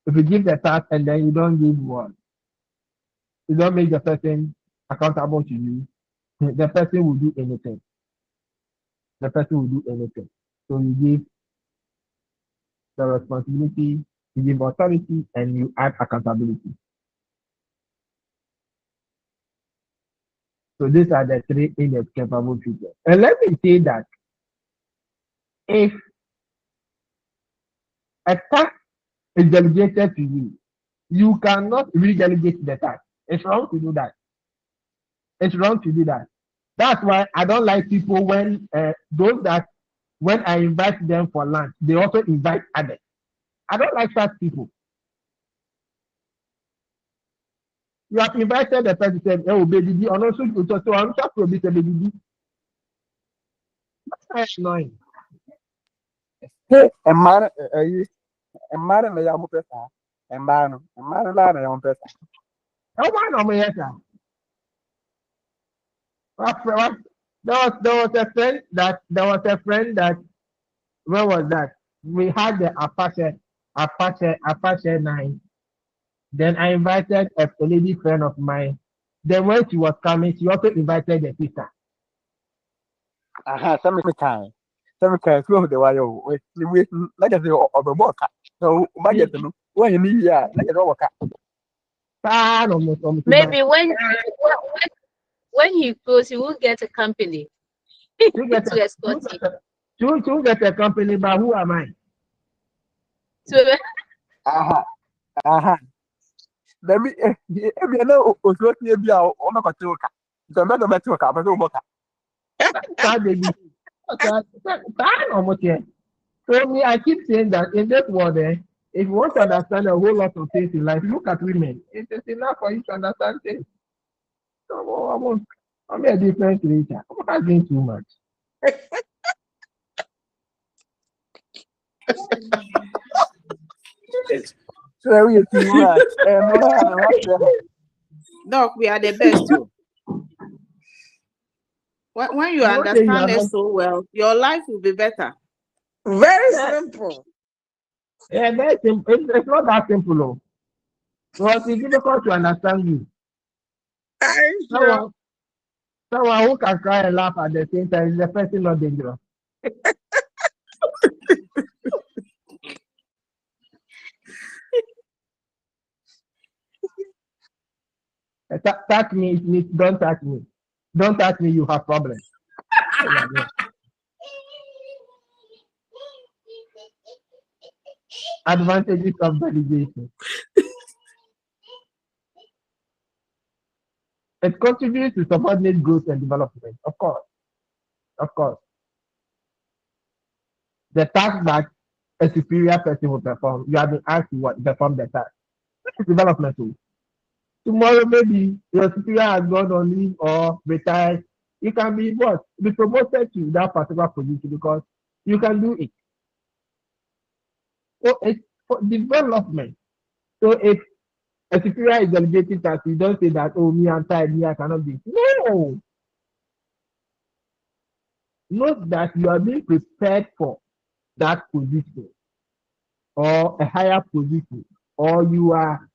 If you give the task and then you don't give what? You don't make the person accountable to you, the person will do anything. The person will do anything. So you give the responsibility, you give authority, and you add accountability. So these are the three inescapable features. And let me say that if a task is delegated to you, you cannot redelegate the task. It's wrong to do that. It's wrong to do that. That's why I don't like people when those that when I invite them for lunch, they also invite others. I don't like such people. You have invited the person, said, "Oh, baby, or also so I'm just to be baby." That's annoying. Hey, a man, na ya mo pesa. A man la na ya mo pesa. Oh, man, oh, my yes, sir. There was a friend that where was that? We had the Apache 9. Then I invited a lady friend of mine. Then when she was coming, she also invited the sister. Aha, some kind. Some kind of the wire. We like I say of the work. So budget no. When you need ya, like a work. Maybe when he goes, he will get a company to escort him. To get a company, but who am I? Aha. Let me know also be a on a cotoka. The man of Matoka, but no So me, I keep saying that in this world, if you want to understand a whole lot of things in life, look at women. It is enough for you to understand things. So I'm a different creature. I'm not doing too much. Very too much. Doc, we are the best too. When you understand us so well, your life will be better. Very simple. Yeah, very simple. It's not that simple, though. Because it's difficult to understand you. Someone who can cry and laugh at the same time is the person not dangerous. Touch me, it means don't touch me. Don't touch me, you have problems. Advantages of delegation. It contributes to subordinate growth and development, of course. Of course. The task that a superior person will perform, you have been asked to what? Perform the task. That's development too. Tomorrow, maybe your superior has gone on leave or retired. You can be what? Be promoted to that particular position because you can do it. So it's for development. So if a superior is delegating task, you don't say that, oh, me, I'm tired, me, I cannot do it. No. Note that you are being prepared for that position or a higher position, or you are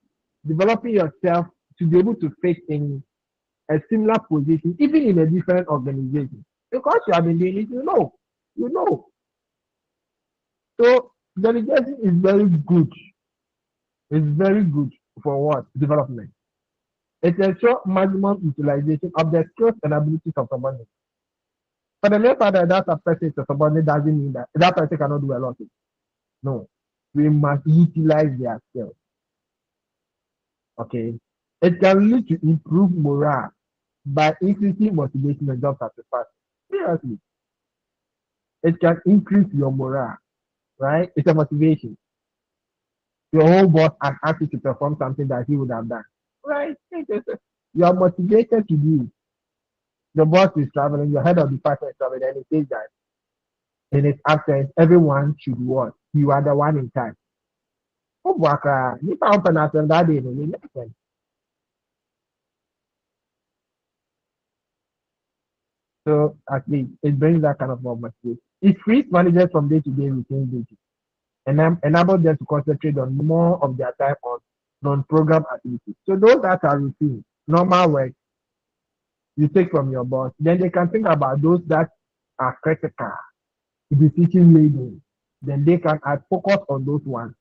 developing yourself to be able to fit in a similar position, even in a different organization. Because you have been doing it, you know. So delegation is very good. It's very good for what? Development. It ensures maximum utilization of the skills and abilities of subordinates. For the mere fact that a person is a subordinate doesn't mean that that person cannot do a lot. No. We must utilize their skills. Okay. It can lead to improved morale by increasing motivation and job satisfaction. Seriously. It can increase your morale, right? It's a motivation. Your whole boss has asked you to perform something that he would have done. Right? You are motivated to do it. The boss is traveling, your head of department is traveling, and it says that in its absence, everyone should watch. You are the one in charge. Oh, Waka, you found that day, So at least it brings that kind of motivation. It frees managers from day-to-day routine duties and enables them to concentrate on more of their time on non-program activities. So those that are routine, normal work you take from your boss, then they can think about those that are critical, decision making. Then they can focus on those ones.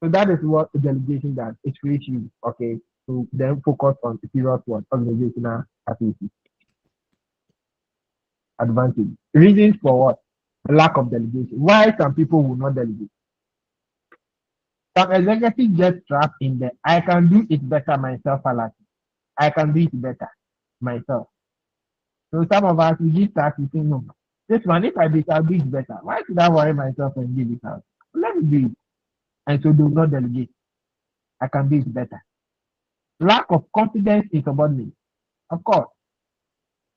So that is what the delegation does. It frees you, okay, to then focus on the serious one, organizational activities. Advantage. Reasons for what? Lack of delegation. Why some people will not delegate? Some executives get trapped in the I can do it better myself fallacy. I can do it better myself. So some of us we just start to think, no, this one if I do it, I'll do it better. Why should I worry myself and give it out? Let me do it. And so do not delegate. I can do it better. Lack of confidence in subordinates. Of course,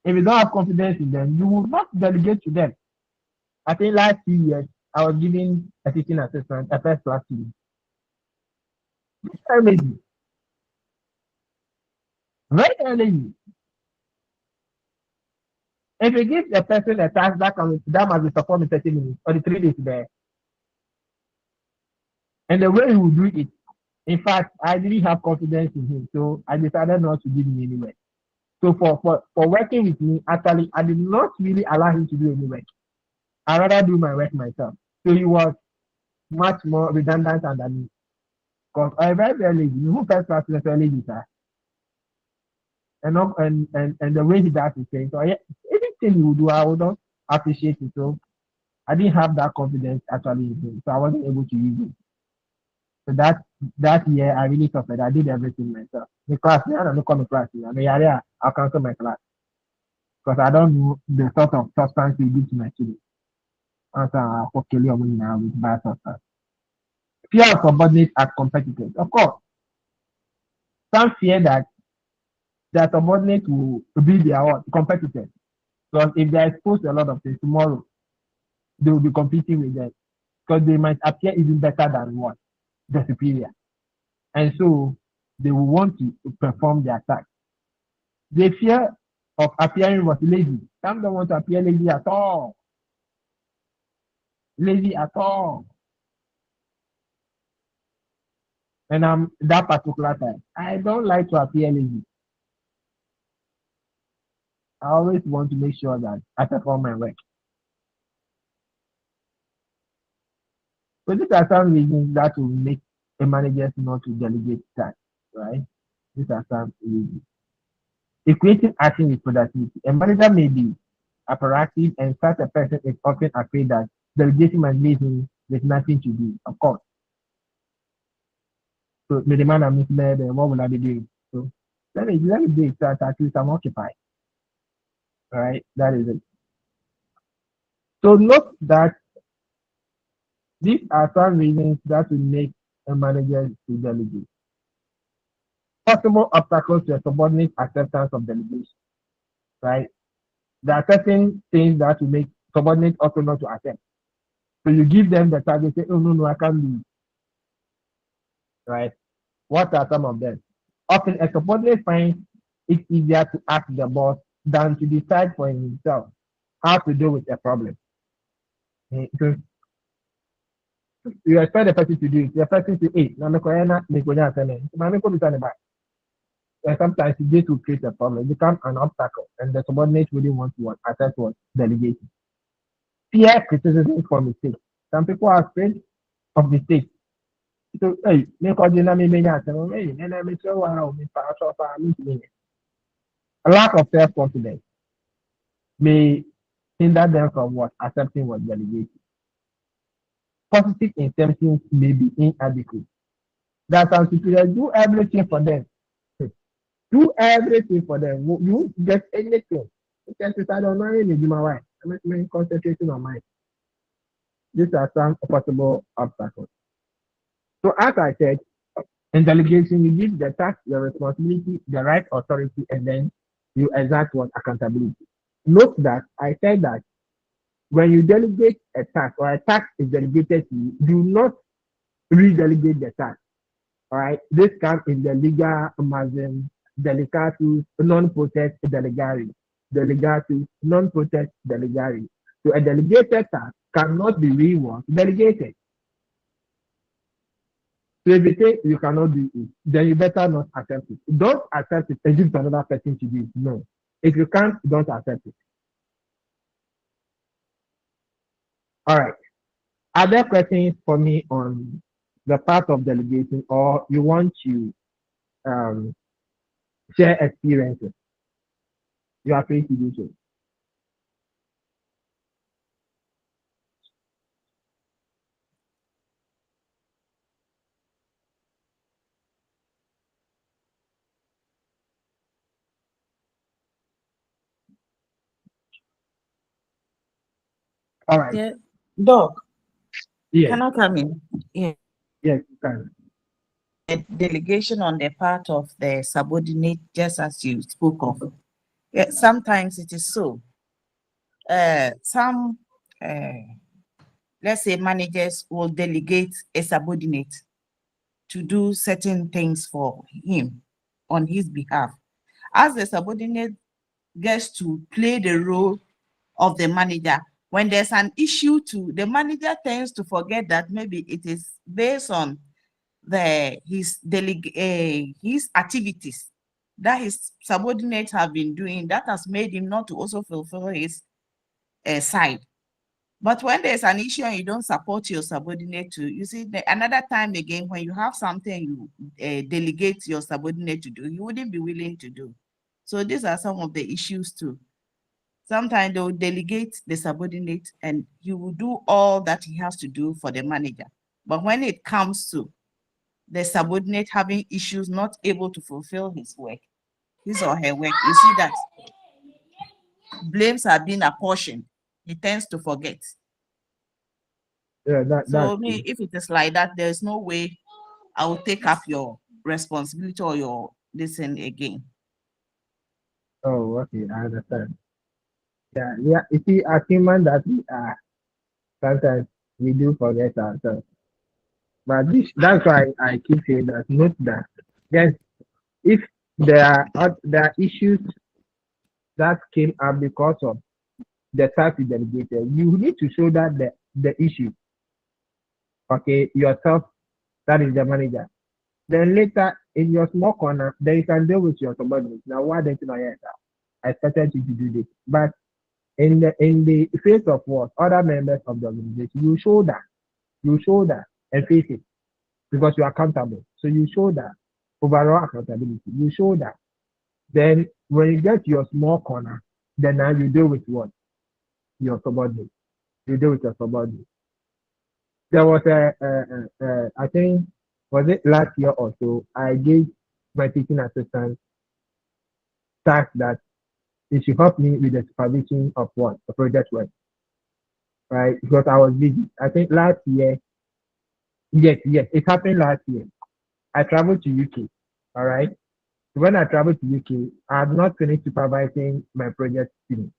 if you don't have confidence in them, you will not delegate to them. I think last 2 years, I was giving a teaching assistant a first class student. Very lazy. Very, very lazy. If you give a person a task that must be performed in 30 minutes or the 3 days there, and the way he will do it, in fact, I didn't have confidence in him, so I decided not to give him any work. So for working with me, actually, I did not really allow him to do any work. I rather do my work myself. So he was much more redundant than me. Because I very, very lazy. You who first class is very lazy, sir. And the way he does his thing. So yeah, anything he would do, I would not appreciate it. So I didn't have that confidence actually in him. So I wasn't able to use it. So that year I really suffered. I did everything myself. The class, I don't come to class. I'll cancel my class. Because I don't know the sort of substance you do to my students. And so I'll with bad substance. Fear of subordinates as competitors. Of course, some fear that their subordinates will be their competitors. Because if they are exposed to a lot of things tomorrow, they will be competing with them. Because they might appear even better than what? The superior. And so they will want to perform their task. They fear of appearing what lazy. Some don't want to appear lazy at all. Lazy at all. And I'm that particular time. I don't like to appear lazy. I always want to make sure that I perform my work. So these are some reasons that will make a manager not to delegate tasks, right? These are some reasons. Equating action with productivity. A manager may be hyperactive and such a person is often afraid that delegation must leave him with nothing to do, of course. So the demand I'm misled and what will I be doing? So let me do it so at least I'm occupied. All right, that is it. So note that these are some reasons that will make a manager to delegate. Possible obstacles to a subordinate acceptance of delegation, right? There are certain things that will make subordinates also not to accept. So you give them the target, say, oh no, I can't do it, right? What are some of them? Often a subordinate finds it easier to ask the boss than to decide for himself how to deal with a problem. So you expect the person to do it. The person to hey, and sometimes this will create a problem, it becomes an obstacle, and the subordinate wouldn't want to accept what delegation. Peer criticism for mistakes. Some people are afraid of mistakes. So hey, a lack of self-confidence may hinder them from what accepting what delegated. Positive incentives may be inadequate. That some superiors do everything for them. Do everything for them. You get anything. Because I don't know anything, my wife. I'm concentrating on mine. These are some possible obstacles. So as I said, in delegation, you give the task, the responsibility, the right authority, and then you exact what accountability. Note that I said that when you delegate a task or a task is delegated to you, do not redelegate the task. All right, this comes in the legal Amazon delicatus non-protest delegari. delegatus, non-potest delegari. So a delegated task cannot be delegated. So if you say you cannot do it, then you better not accept it. Don't accept it and give to another person to do it. No. If you can't, don't accept it. All right. Are there questions for me on the part of delegation, or you want to um, share experiences? You are free to do so. All right. Yeah, Doc, Yes. can I come in? Yeah. Yes, you can. A delegation on the part of the subordinate, just as you spoke of. Yeah, sometimes it is so. Some, let's say, managers will delegate a subordinate to do certain things for him on his behalf. As the subordinate gets to play the role of the manager, when there's an issue the manager tends to forget that maybe it is based on his activities that his subordinates have been doing that has made him not to also fulfill his side. But when there's an issue and you don't support your subordinate to, you see, another time again, when you have something you delegate your subordinate to do, you wouldn't be willing to do. So these are some of the issues too. Sometimes they will delegate the subordinate and he will do all that he has to do for the manager. But when it comes to the subordinate having issues, not able to fulfill his work, his or her work, you see that blames are being apportioned. He tends to forget. Yeah, So me, if it is like that, there's no way I will take up your responsibility or your listen again. Oh, okay, I understand. Yeah, yeah. You see, as human that we are, sometimes we do forget ourselves. But that's why I keep saying that. Note that. Yes, if there are issues that came up because of the task you delegated, you need to show that the issue, okay, yourself, that is the manager. Then later in your small corner, then you can deal with your subordinates. Now, why don't you know yet? I expected you to do this, but in the face of what other members of the organization, you show that and face it because you're accountable. So you show that overall accountability. You show that. Then when you get to your small corner, then now you deal with what your subordinate. You deal with your subordinate. There was I think was it last year or so, I gave my teaching assistant task that it should help me with the supervision of what the project work, right? Because I was busy. I think last year, yes, it happened last year. I traveled to UK, all right. When I traveled to UK, I had not finished supervising my project team,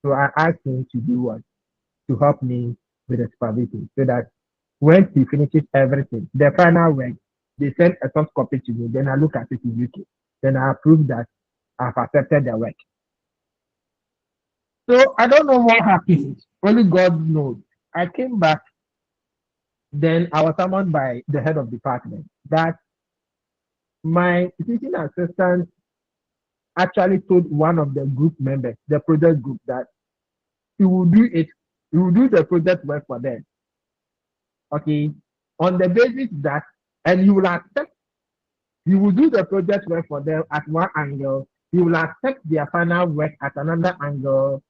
so I asked him to do what to help me with the supervision, so that when he finishes everything, the final work, they send a soft copy to me. Then I look at it in UK. Then I approve that I've accepted the work. So I don't know what happened. Only God knows. I came back. Then I was summoned by the head of department that my teaching assistant actually told one of the group members, the project group, that he will do it. He will do the project work for them. Okay, on the basis that, and he will accept. He will do the project work for them at one angle. He will accept their final work at another angle.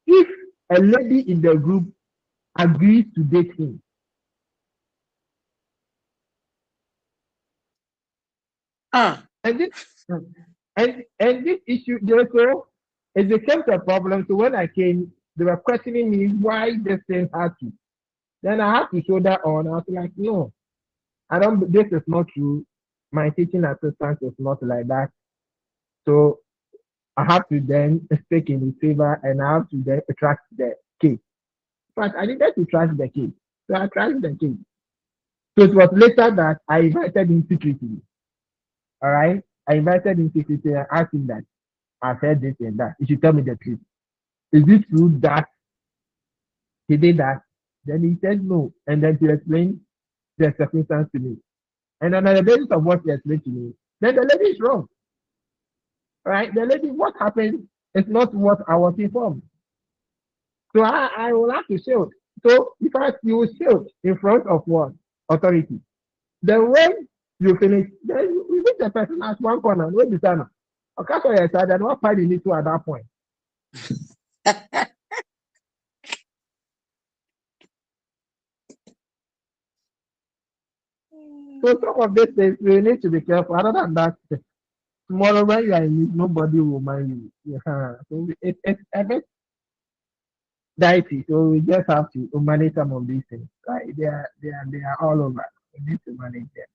If a lady in the group agrees to date him, and this issue, therefore, it became a problem. So when I came, they were questioning me why this thing happened. Then I had to show that on. I was like, no, I don't. This is not true. My teaching assistant is not like that. So I have to then speak in his favor, and I have to then track the case. But I needed to track the case, so I tracked the case. So it was later that I invited him secretly. All right, I invited him secretly and asked him that I've heard this and that. You should tell me the truth. Is it true that he did that? Then he said no. And then he explained the circumstance to me. And on the basis of what he explained to me, then the lady is wrong. Right? The lady, what happened is not what I was informed. So I will have to shield. So in fact, you will shield in front of what? Authority. Then when you finish, then you meet the person as one corner, no designer. Okay, so yes, I don't know what you need to at that point. So some of these things we need to be careful. Other than that, tomorrow when you are in need, nobody will mind you. Yeah. So it's a bit dicey. So we just have to manage some of these things. Right? They are all over. We need to manage them.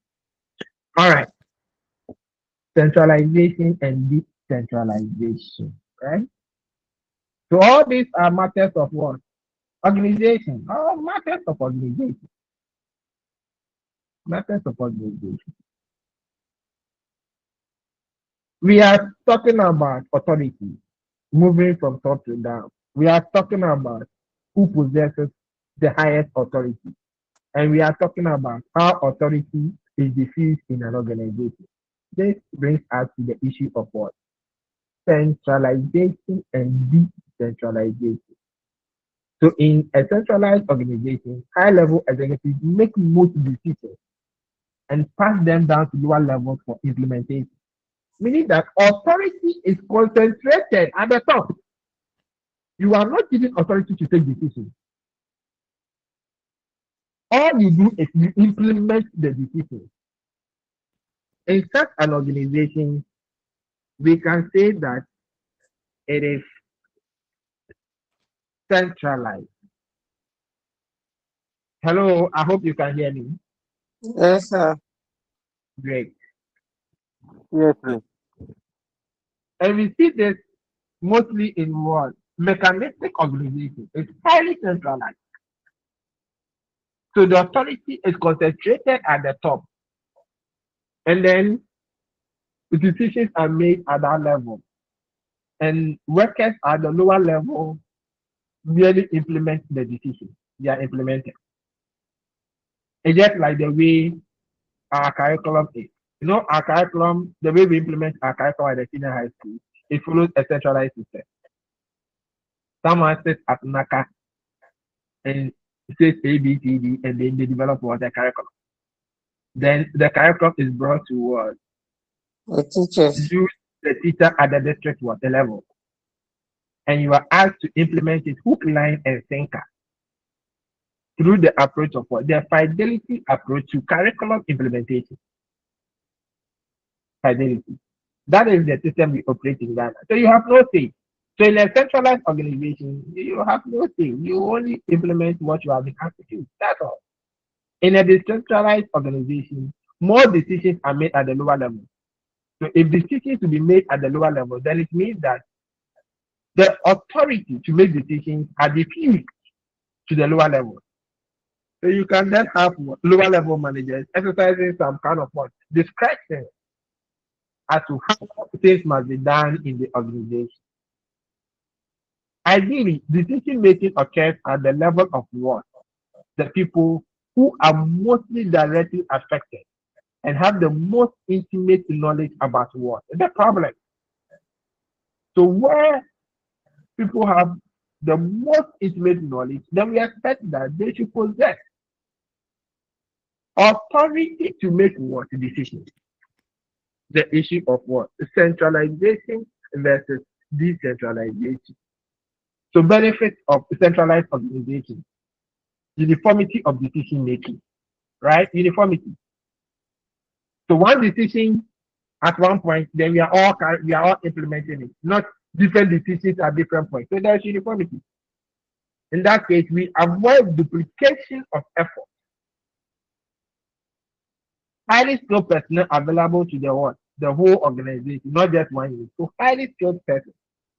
All right. Centralization and decentralization. Right? So all these are matters of what? Organization. All matters of organization. Matters of organization. We are talking about authority, moving from top to down. We are talking about who possesses the highest authority. And we are talking about how authority is diffused in an organization. This brings us to the issue of what? Centralization and decentralization. So in a centralized organization, high-level executives make most decisions and pass them down to lower levels for implementation. Meaning that authority is concentrated at the top. You are not given authority to take decisions. All you do is you implement the decisions. In such an organization, we can say that it is centralized. Hello, I hope you can hear me. Yes, sir. Great. Yes, please. And we see this mostly in what? Mechanistic organization. It's highly centralized. So the authority is concentrated at the top. And then the decisions are made at that level. And workers at the lower level merely implement the decision. They are implemented. It's just like the way our curriculum is. You know, our curriculum, the way we implement our curriculum at the senior high school, it follows a centralized system. Someone sits at NACA and says A, B, C, D, and then they develop what the curriculum. Then the curriculum is brought to The teachers. use the teacher at the district what the level. And you are asked to implement it hook, line, and sinker through the approach of what? The fidelity approach to curriculum implementation. Fidelity. That is the system we operate in Ghana. So you have no say. So in a centralized organization, you have no say. You only implement what you have been asked to do. That's all. In a decentralized organization, more decisions are made at the lower level. So if decisions to be made at the lower level, then it means that the authority to make decisions are diffused to the lower level. So you can then have lower level managers exercising some kind of what discretion as to how things must be done in the organization. Ideally, decision making occurs at the level of what? The people who are mostly directly affected and have the most intimate knowledge about what? The problem. So where people have the most intimate knowledge, then we expect that they should possess authority to make what decisions. The issue of what? Centralization versus decentralization. So benefits of centralized organization, uniformity of decision making, right? Uniformity. So one decision at one point, then we are all implementing it, not different decisions at different points. So there's uniformity. In that case, we avoid duplication of effort. Highly skilled personnel available to the what? The whole organization, not just one unit. So highly skilled person.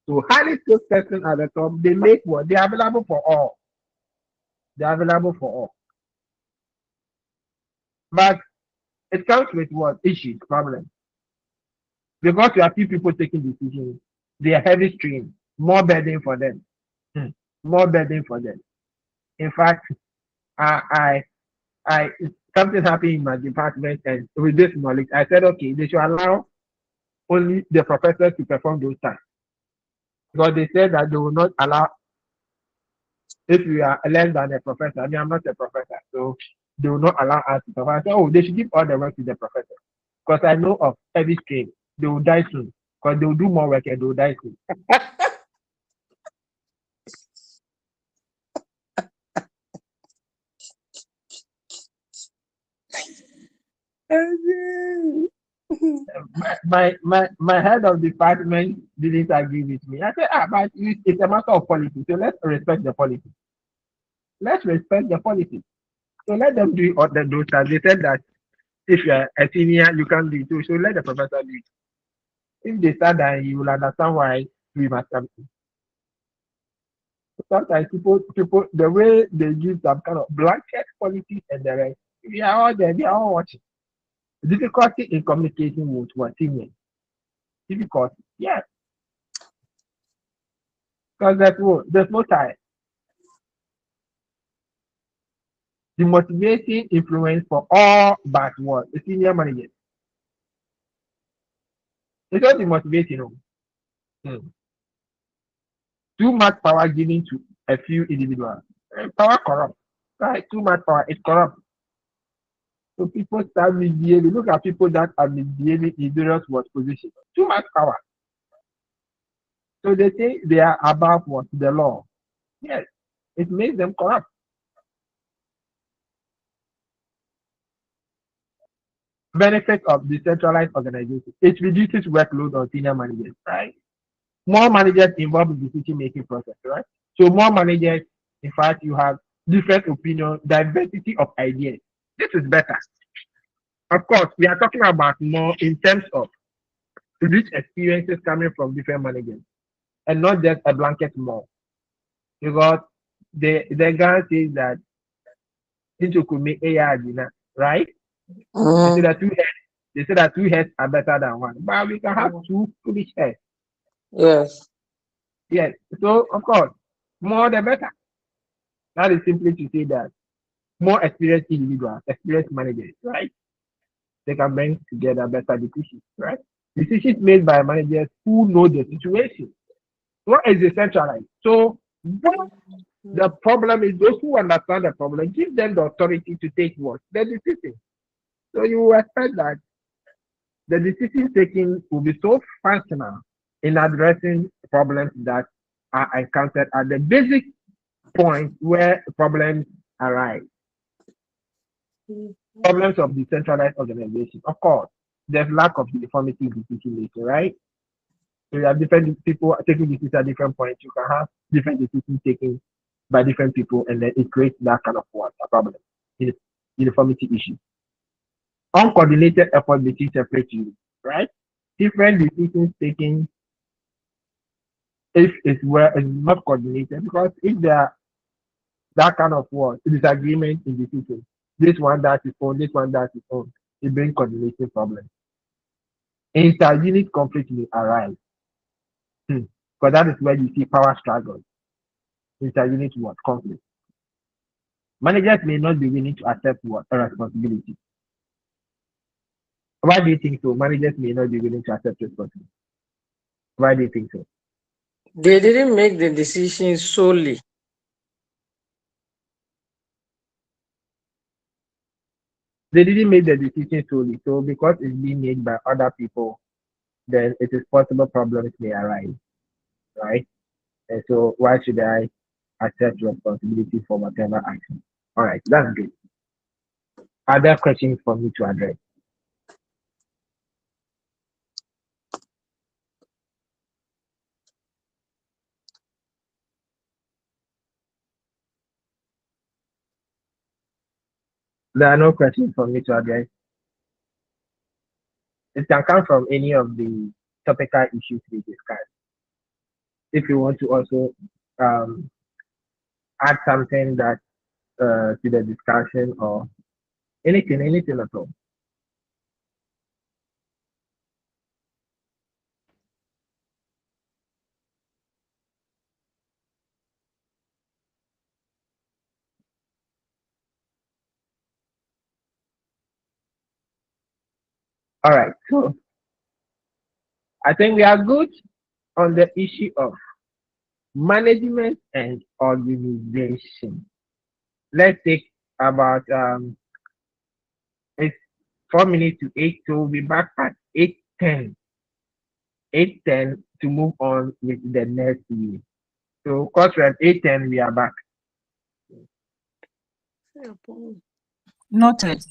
So highly skilled person at the top, they make what? They are available for all. They are available for all. But it comes with what? Issues, problems. Because you have few people taking decisions, They are heavy stream, more burden for them. Hmm. More burden for them. In fact, I, something happened in my department, and with this knowledge, I said, okay, they should allow only the professors to perform those tasks because they said that they will not allow if you are less than a professor. I mean, I'm not a professor, so they will not allow us to perform. I said, oh, they should give all the work to the professor because I know of heavy strain. They will die soon because they will do more work and they will die soon. My head of department didn't agree with me. I said, but it's a matter of policy, so let's respect the policy. Let's respect the policy. So let them do all those tasks. They said that if you're a senior, you can do it too. So let the professor do it. If they start that, you will understand why we must come. Sometimes people, the way they use some kind of blanket policies and the rest, we are all there, we are all watching. Difficulty in communicating with what seniors. Difficulty, yes, because there's no time. The motivating influence for all but what the senior managers. It's not the motivating. Too much power given to a few individuals. Power corrupt. Right? Too much power is corrupt. So people start misbehaving. Look at people that are misbehaving in various positions. Too much power. So they think they are above what the law. Yes, it makes them corrupt. Benefit of decentralized organization. It reduces workload on senior managers, right? More managers involved in decision making process, right? So more managers, in fact, you have different opinions, diversity of ideas. This is better. Of course, we are talking about more in terms of rich experiences coming from different managers and not just a blanket more. Because the guy says that into could make AI, right? They say that two heads are better than one. But we can have two foolish heads. Yes. Yes. So of course, more the better. That is simply to say that more experienced individuals, experienced managers, right? They can bring together better decisions, right? Decisions made by managers who know the situation. What is decentralized? So the problem is those who understand the problem, give them the authority to take what? The decision. So you will expect that the decision taking will be so functional in addressing problems that are encountered at the basic point where problems arise. Problems of decentralized organization. Of course, there's lack of uniformity in decision making, right? So you have different people taking decisions at different points. You can have different decisions taken by different people, and then it creates that kind of what a problem. Uniformity issue. Uncoordinated effort between separate units, right? Different decisions taken if it's where it's not coordinated, because if there are that kind of what disagreement in decisions, this one does its own, this one does its own, it brings coordination problems. Inter-unit conflict may arise. Because that is where you see power struggles. Inter-unit what conflict. Managers may not be willing to accept what a responsibility. Why do you think so? Managers may not be willing to accept responsibility. Why do you think so? They didn't make the decision solely. They didn't make the decision solely. So because it's being made by other people, then it is possible problems may arise, right? And so why should I accept responsibility for whatever action? All right, that's good. Other questions for me to address? There are no questions for me to address. It can come from any of the topical issues we discussed. If you want to also um, add something that to the discussion or anything at all. All right. So I think we are good on the issue of management and organization. Let's take about it's 4 minutes to 8, so we'll be back at 8:10. 8:10 to move on with the next year. So cause we're at 8:10, we are back. Noted.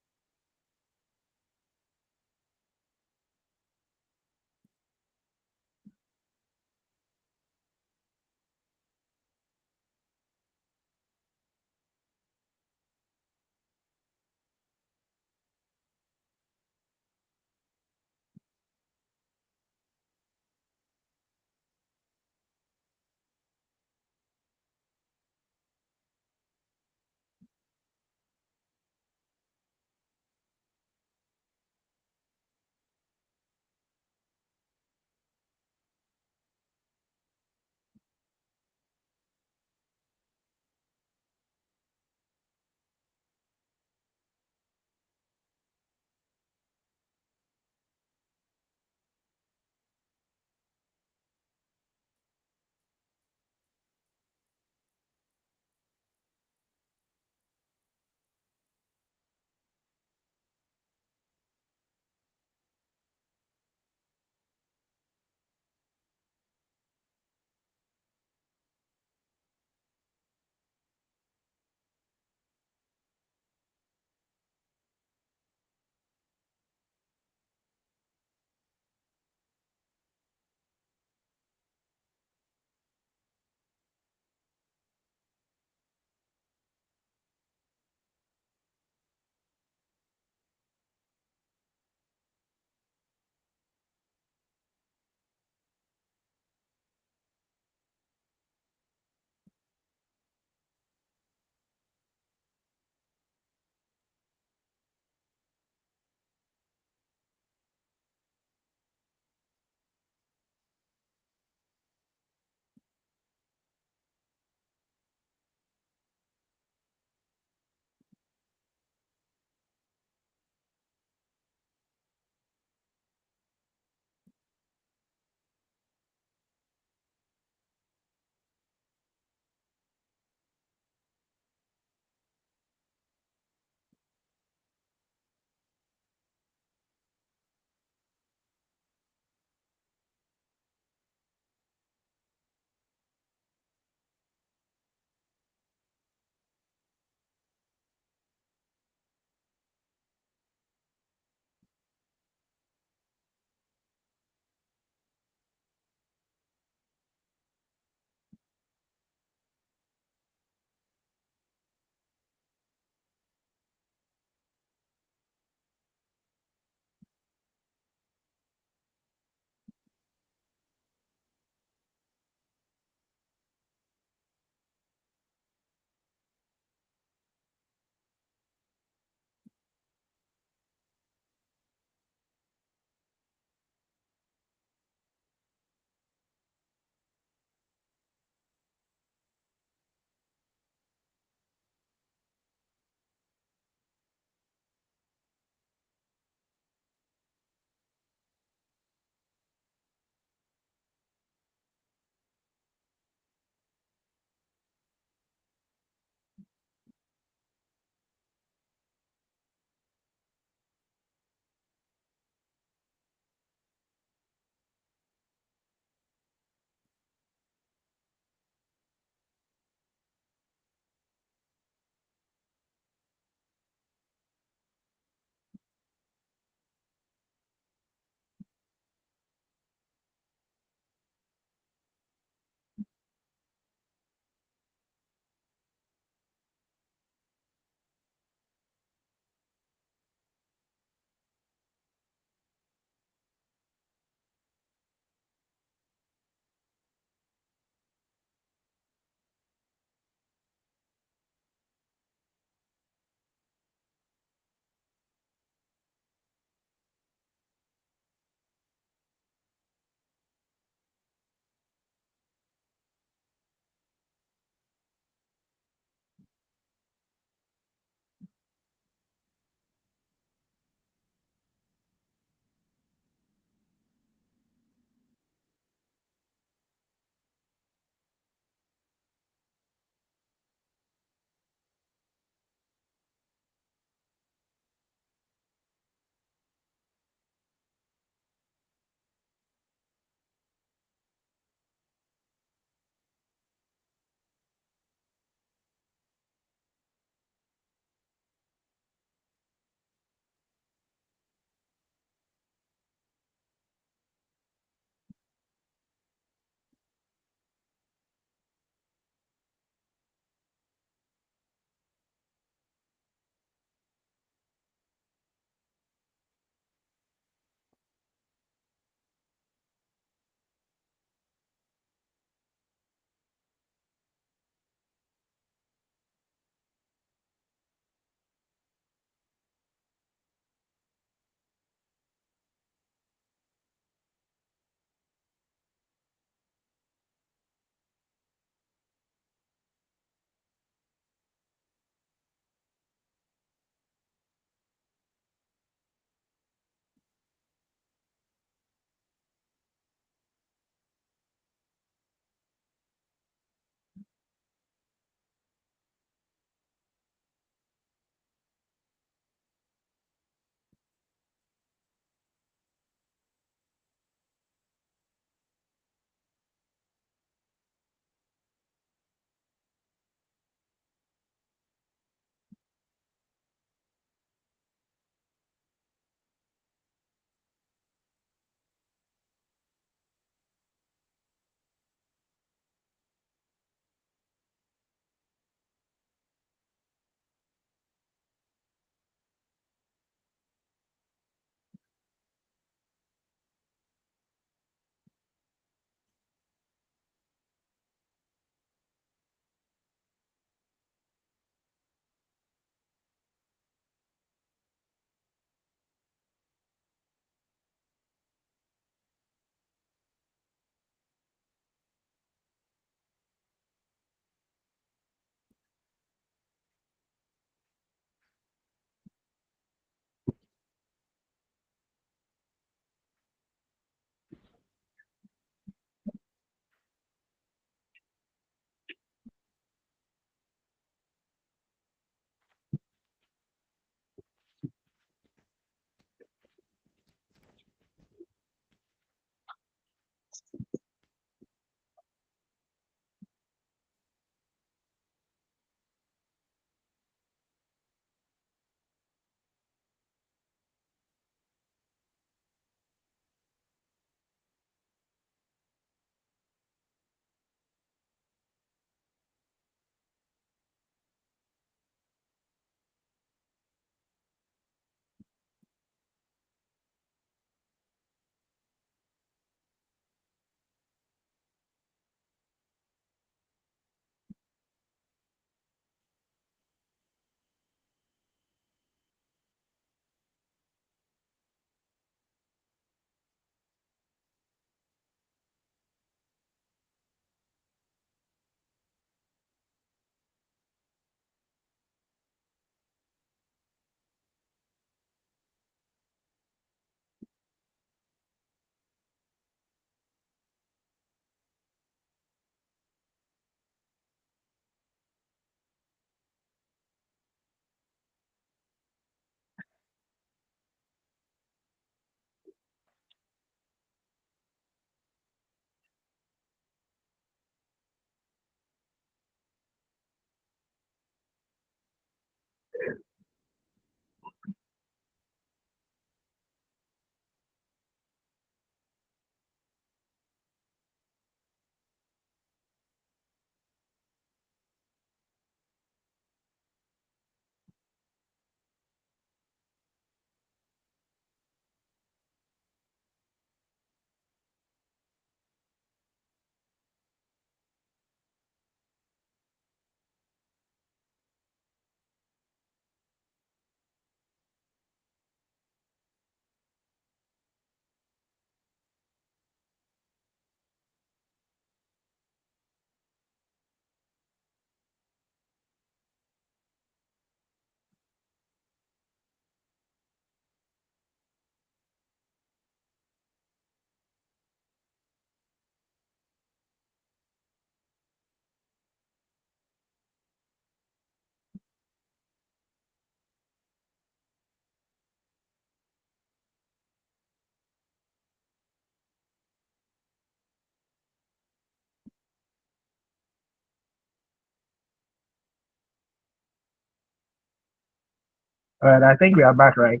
All right, I think we are back, right?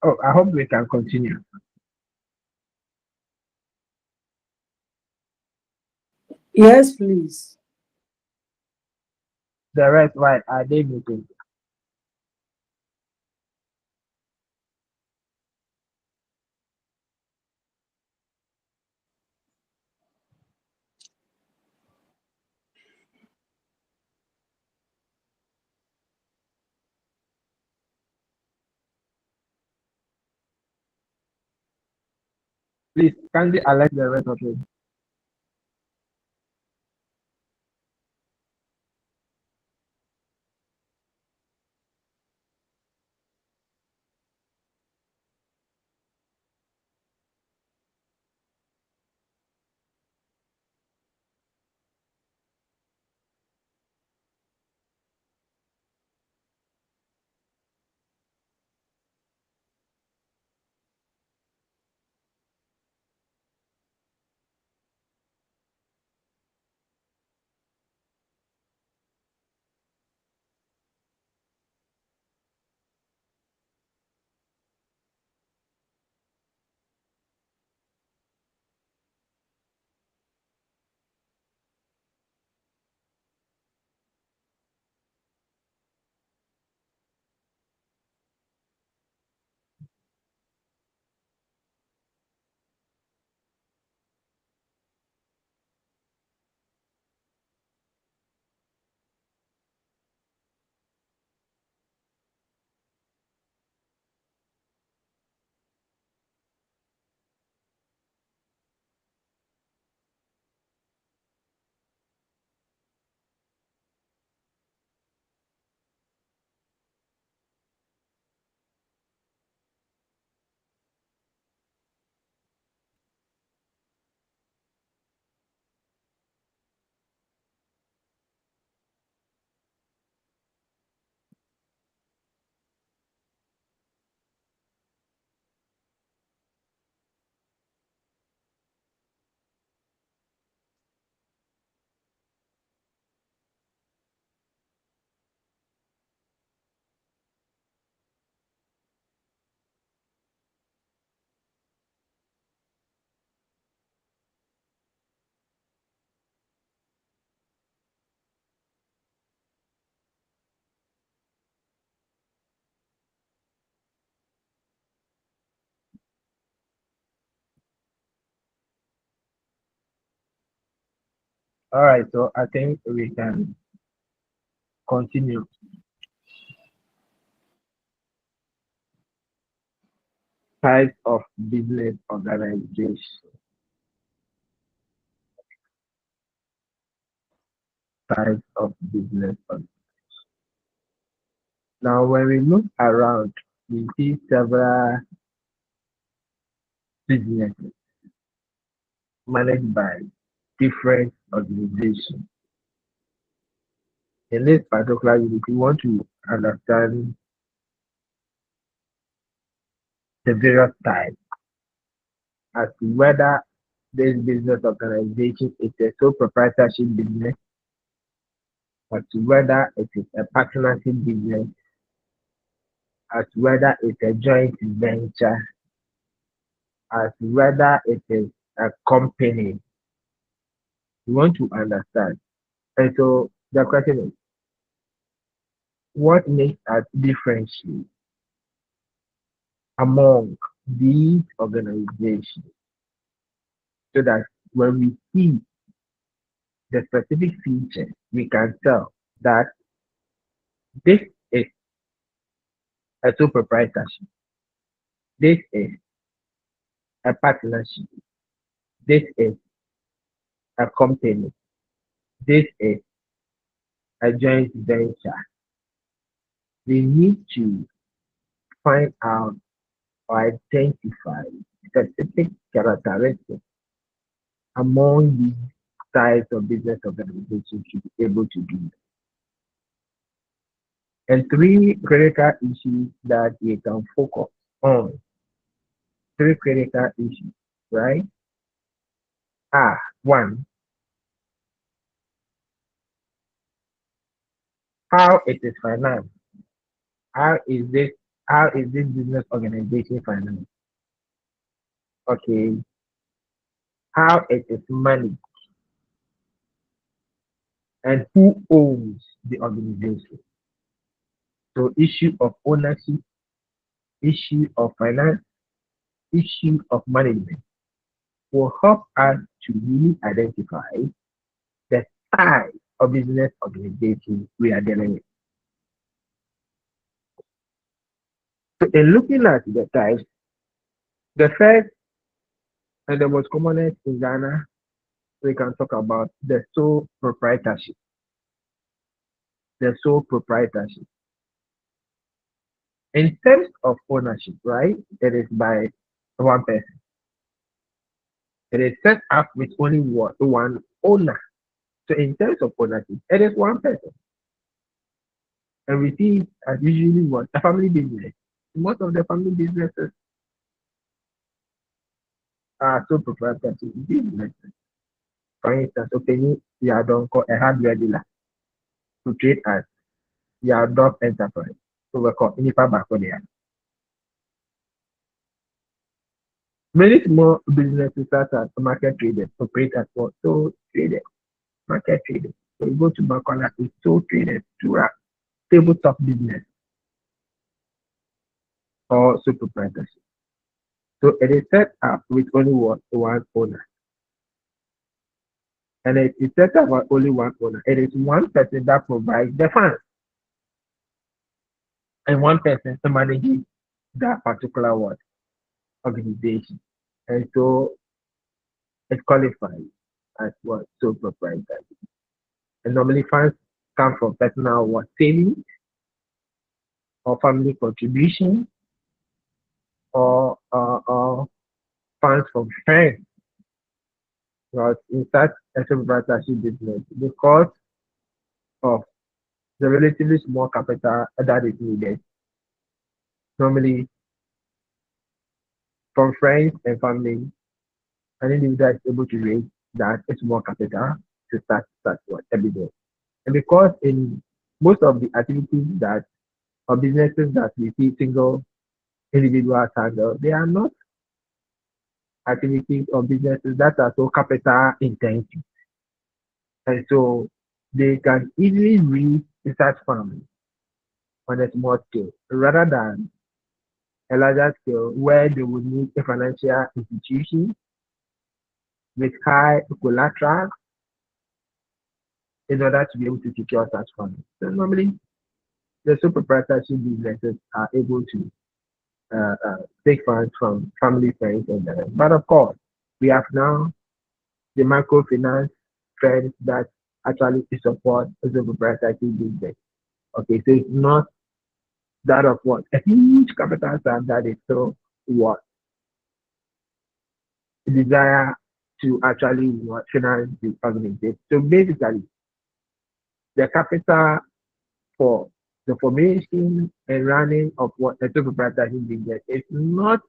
Oh, I hope we can continue. Yes, please. The rest, why are they meeting? Please, kindly alert the rest of it. All right, so I think we can continue. Types of business organization. Types of business organization. Now, when we look around, we see several businesses managed by different organizations. In this particular unit, we want to understand the various types as to whether this business organization is a sole proprietorship business, as to whether it is a partnership business, as to whether it's a joint venture, as to whether it is a company. We want to understand. And so the question is, what makes us differentiate among these organizations so that when we see the specific features, we can tell that this is a sole proprietorship, this is a partnership, this is a company, this is a joint venture. We need to find out or identify specific characteristics among these types of business organizations to be able to do. And three critical issues that we can focus on. Three critical issues, right? One, how it is financed. How is this business organization financed? Okay. How it is managed and who owns the organization. So issue of ownership, issue of finance, issue of management will help us to really identify the type of business organization we are dealing with. So in looking at the types, the first and the most commonest in Ghana, we can talk about the sole proprietorship. The sole proprietorship. In terms of ownership, right, it is by one person. It is set up with only one owner. So in terms of ownership, it is one person. And we see it as usually what? A family business. Most of the family businesses are sole proprietorship businesses. For instance, opening Yadon called a hardware dealer to trade as Yadon Enterprise. So we call Inipa Bakodia. Many small businesses such as market traders operate as what? So traders, market traders. So you go to Bakola, it's so traders to a tabletop business or sole proprietorship. So it is set up with only one owner. And it is set up with only one owner. It is one person that provides the funds. And one person to manage that particular organization. And so it qualifies as what? Sole proprietorship. And normally funds come from personal savings or family contribution or funds from friends. Because in such a sole proprietorship business, because of the relatively small capital that is needed, normally from friends and family, an individual is able to raise that small capital to start a business. And because in most of the activities that or businesses that we see single individuals handle, they are not activities or businesses that are so capital intensive. And so they can easily reach such families on a small scale rather than a larger scale where they would need a financial institution with high collateral in order to be able to secure such funds. So normally, the sole proprietorship businesses are able to take funds from family, friends, and the rest. But of course, we have now the microfinance trends that actually support the proprietorship business. Okay, so it's not that of what a huge capital sum that is so what desire to actually what finance the organization. So basically, the capital for the formation and running of what a sole proprietorship business is not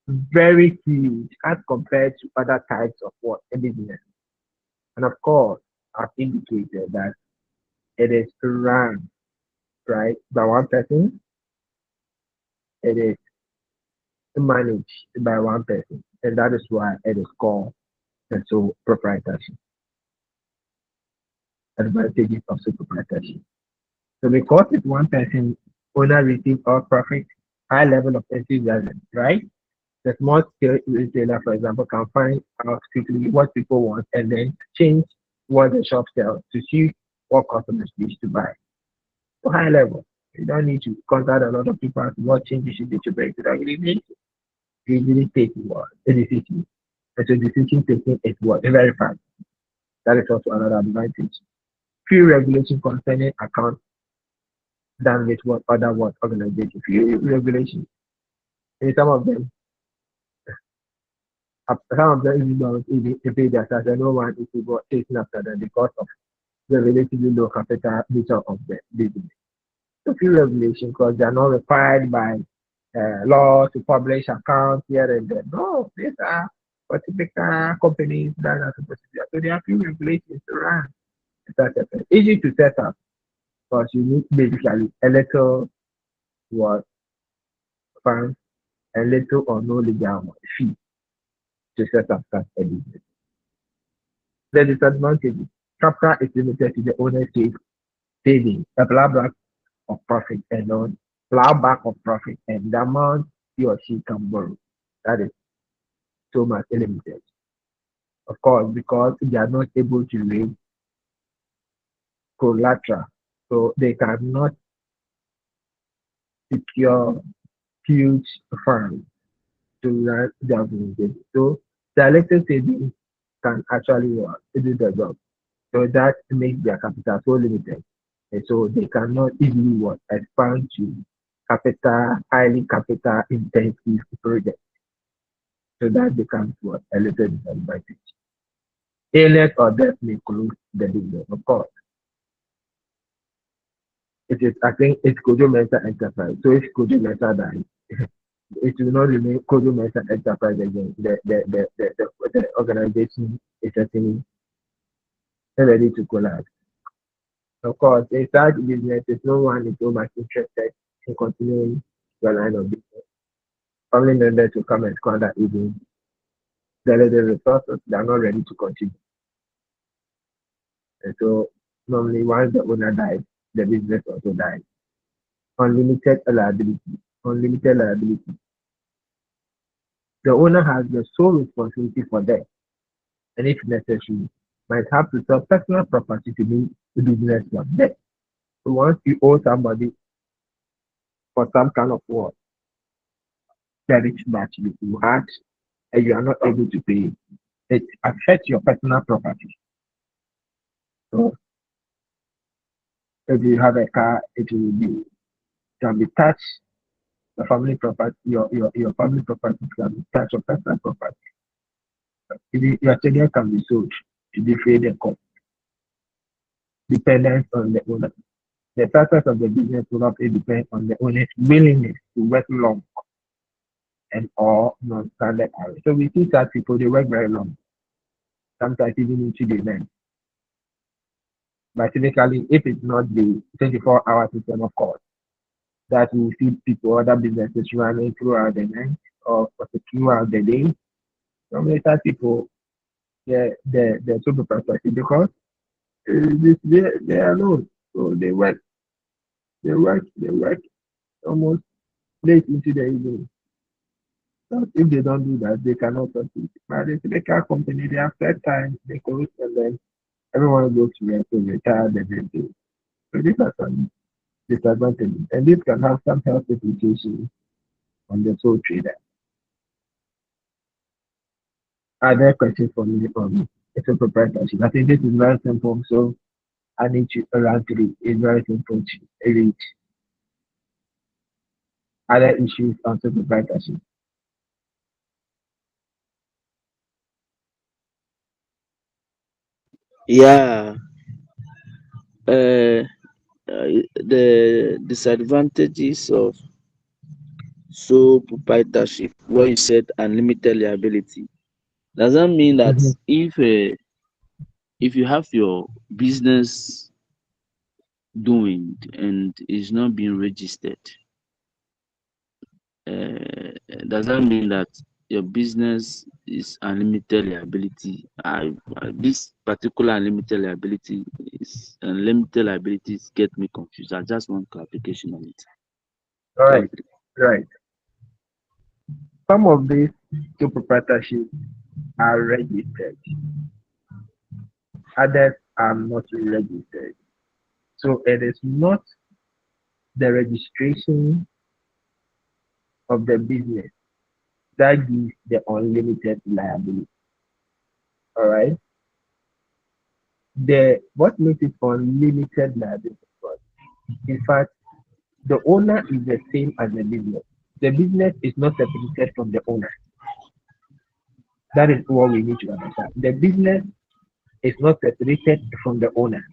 very huge as compared to other types of what a business. And of course, I've indicated that it is run right by one person. It is managed by one person, and that is why it is called the sole proprietorship. Advantages of sole proprietorship. So because it's one person, owner receives all profit, high level of enthusiasm, right? The small scale retailer, for example, can find out quickly what people want and then change what the shop sells to suit what customers wish to buy. So high level. You don't need to contact a lot of people as to what changes you need to bring to the organization. You really take what a decision. And so decision taking is what very fast. That is also another advantage. Few regulation concerning accounts than with what other what organizations. Few regulations. And some of them even don't even pay their tax. No one is taking after them because of the relatively low capital nature of the business. So few regulations because they are not required by law to publish accounts here and there. No, these are for typical companies that are supposed to be. So there are few regulations to run. Easy to set up because you need basically a little what funds, a little or no legal fee to set up such a business. The disadvantage is capital is limited to the owner's saving, a plowback of profit and on plowback of profit and the amount he or she can borrow. That is so much limited. Of course, because they are not able to raise collateral, so they cannot secure huge funds to run their organization. So their little savings can actually do the job. So that makes their capital so limited. And so they cannot easily expand to highly capital intensive projects. So that becomes a little disadvantage. Illness or death may close the business, of course. I think it's Kojo Mensa Enterprise. So if Kojo Mensa dies, it will not remain Kojo Mensa Enterprise again. The organization is certainly ready to collapse. Of course, in such businesses, no one is so much interested in continuing the line of business. Family members will come and squander even the little resources, they are not ready to continue. And so normally once the owner dies, the business also dies. Unlimited liability. Unlimited liability. The owner has the sole responsibility for debt, and if necessary, might have to sell personal property to meet the business of debt. So once you owe somebody for some kind of work, that you had and you are not able to pay, it affects your personal property. So if you have a car, it can be touched. The family property, your family property can be touched, your personal property. Your children can be sold to defray the cost, dependent on the owner. The success of the business will not depend on the owner's willingness to work long and or non-standard hours. So we see that people they work very long, sometimes even into the night. But typically, if it's not the 24-hour system, of course, that we see people, other businesses running throughout the night or throughout the day. Some later people, they're super perspective because they are alone. So they work almost late into the evening. So if they don't do that, they cannot succeed. But the typical company, they have set time, they close and then Everyone goes to rest and retire the same day. So these are some disadvantages, and this can have some health implications on the sole trader. Are there questions for me on it's a proprietorship? I think this is very simple, so I need to around three. It's very simple to read. Other issues on sole proprietorship. Yeah, uh, the disadvantages of sole proprietorship, where you said unlimited liability, does that mean that Mhm. if you have your business doing and is not being registered, uh, does that mean that your business is unlimited liability? This particular unlimited liabilities get me confused. I just want clarification on it. All right, Thank you. right. Some of these sole proprietorships are registered, others are not registered. So it is not the registration of the business that gives the unlimited liability. All right. The what makes it unlimited liability? In fact, the owner is the same as the business. The business is not separated from the owner. That is what we need to understand. The business is not separated from the owner.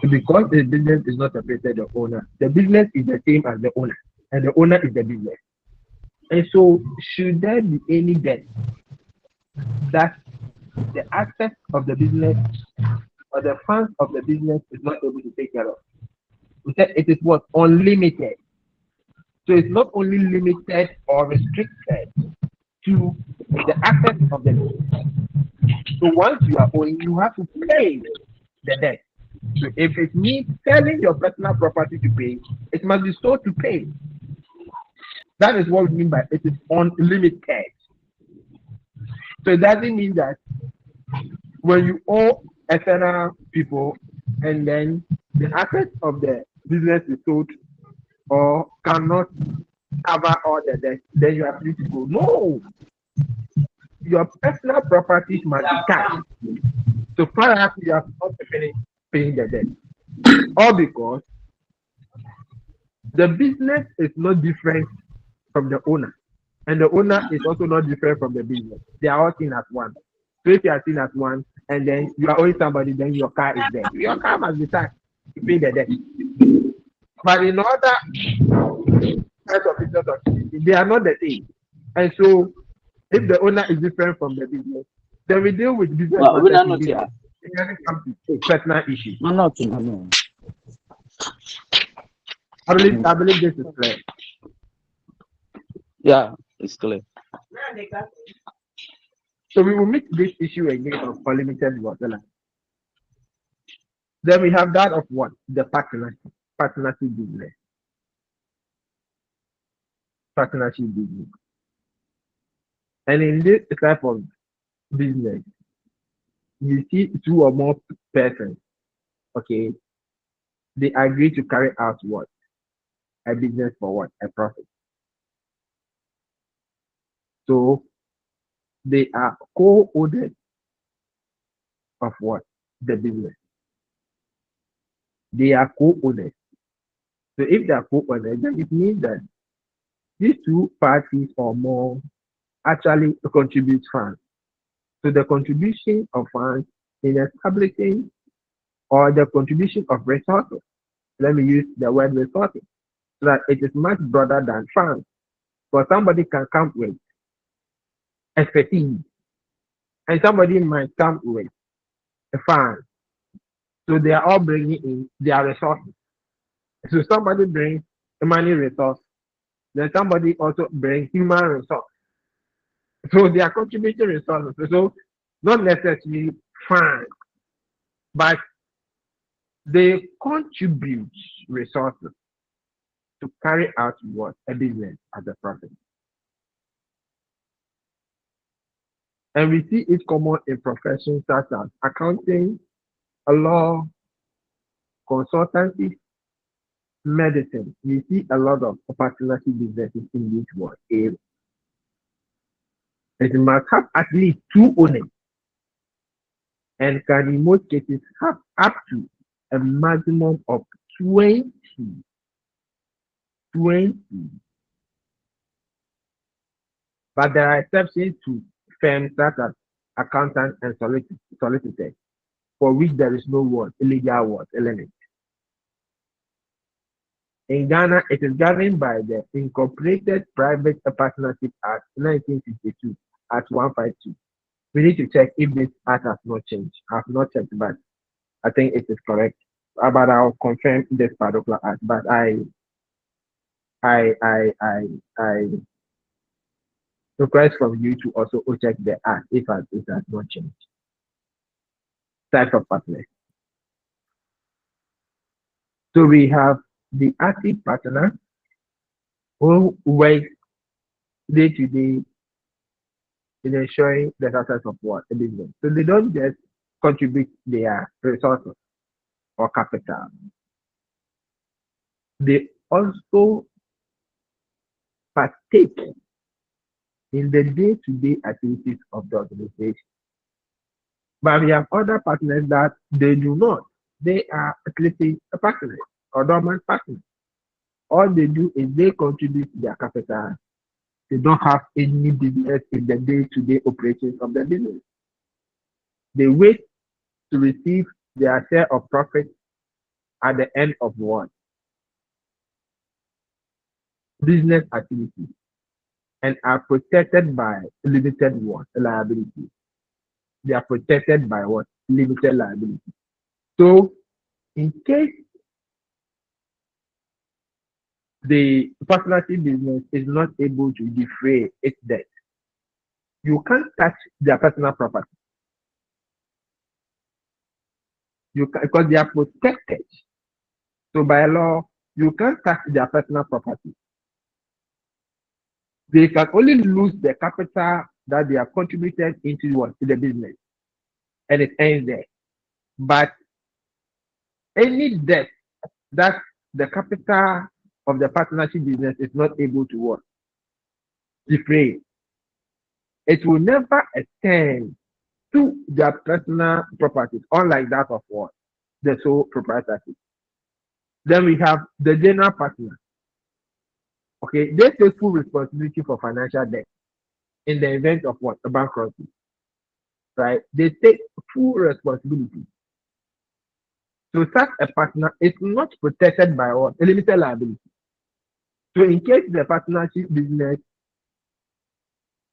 Because the business is not separated from the owner, the business is the same as the owner, and the owner is the business. And so, should there be any debt that the assets of the business or the funds of the business is not able to take care of? We said it is what? Unlimited. So it's not only limited or restricted to the assets of the business. So once you are owing, you have to pay the debt. So if it means selling your personal property to pay, it must be sold to pay. That is what we mean by it is unlimited. So it doesn't mean that when you owe external people and then the assets of the business is sold or cannot cover all the debt, then you are free to go. No, your personal properties must be cash. So far as you have not finished paying the debt. All because the business is not different from the owner. And the owner is also not different from the business. They are all seen as one. So if you are seen as one and then you are owing somebody, then your car is there. Your car must be taxed to pay the debt. But in other types of business activity, they are not the same. And so if the owner is different from the business, then we deal with business Well, we matters are in not business. here. It doesn't come to personal issues. No, not no. I believe this is clear. Yeah, it's clear. So we will meet this issue again of unlimited water. Then we have that of what? The partnership business. Partnership business. And in this type of business, you see two or more persons, okay, they agree to carry out what? A business for what? A profit. So they are co-owners of what? The business. They are co-owners. So if they are co-owners, then it means that these two parties or more actually contribute funds. So the contribution of funds in establishing or the contribution of resources. Let me use the word resources so that it is much broader than funds. Because somebody can come with expertise and somebody might come with a fund. So they are all bringing in their resources. So somebody brings a money resource, then somebody also brings human resource. So they are contributing resources. So not necessarily funds, but they contribute resources to carry out what? A business as a profit. And we see it common in professions such as accounting, law, consultancy, medicine. We see a lot of partnership businesses in this one area. It must have at least two owners and can in most cases have up to a maximum of 20. But there are exceptions to firms such as accountants and solicitors, for which there is no word, illegal element. In Ghana, it is governed by the Incorporated Private Partnership Act 1962 at 152. We need to check if this act has not changed. I have not checked, but I think it is correct. But I'll confirm this particular act. But I request from you to also check the act if it has not changed. Type of partner. So we have the active partner who works day to day in ensuring the success of what a business. So they don't just contribute their resources or capital. They also partake in the day-to-day activities of the organization. But we have other partners that they do not. They are athlete partners or dormant partners. All they do is they contribute their capital. They don't have any business in the day-to-day operations of the business. They wait to receive their share of profit at the end of what? Business activity, and are protected by limited what? Liability. They are protected by what? Limited liability. So in case the partnership business is not able to defray its debt, you can't touch their personal property. You can, because they are protected. So by law, you can't touch their personal property. They can only lose the capital that they have contributed into what? To the business. And it ends there. But any debt that the capital of the partnership business is not able to what? Defray, it will never extend to their personal properties, unlike that of what? The sole proprietorship. Then we have the general partner. Okay, they take full responsibility for financial debt in the event of what? A bankruptcy. Right? They take full responsibility. So such a partner is not protected by what? A limited liability. So in case the partnership business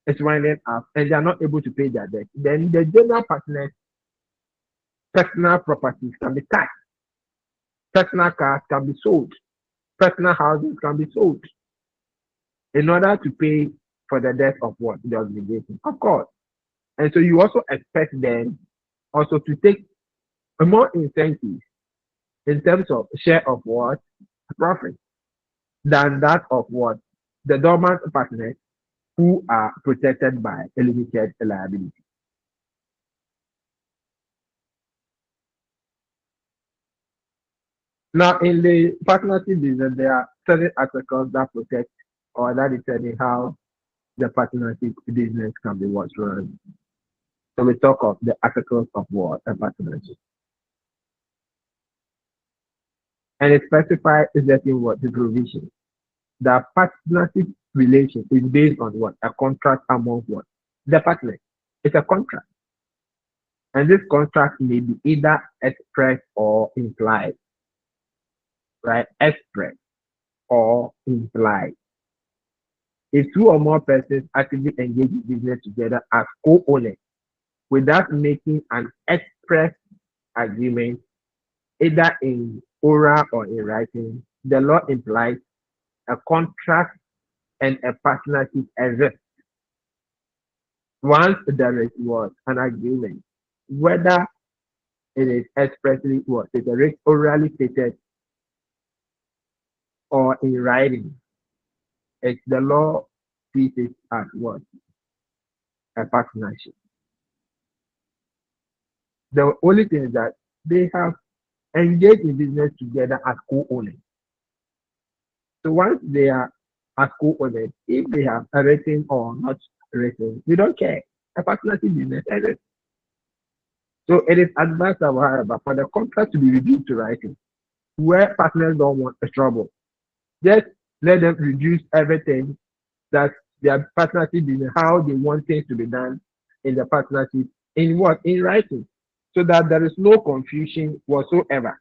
is winding up and they are not able to pay their debt, then the general partner's personal properties can be taxed. Personal cars can be sold. Personal houses can be sold in order to pay for the debt of what? The organization. Of course. And so you also expect them also to take more incentives in terms of share of what? Profit than that of what? The dormant partners who are protected by a limited liability. Now, in the partnership business, there are certain articles that protect or that determine how the partnership business can be what run. So we talk of the articles of what? A partnership. And it specifies exactly what? The provision. The partnership relation is based on what? A contract among what? The partners. It's a contract. And this contract may be either expressed or implied. Right? Expressed or implied. If two or more persons actively engage in business together as co-owners without making an express agreement, either in oral or in writing, the law implies a contract and a partnership exists. Once there is what? An agreement, whether it is expressly what? It is orally stated or in writing, it's the law treats it as what? A partnership. The only thing is that they have engaged in business together as co-owners. So once they are as co-owners, if they have written or not written, we don't care. A partnership business ends. So it is advisable, however, for the contract to be reduced to writing, where partners don't want a trouble. Just let them reduce everything that their partnership business, how they want things to be done in the partnership, in what? In writing. So that there is no confusion whatsoever.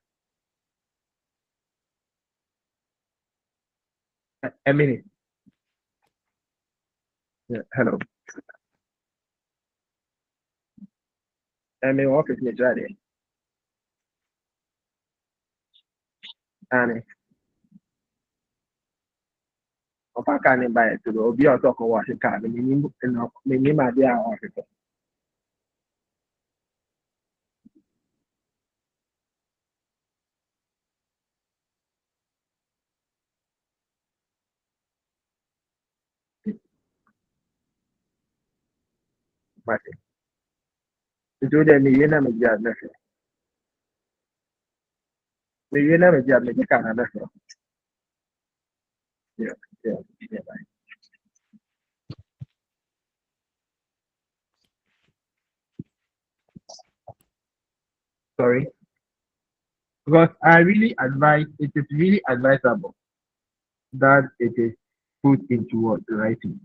A minute. Yeah, hello. I'm in office, Nigeria. And ọfa ka ne ba to obi a ọtọ kọ wọ ase kaa menim ade a ɔhwehwɛ. Mate. Nti o deɛ mewie na megye ade hwɛ. Mewie na megye ade megye kaa na bɛhwɛ. Yeah, yeah, yeah, bye. Sorry. Because I really advise, it is really advisable that it is put into what writing.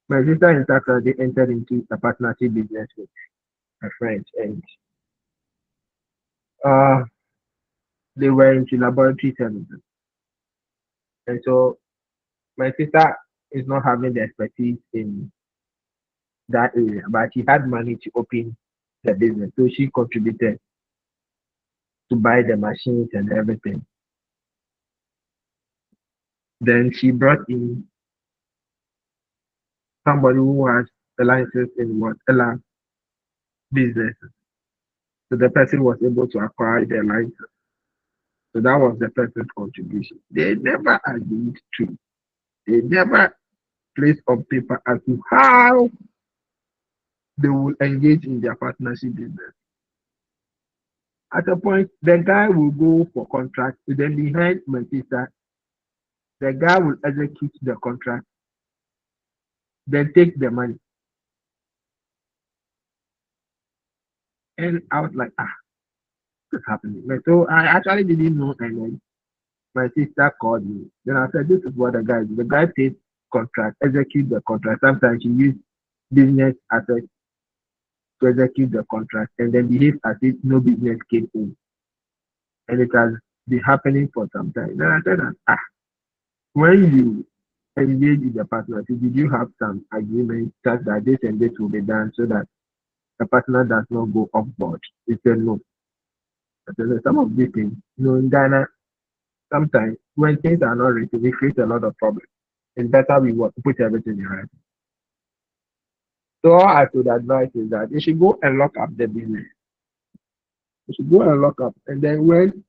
My sister in fact they entered into a partnership business with a friend, and uh they were into laboratory services. And so my sister is not having the expertise in that area, but she had money to open the business. So she contributed to buy the machines and everything. Then she brought in somebody who has a license in what a lab business. So the person was able to acquire the license. So that was the person's contribution. They never agreed to. They never placed on paper as to how they will engage in their partnership business. At a point, the guy will go for contract. Then behind my sister, the guy will execute the contract, then take the money. And I was like, what's happening? So I actually didn't know, and then my sister called me. Then I said, this is what the guy did. The guy takes contract, execute the contract. Sometimes he use business assets to execute the contract and then behave as if no business came in. And it has been happening for some time. Then I said, when you engage in the partnership, did you have some agreement such that this and this will be done so that the partner does not go off board? He said no. I said, some of these things, in Ghana, sometimes when things are not written, it creates a lot of problems. It's better we put everything in writing. So all I could advise is that you should go and lock up the business. You should go and lock up. And then when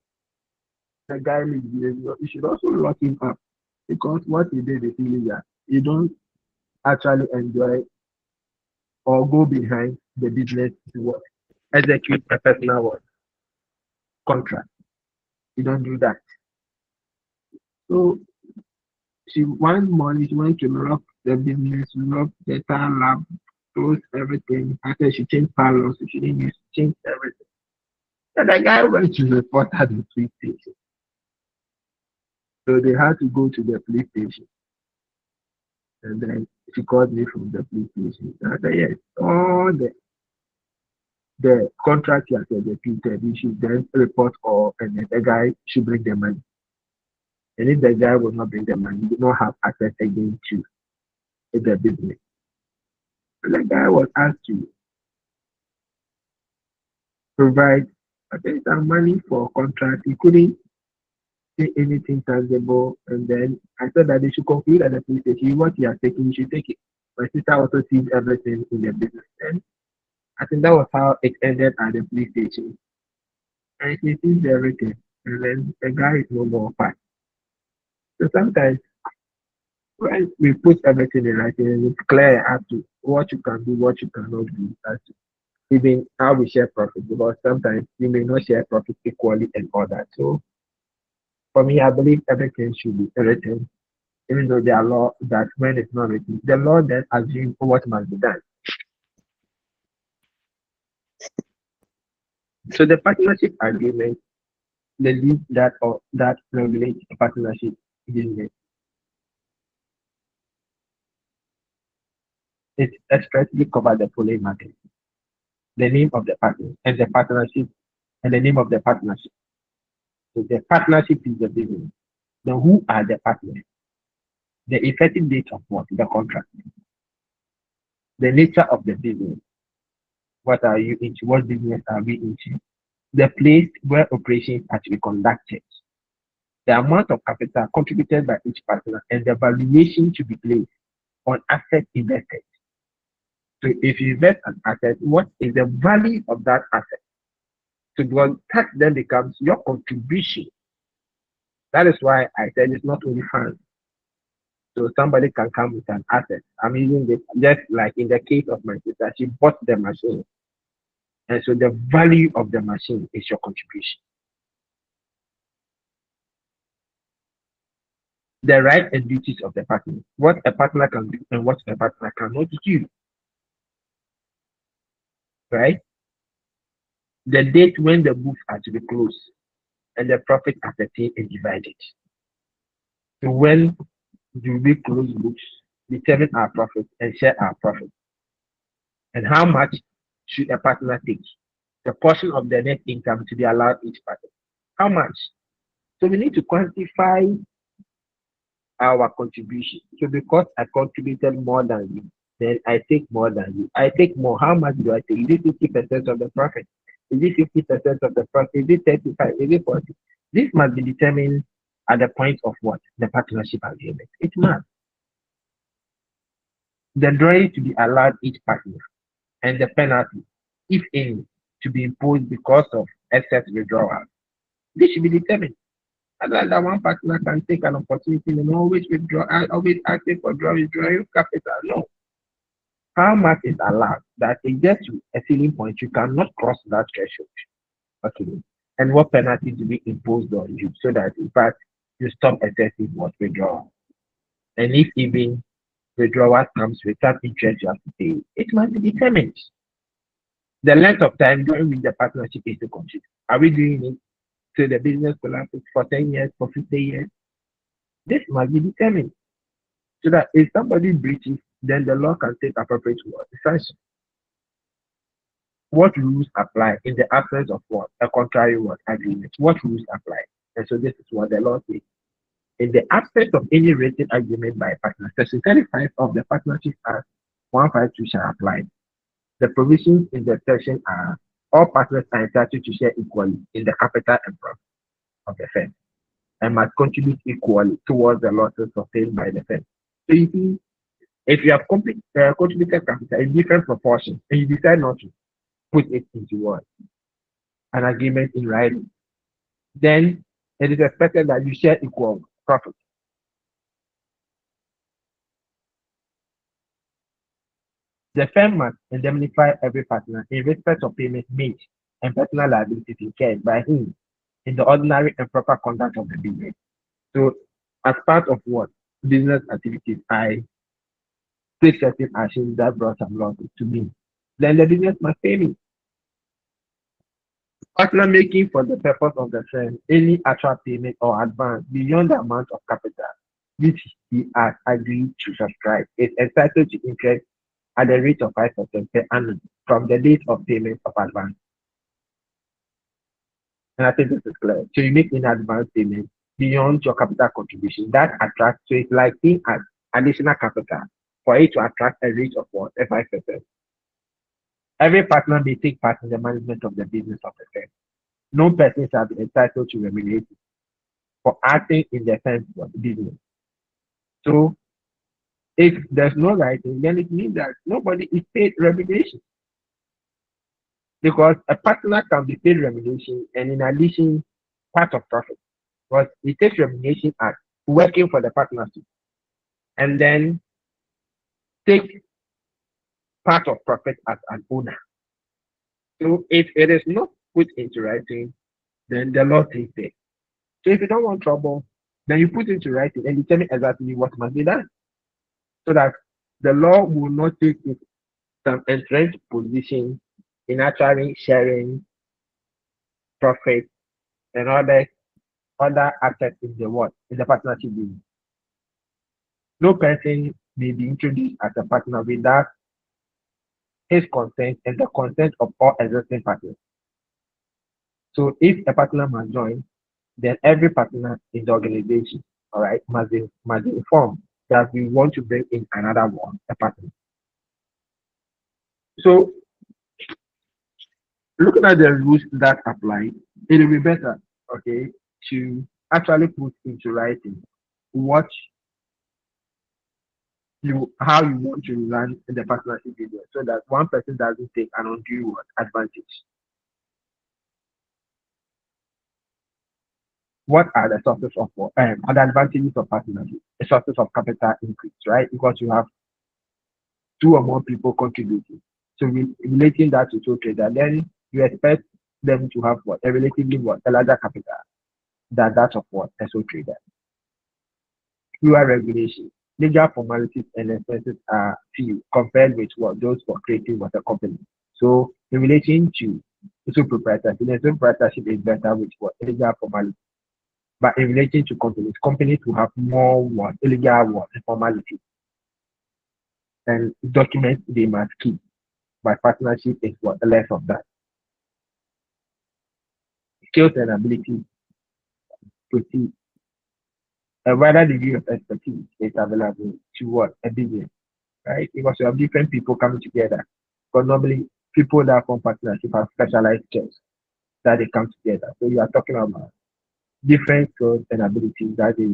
the guy leaves, you should also lock him up. Because what he did is illegal. You don't actually enjoy or go behind the business to work, execute a personal work contract. You don't do that. So she one morning she went to lock the business, lock the tire lab, close everything. After she changed parlors, she didn't use change everything. And the guy went to report at the police station. So they had to go to the police station. And then she called me from the police station. I said, yes, all the contract he has executed, you should then report and then the guy should bring the money. And if the guy will not bring the money, you do not have access again to the business. And the guy was asked to provide some money for contract. He couldn't say anything tangible. And then I said that they should conclude at the police station. What he has taken, you should take it. My sister also sees everything in the business. And I think that was how it ended at the police station. And she sees everything. And then the guy is no more fine. So sometimes when we put everything in writing, it's clear as to what you can do, what you cannot do. even how we share profit, because sometimes we may not share profit equally and all that. So for me, I believe everything should be written, even though there are law that when it's not written, the law then assumes what must be done. So the partnership agreement, the lease that or that regulates a partnership business, it expressly covers the following matters: the name of the partner and the partnership and the name of the partnership. So the partnership is the business. Then who are the partners? The effective date of what? The contract. The nature of the business. What are you into? What business are we into? The place where operations are to be conducted. The amount of capital contributed by each partner and the valuation to be placed on assets invested. So if you invest an asset, what is the value of that asset? So because tax then becomes your contribution. That is why I said it's not only funds. So somebody can come with an asset. I'm using this just like in the case of my sister, she bought the machine. And so the value of the machine is your contribution. The rights and duties of the partner, what a partner can do and what a partner cannot do. Right? The date when the books are to be closed and the profit ascertained and divided. So when do we close books, determine our profit and share our profit? And how much should a partner take? The portion of the net income to be allowed each partner. How much? So we need to quantify our contribution. So because I contributed more than you, then I take more than you. I take more. How much do I take? Is it 50% of the profit? Is it 50% of the profit? Is it 35? Is it 40? This must be determined at the point of what? The partnership agreement. It must. The drawing to be allowed each partner and the penalty, if any, to be imposed because of excess withdrawal. This should be determined. Other than one partner can take an opportunity and always withdraw, always asking for withdrawing capital. No. How much is allowed that it gets to a ceiling point, you cannot cross that threshold. Okay. And what penalty to be imposed on you so that in fact you stop excessive withdrawal. And if even withdrawal comes without interest you have to pay, it must be determined. The length of time during which the partnership is to continue. Are we doing it so the business collapses for 10 years, for 50 years? This must be determined so that if somebody breaches, then the law can take appropriate sanction. What rules apply in the absence of what? A contrary agreement. What rules apply? And so this is what the law says. In the absence of any written agreement by partners, Section 35 of the Partnership Act 152 shall apply. The provisions in the section are all partners are entitled to share equally in the capital and profit of the firm and must contribute equally towards the losses sustained by the firm. So you see, if you have contributed capital in different proportions and you decide not to put it into what? An agreement in writing, then it is expected that you share equal profit. The firm must indemnify every partner in respect of payments made and personal liabilities incurred by him in the ordinary and proper conduct of the business. So, as part of what business activities, I take certain actions that brought some losses to me. Then the business must pay me. Partner making for the purpose of the firm any actual payment or advance beyond the amount of capital which he has agreed to subscribe is entitled to interest at the rate of 5% per annum from the date of payment of advance. And I think this is clear. So you make an advance payment beyond your capital contribution that attracts, so it's like being an additional capital for it to attract a rate of what? A 5%. Every partner may take part in the management of the business of the firm. No person shall be entitled to remuneration for acting in the firm's business. So if there's no writing, then it means that nobody is paid remuneration. Because a partner can be paid remuneration and in addition, part of profit. Because it takes remuneration as working for the partnership and then take part of profit as an owner. So if it is not put into writing, then the law takes it. So if you don't want trouble, then you put into writing and determine exactly what must be done, so that the law will not take some entrenched position in actually sharing profit and other assets in the what in the partnership business. No person may be introduced as a partner without his consent and the consent of all existing partners. So if a partner must join, then every partner in the organization, all right, must be informed that we want to bring in another one, a partner. So looking at the rules that apply, it will be better, okay, to actually put into writing what how you want to run the partnership business so that one person doesn't take an undue advantage. What are the sources of the advantages of partnership? The sources of capital increase, right? Because you have two or more people contributing. So relating that to sole trader, then you expect them to have what? A relatively what? A larger capital than that of what? A sole trader. Fewer regulations. Legal formalities and expenses are few compared with what those for creating what a company. So in relation to sole proprietorship, the sole proprietorship is better with what legal formalities. But in relation to companies will have more what illegal what formalities and documents they must keep. But partnership is what less of that. Skills and ability to see a wider degree of expertise is available to what a business, right? Because you have different people coming together. But normally people that form partnership have specialized skills that they come together. So you are talking about different skills and abilities that they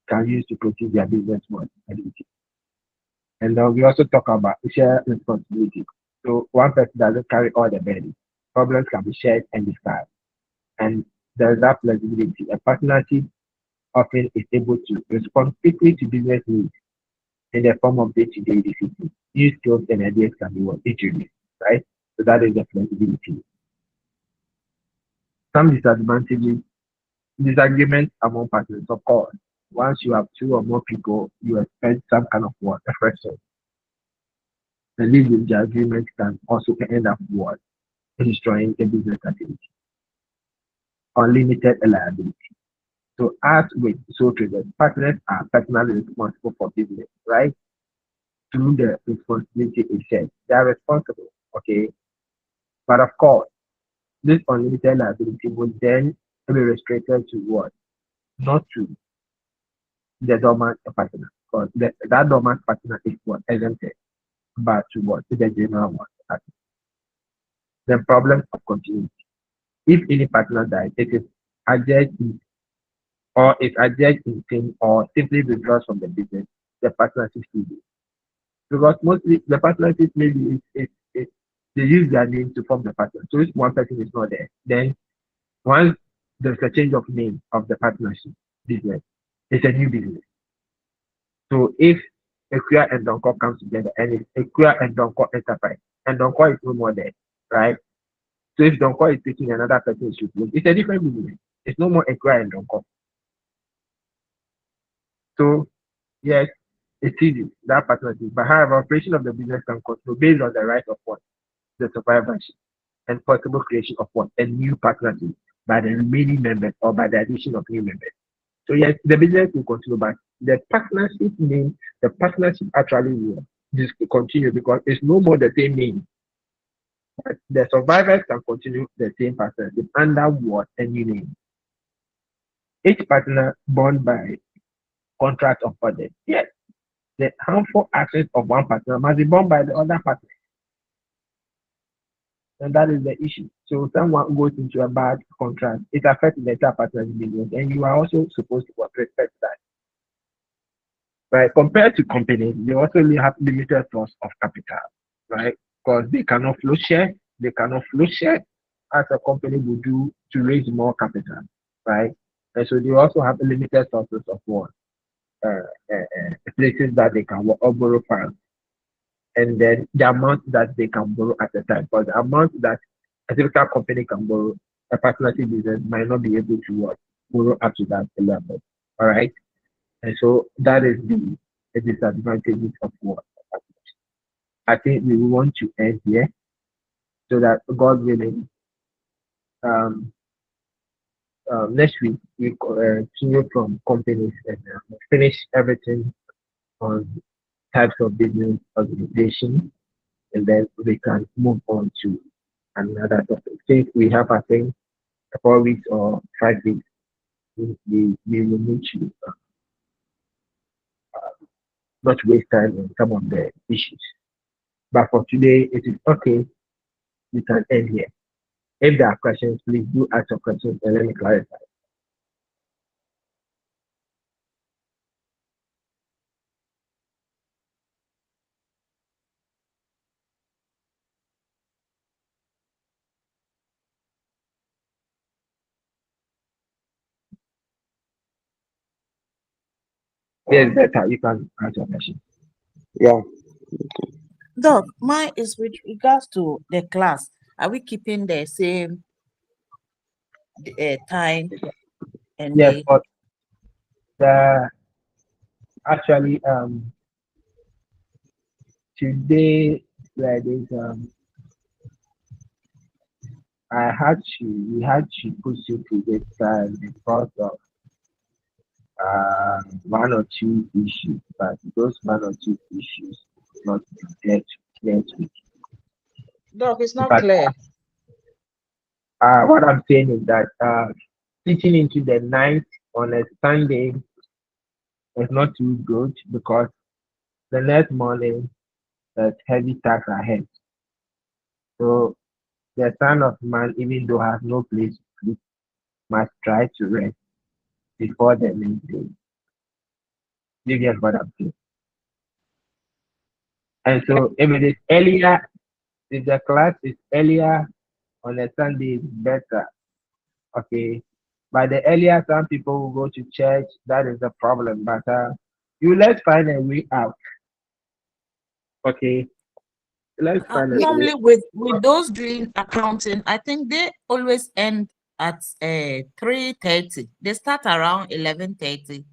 can use to proceed their business more ability. And then we also talk about share responsibility. So one person doesn't carry all the burden. Problems can be shared and discussed. And there's that flexibility. A partnership often is able to respond quickly to business needs in the form of day-to-day decisions. New skills and ideas can be introduced, right? So that is the flexibility. Some disadvantages, disagreements among partners, of course. Once you have two or more people, you expect some kind of what? Effort. And this disagreement can also end up what? Destroying a business activity. Unlimited liability. So as with sole traders, partners are personally responsible for business, right? Through the responsibility is shared. They are responsible, okay? But of course, this unlimited liability would then be restricted to what? Not to the dormant partner. Because that dormant partner is what? Exempted. But to what? To the general one. The problem of continuity. If any partner dies, it is adjudged or is adjudged in sin or simply withdraws from the business, the partnership will be. Because mostly the partnership maybe is they use their name to form the partner. So if one person is not there, then once there's a change of name of the partnership business, it's a new business. So if Equia and Donko comes together and it's Equia and Donko enterprise, and Donko is no more there, right? So if Donko is taking another person's shoe, it's a different business. It's no more Equia and Donko. So yes, it's easy, that partnership. But however, operation of the business can continue based on the right of what? The survivorship and possible creation of what? A new partnership by the remaining members or by the addition of new members. So yes, the business will continue, but the partnership name, the partnership actually will just continue because it's no more the same name. But the survivors can continue the same partnership under what? A new name. Each partner bound by contract of others. Yes, the harmful actions of one partner must be borne by the other partner. And that is the issue. So someone goes into a bad contract, it affects the entire partner's business, and you are also supposed to respect that. Right? Compared to companies, they also have limited source of capital, right? Because they cannot flow share, as a company would do to raise more capital, right? And so they also have limited sources of what places that they can borrow funds, and then the amount that they can borrow at a time. Because the amount that A typical company can borrow. A partnership business might not be able to borrow up to that level. All right. And so that is the disadvantages of what I think we want to end here so that God willing, um, next week we continue from companies and finish everything on types of business organization, and then we can move on to another topic. Since we have, I think, 4 weeks or 5 weeks, we will need to not waste time on some of the issues. But for today, it is okay. We can end here. If there are questions, please do ask your questions and let me clarify. Yes, better. You can ask your question. Yeah. Doc, mine is with regards to the class. Are we keeping the same time and Yes, day? but the actually today like this we had to push it to this time because of one or two issues, but those one or two issues not there next week. Doc, it's not But clear. what I'm saying is that teaching into the night on a Sunday is not too good because the next morning there's heavy task ahead. So the Son of Man, even though has no place to sleep, must try to rest before the next day. You get what I'm saying? And so if it is earlier, if the class is earlier on a Sunday, it's better. Okay. By the earlier some people will go to church, that is the problem. But you let's find a way out. Okay. Let's find a way. Normally with those doing accounting, I think they always end at 3:30. They start around 11:30.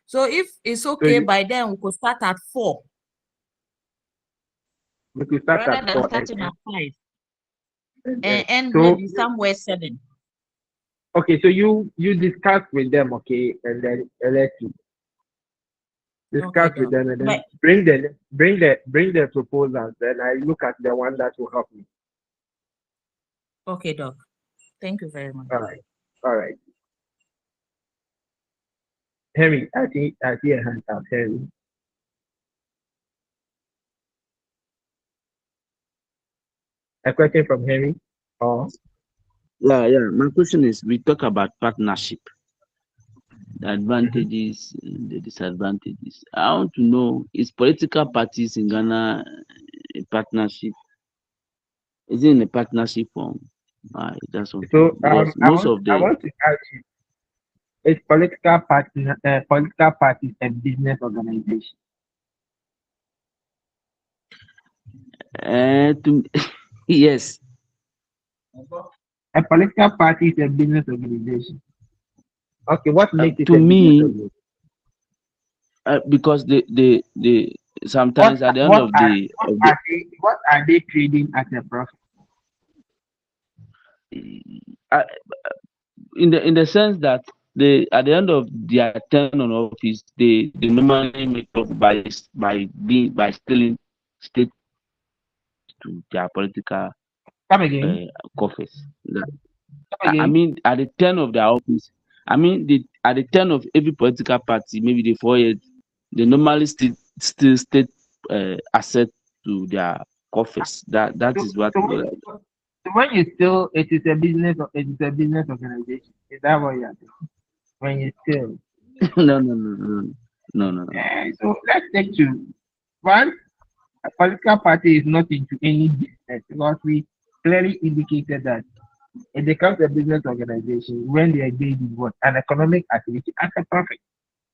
So if it's okay by then, we could start at 4 We could start rather at than 4 starting at 5 and and end so maybe somewhere 7. okay, so you discuss with them, okay, and then let you discuss Okay, with Doc. them and then But bring the proposals. Then I look at the one that will help me. okay, Doc. Thank you very much. All right. Henry, I think I see a hand up. Henry. A question from Henry? Or Yeah. My question is, we talk about partnership, the advantages, and the disadvantages. I want to know, is political parties in Ghana a partnership? Is it in a partnership form? That's what. so Because I most of the want to ask you, is political parties a business organization? yes, A political party is a business organization. Okay, what makes it to a business me, organization? because the sometimes at the end of the What are they trading at a profit? uh, in the sense that they at the end of their term on office, they normally make up by stealing state to their political Come again. coffers. Come I again. mean, at the turn of their office, I mean, at the turn of every political party, maybe the 4 years, they normally still state asset to their coffers. That So, is what. so when you still, it is a business. It is a business organization. Is that what you are doing? When you still. No. So let's take to one. A political party is not into any business because we clearly indicated that it becomes a business organization when they engage in what an economic activity as a profit.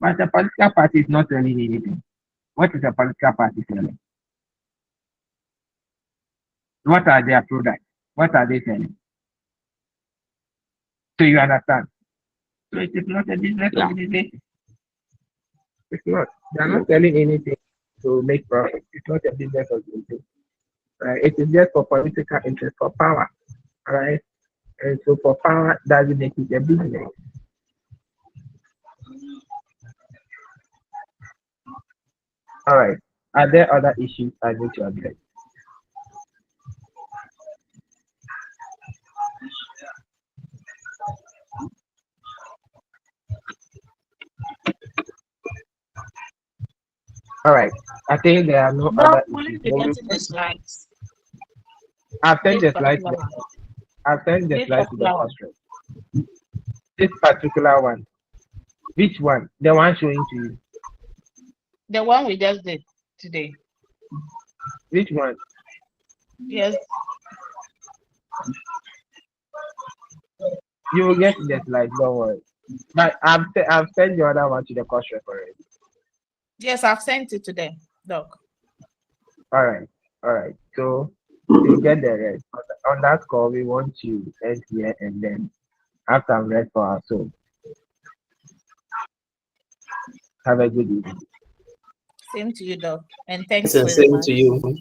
But a political party is not selling anything. What is a political party selling? What are their products? What are they selling? So you understand? So it is not a business Yeah. organization. It's not. They are not selling anything to make profit. It's not a business organization. It is just for political interest, for power. Right? And so for power doesn't make it a business. All right. Are there other issues I need to address? All right. I think there are no But other will issues. you be getting the slides? I've sent This the slide. particular one. I've sent the This slide to the particular one. constraint. This particular one. Which one? The one showing to you. The one we just did today. Which one? Yes. You will get the slide. Don't worry. But I've sent the other one to the constraint already. Yes, I've sent it to them, Doc. All right. All right. So you get the rest. On that call, we want to end here and then have some rest for our soul. Have a good evening. Same to you, Doc. And thanks And very same much. to you.